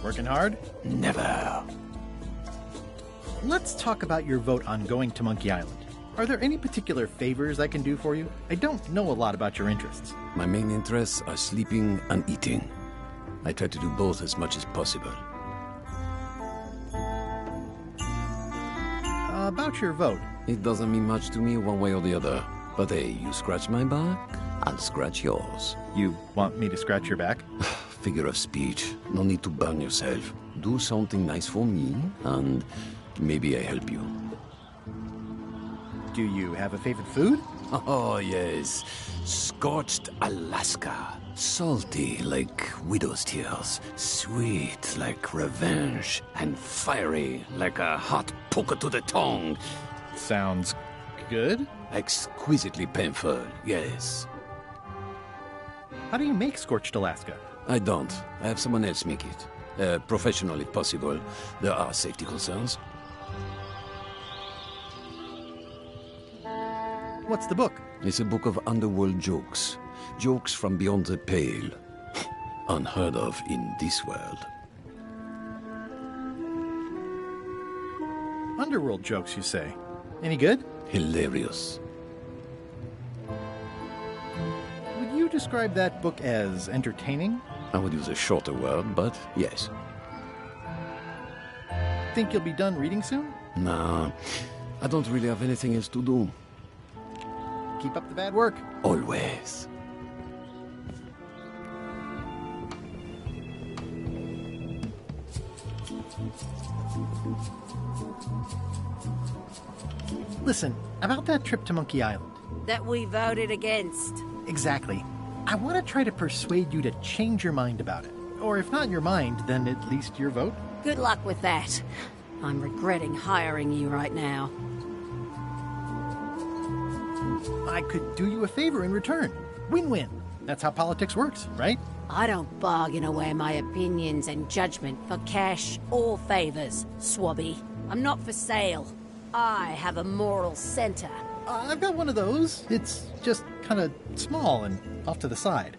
Working hard? Never. Let's talk about your vote on going to Monkey Island. Are there any particular favors I can do for you? I don't know a lot about your interests. My main interests are sleeping and eating. I try to do both as much as possible. About your vote. It doesn't mean much to me one way or the other. But hey, you scratch my back, I'll scratch yours. You want me to scratch your back? Figure of speech. No need to burn yourself. Do something nice for me, and maybe I help you. Do you have a favorite food? Oh, yes. Scorched Alaska. Salty like widow's tears. Sweet like revenge. And fiery like a hot poker to the tongue. Sounds good. Exquisitely painful, yes. How do you make Scorched Alaska? I don't. I have someone else make it. Professional if possible. There are safety concerns. What's the book? It's a book of underworld jokes. Jokes from beyond the pale. Unheard of in this world. Underworld jokes, you say? Any good? Hilarious. Would you describe that book as entertaining? I would use a shorter word, but yes. Think you'll be done reading soon? Nah, I don't really have anything else to do. Keep up the bad work. Always. Listen, about that trip to Monkey Island. That we voted against. Exactly. I want to try to persuade you to change your mind about it. Or if not your mind, then at least your vote. Good luck with that. I'm regretting hiring you right now. I could do you a favor in return. Win-win. That's how politics works, right? I don't bargain away my opinions and judgment for cash or favors, Swabby. I'm not for sale. I have a moral center. I've got one of those. It's just kind of small and off to the side.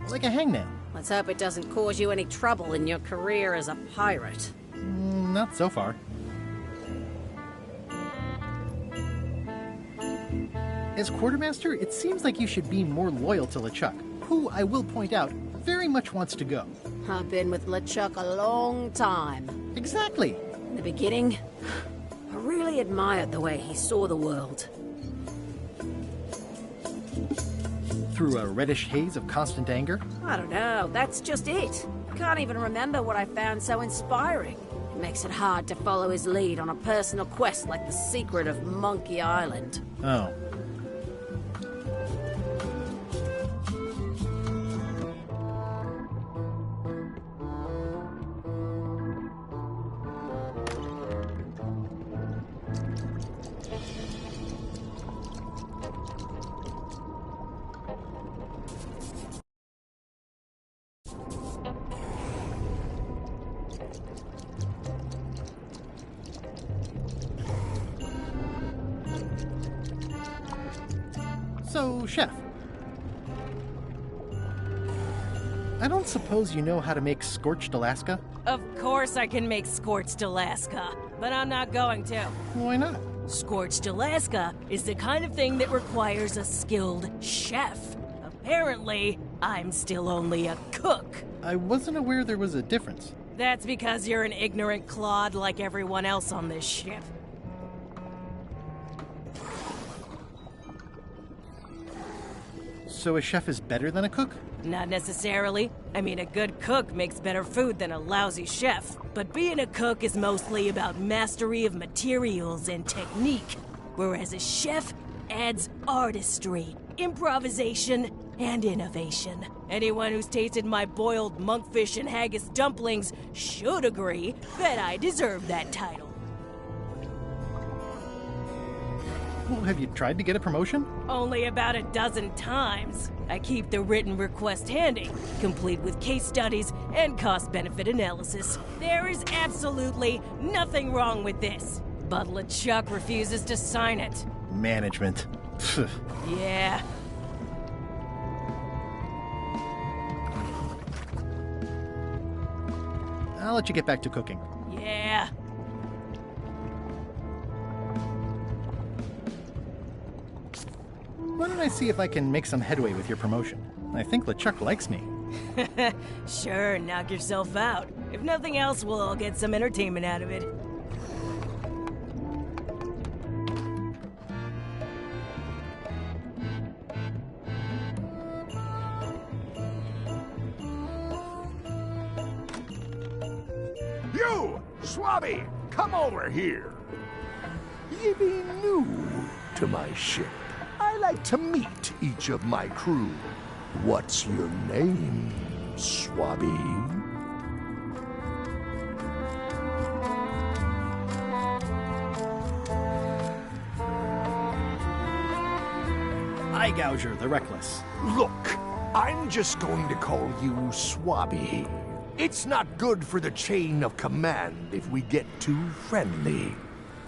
Like a hangnail. Let's hope it doesn't cause you any trouble in your career as a pirate. Not so far. As quartermaster, it seems like you should be more loyal to LeChuck, who, I will point out, very much wants to go. I've been with LeChuck a long time. Exactly. In the beginning, I really really admired the way he saw the world. Through a reddish haze of constant anger? I don't know, that's just it. Can't even remember what I found so inspiring. It makes it hard to follow his lead on a personal quest like the secret of Monkey Island. Oh. So, Chef, I don't suppose you know how to make scorched Alaska? Of course I can make scorched Alaska, but I'm not going to. Why not? Scorched Alaska is the kind of thing that requires a skilled chef. Apparently, I'm still only a cook. I wasn't aware there was a difference. That's because you're an ignorant clod like everyone else on this ship. So a chef is better than a cook? Not necessarily. I mean, a good cook makes better food than a lousy chef. But being a cook is mostly about mastery of materials and technique, whereas a chef adds artistry, improvisation, and innovation. Anyone who's tasted my boiled monkfish and haggis dumplings should agree that I deserve that title. Well, have you tried to get a promotion? Only about a dozen times. I keep the written request handy, complete with case studies and cost-benefit analysis. There is absolutely nothing wrong with this, but LeChuck refuses to sign it. Management. Yeah. I'll let you get back to cooking. Yeah. Why don't I see if I can make some headway with your promotion? I think LeChuck likes me. Sure, knock yourself out. If nothing else, we'll all get some entertainment out of it. You, Swabby, come over here. Ye be new to my ship. I like to meet each of my crew. What's your name, Swabby? Eye Gouger, the Reckless. Look, I'm just going to call you Swabby. It's not good for the chain of command if we get too friendly.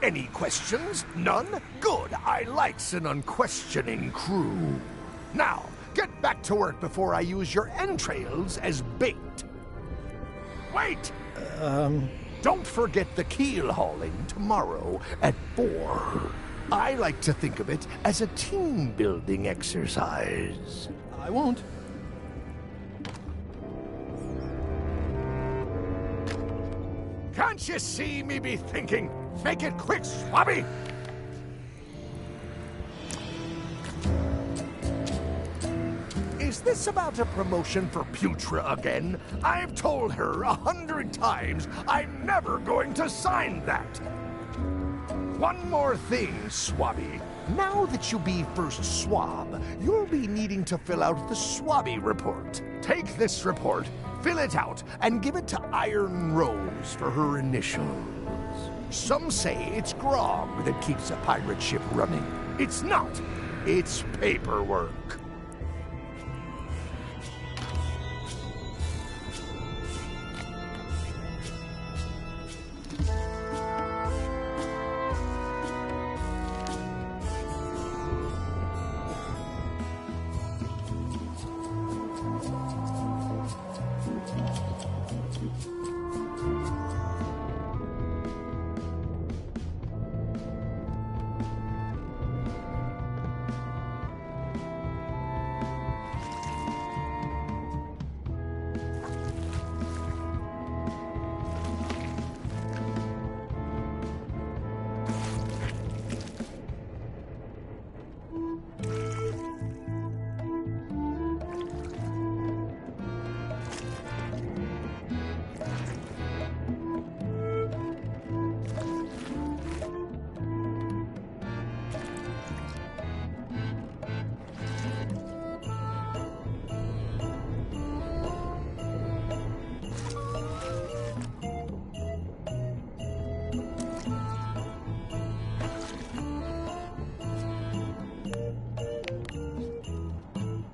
Any questions? None? Good. I likes an unquestioning crew. Now, get back to work before I use your entrails as bait. Wait! Don't forget the keel hauling tomorrow at 4. I like to think of it as a team-building exercise. I won't. Can't you see me be thinking? Make it quick, Swabby! Is this about a promotion for Putra again? I've told her 100 times I'm never going to sign that. One more thing, Swabby. Now that you be first swab, you'll be needing to fill out the Swabby report. Take this report, fill it out, and give it to Iron Rose for her initials. Some say it's grog that keeps a pirate ship running. It's not. It's paperwork.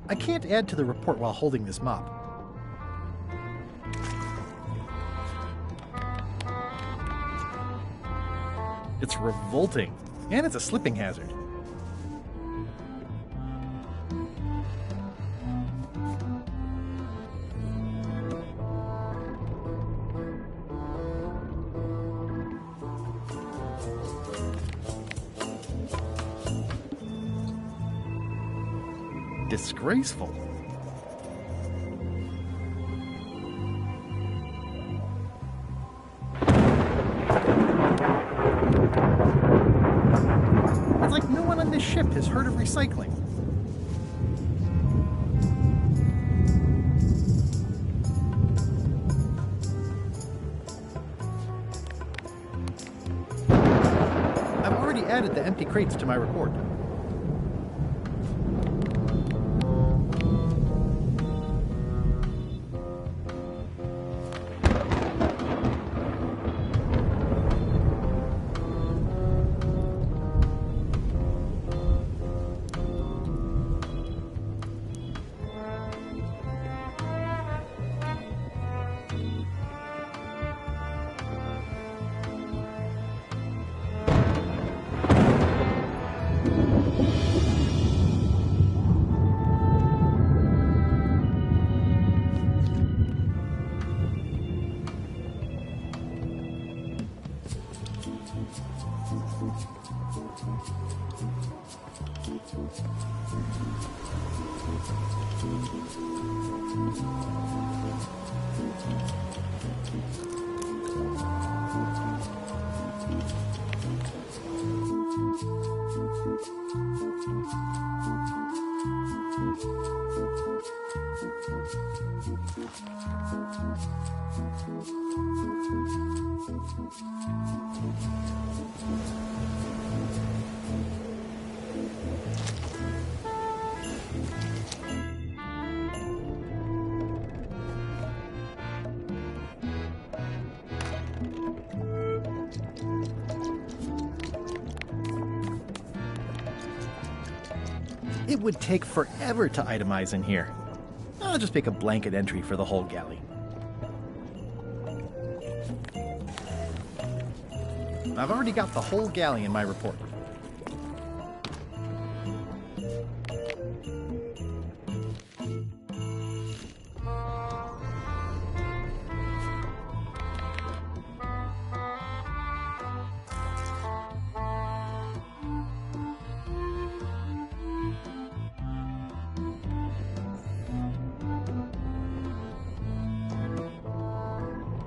I can't add to the report while holding this mop. It's revolting, and it's a slipping hazard. Disgraceful. It's like no one on this ship has heard of recycling. I've already added the empty crates to my report. It would take forever to itemize in here. I'll just make a blanket entry for the whole galley. I've already got the whole galley in my report.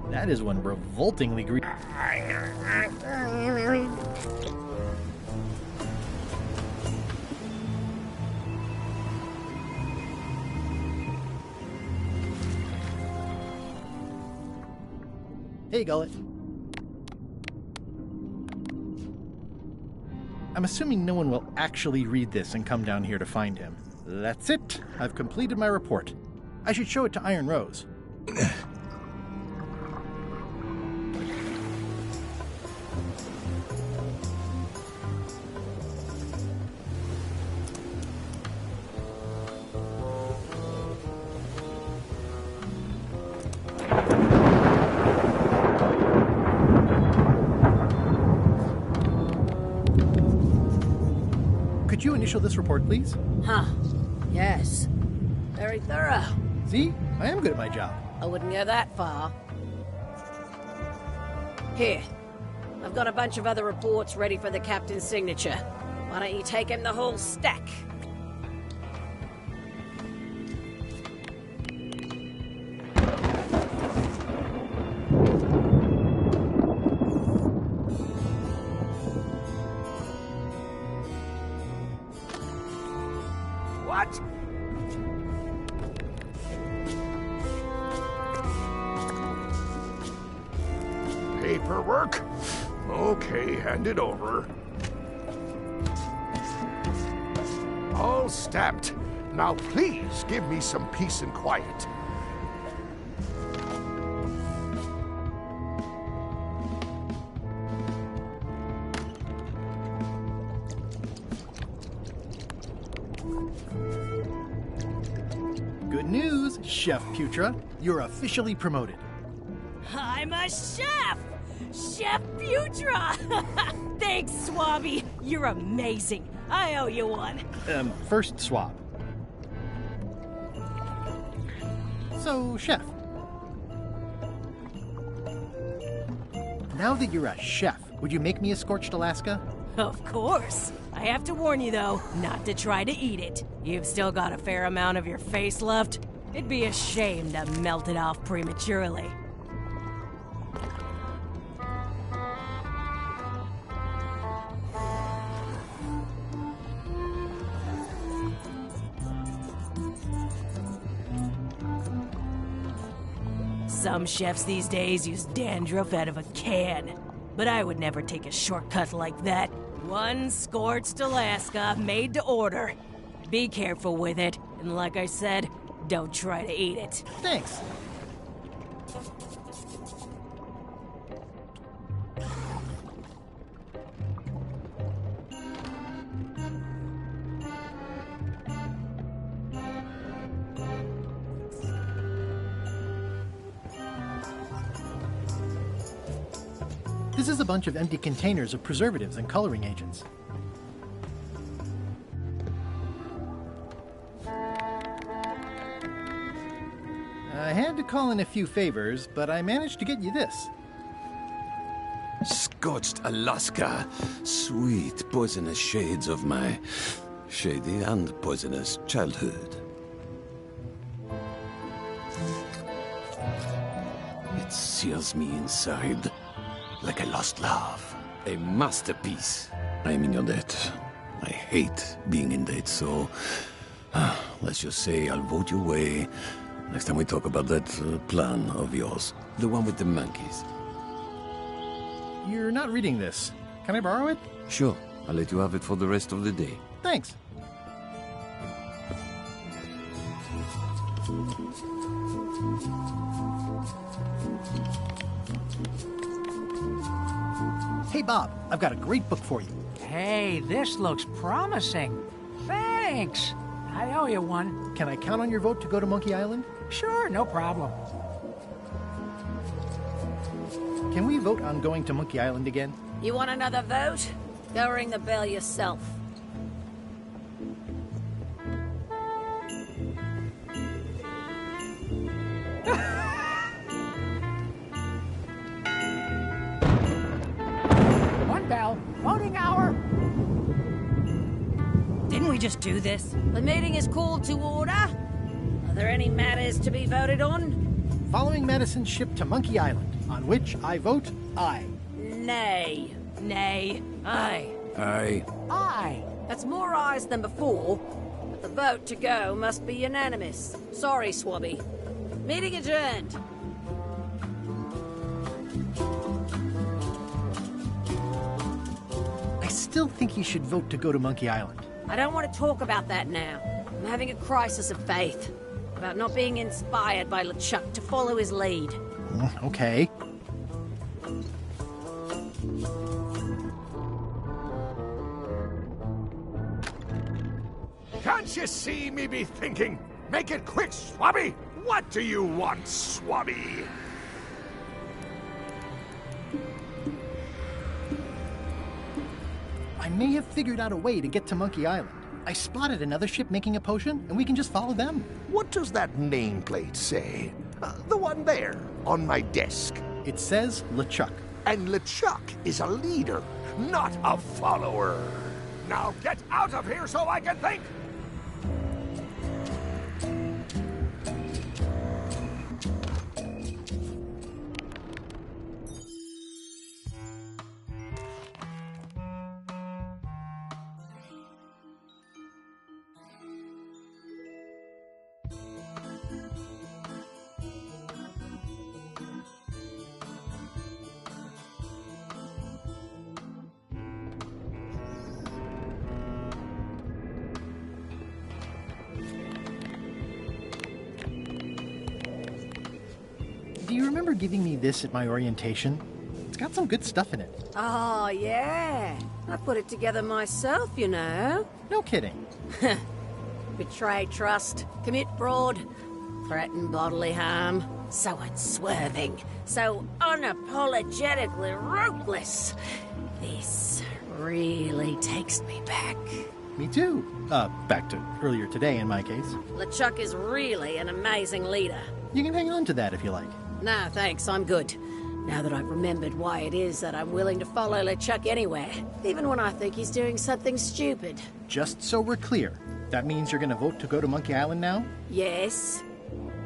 That is one revoltingly green. Hey, Gullet. I'm assuming no one will actually read this and come down here to find him. That's it. I've completed my report. I should show it to Iron Rose. Could you initial this report, please? Huh. Yes. Very thorough. See? I am good at my job. I wouldn't go that far. Here. I've got a bunch of other reports ready for the captain's signature. Why don't you take him the whole stack? What? Paperwork? Okay, hand it over. All stamped. Now please give me some peace and quiet. Good news, Chef Putra. You're officially promoted. I'm a chef! Chef Putra! Thanks, Swabby. You're amazing. I owe you one. First swab. So, Chef. Now that you're a chef, would you make me a scorched Alaska? Of course. I have to warn you, though, not to try to eat it. You've still got a fair amount of your face left. It'd be a shame to melt it off prematurely. Some chefs these days use dandruff out of a can, but I would never take a shortcut like that. One scorched Alaska, made to order. Be careful with it, and like I said, don't try to eat it. Thanks. This is a bunch of empty containers of preservatives and coloring agents. I had to call in a few favors, but I managed to get you this. Scorched Alaska. Sweet, poisonous shades of my shady and poisonous childhood. It sears me inside. Like a lost love. A masterpiece. I'm in your debt. I hate being in debt, so... let's just say I'll vote your way next time we talk about that plan of yours. The one with the monkeys. You're not reading this. Can I borrow it? Sure. I'll let you have it for the rest of the day. Thanks. Hey, Bob, I've got a great book for you. Hey, this looks promising. Thanks. I owe you one. Can I count on your vote to go to Monkey Island? Sure, no problem. Can we vote on going to Monkey Island again? You want another vote? Go ring the bell yourself. One bell. Voting hour. Didn't we just do this? The meeting is called to order. Are there any matters to be voted on? Following Madison's ship to Monkey Island, on which I vote aye. Nay. Nay. Aye. Aye. Aye. That's more ayes than before, but the vote to go must be unanimous. Sorry, Swabby. Meeting adjourned. I still think you should vote to go to Monkey Island. I don't want to talk about that now. I'm having a crisis of faith. About not being inspired by LeChuck to follow his lead. Okay. Can't you see me be thinking? Make it quick, Swabby! What do you want, Swabby? I may have figured out a way to get to Monkey Island. I spotted another ship making a potion, and we can just follow them. What does that nameplate say? The one there, on my desk. It says LeChuck. And LeChuck is a leader, not a follower. Now get out of here so I can think! Do you remember giving me this at my orientation? It's got some good stuff in it. Oh, yeah. I put it together myself, you know. No kidding. Betray trust, commit fraud, threaten bodily harm. So unswerving. So unapologetically ruthless. This really takes me back. Me too. Back to earlier today in my case. LeChuck is really an amazing leader. You can hang on to that if you like. Nah, thanks, I'm good. Now that I've remembered why it is that I'm willing to follow LeChuck anywhere, even when I think he's doing something stupid. Just so we're clear, that means you're gonna vote to go to Monkey Island now? Yes.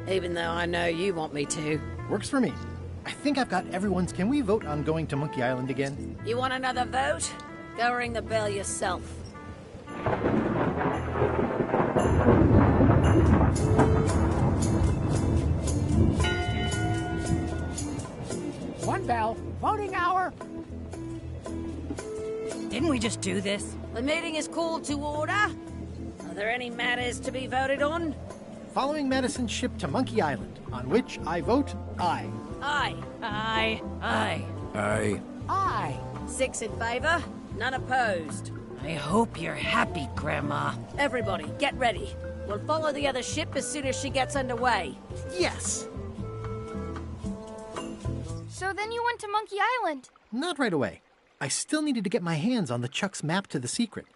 Even though I know you want me to. Works for me. I think I've got everyone's. Can we vote on going to Monkey Island again? You want another vote? Go ring the bell yourself. One bell. Voting hour. Didn't we just do this? The meeting is called to order. Are there any matters to be voted on? Following Madison's ship to Monkey Island, on which I vote aye. Aye. Aye. Aye. Aye. Aye. 6 in favor, none opposed. I hope you're happy, Grandma. Everybody, get ready. We'll follow the other ship as soon as she gets underway. Yes! So then you went to Monkey Island. Not right away. I still needed to get my hands on LeChuck's map to the secret.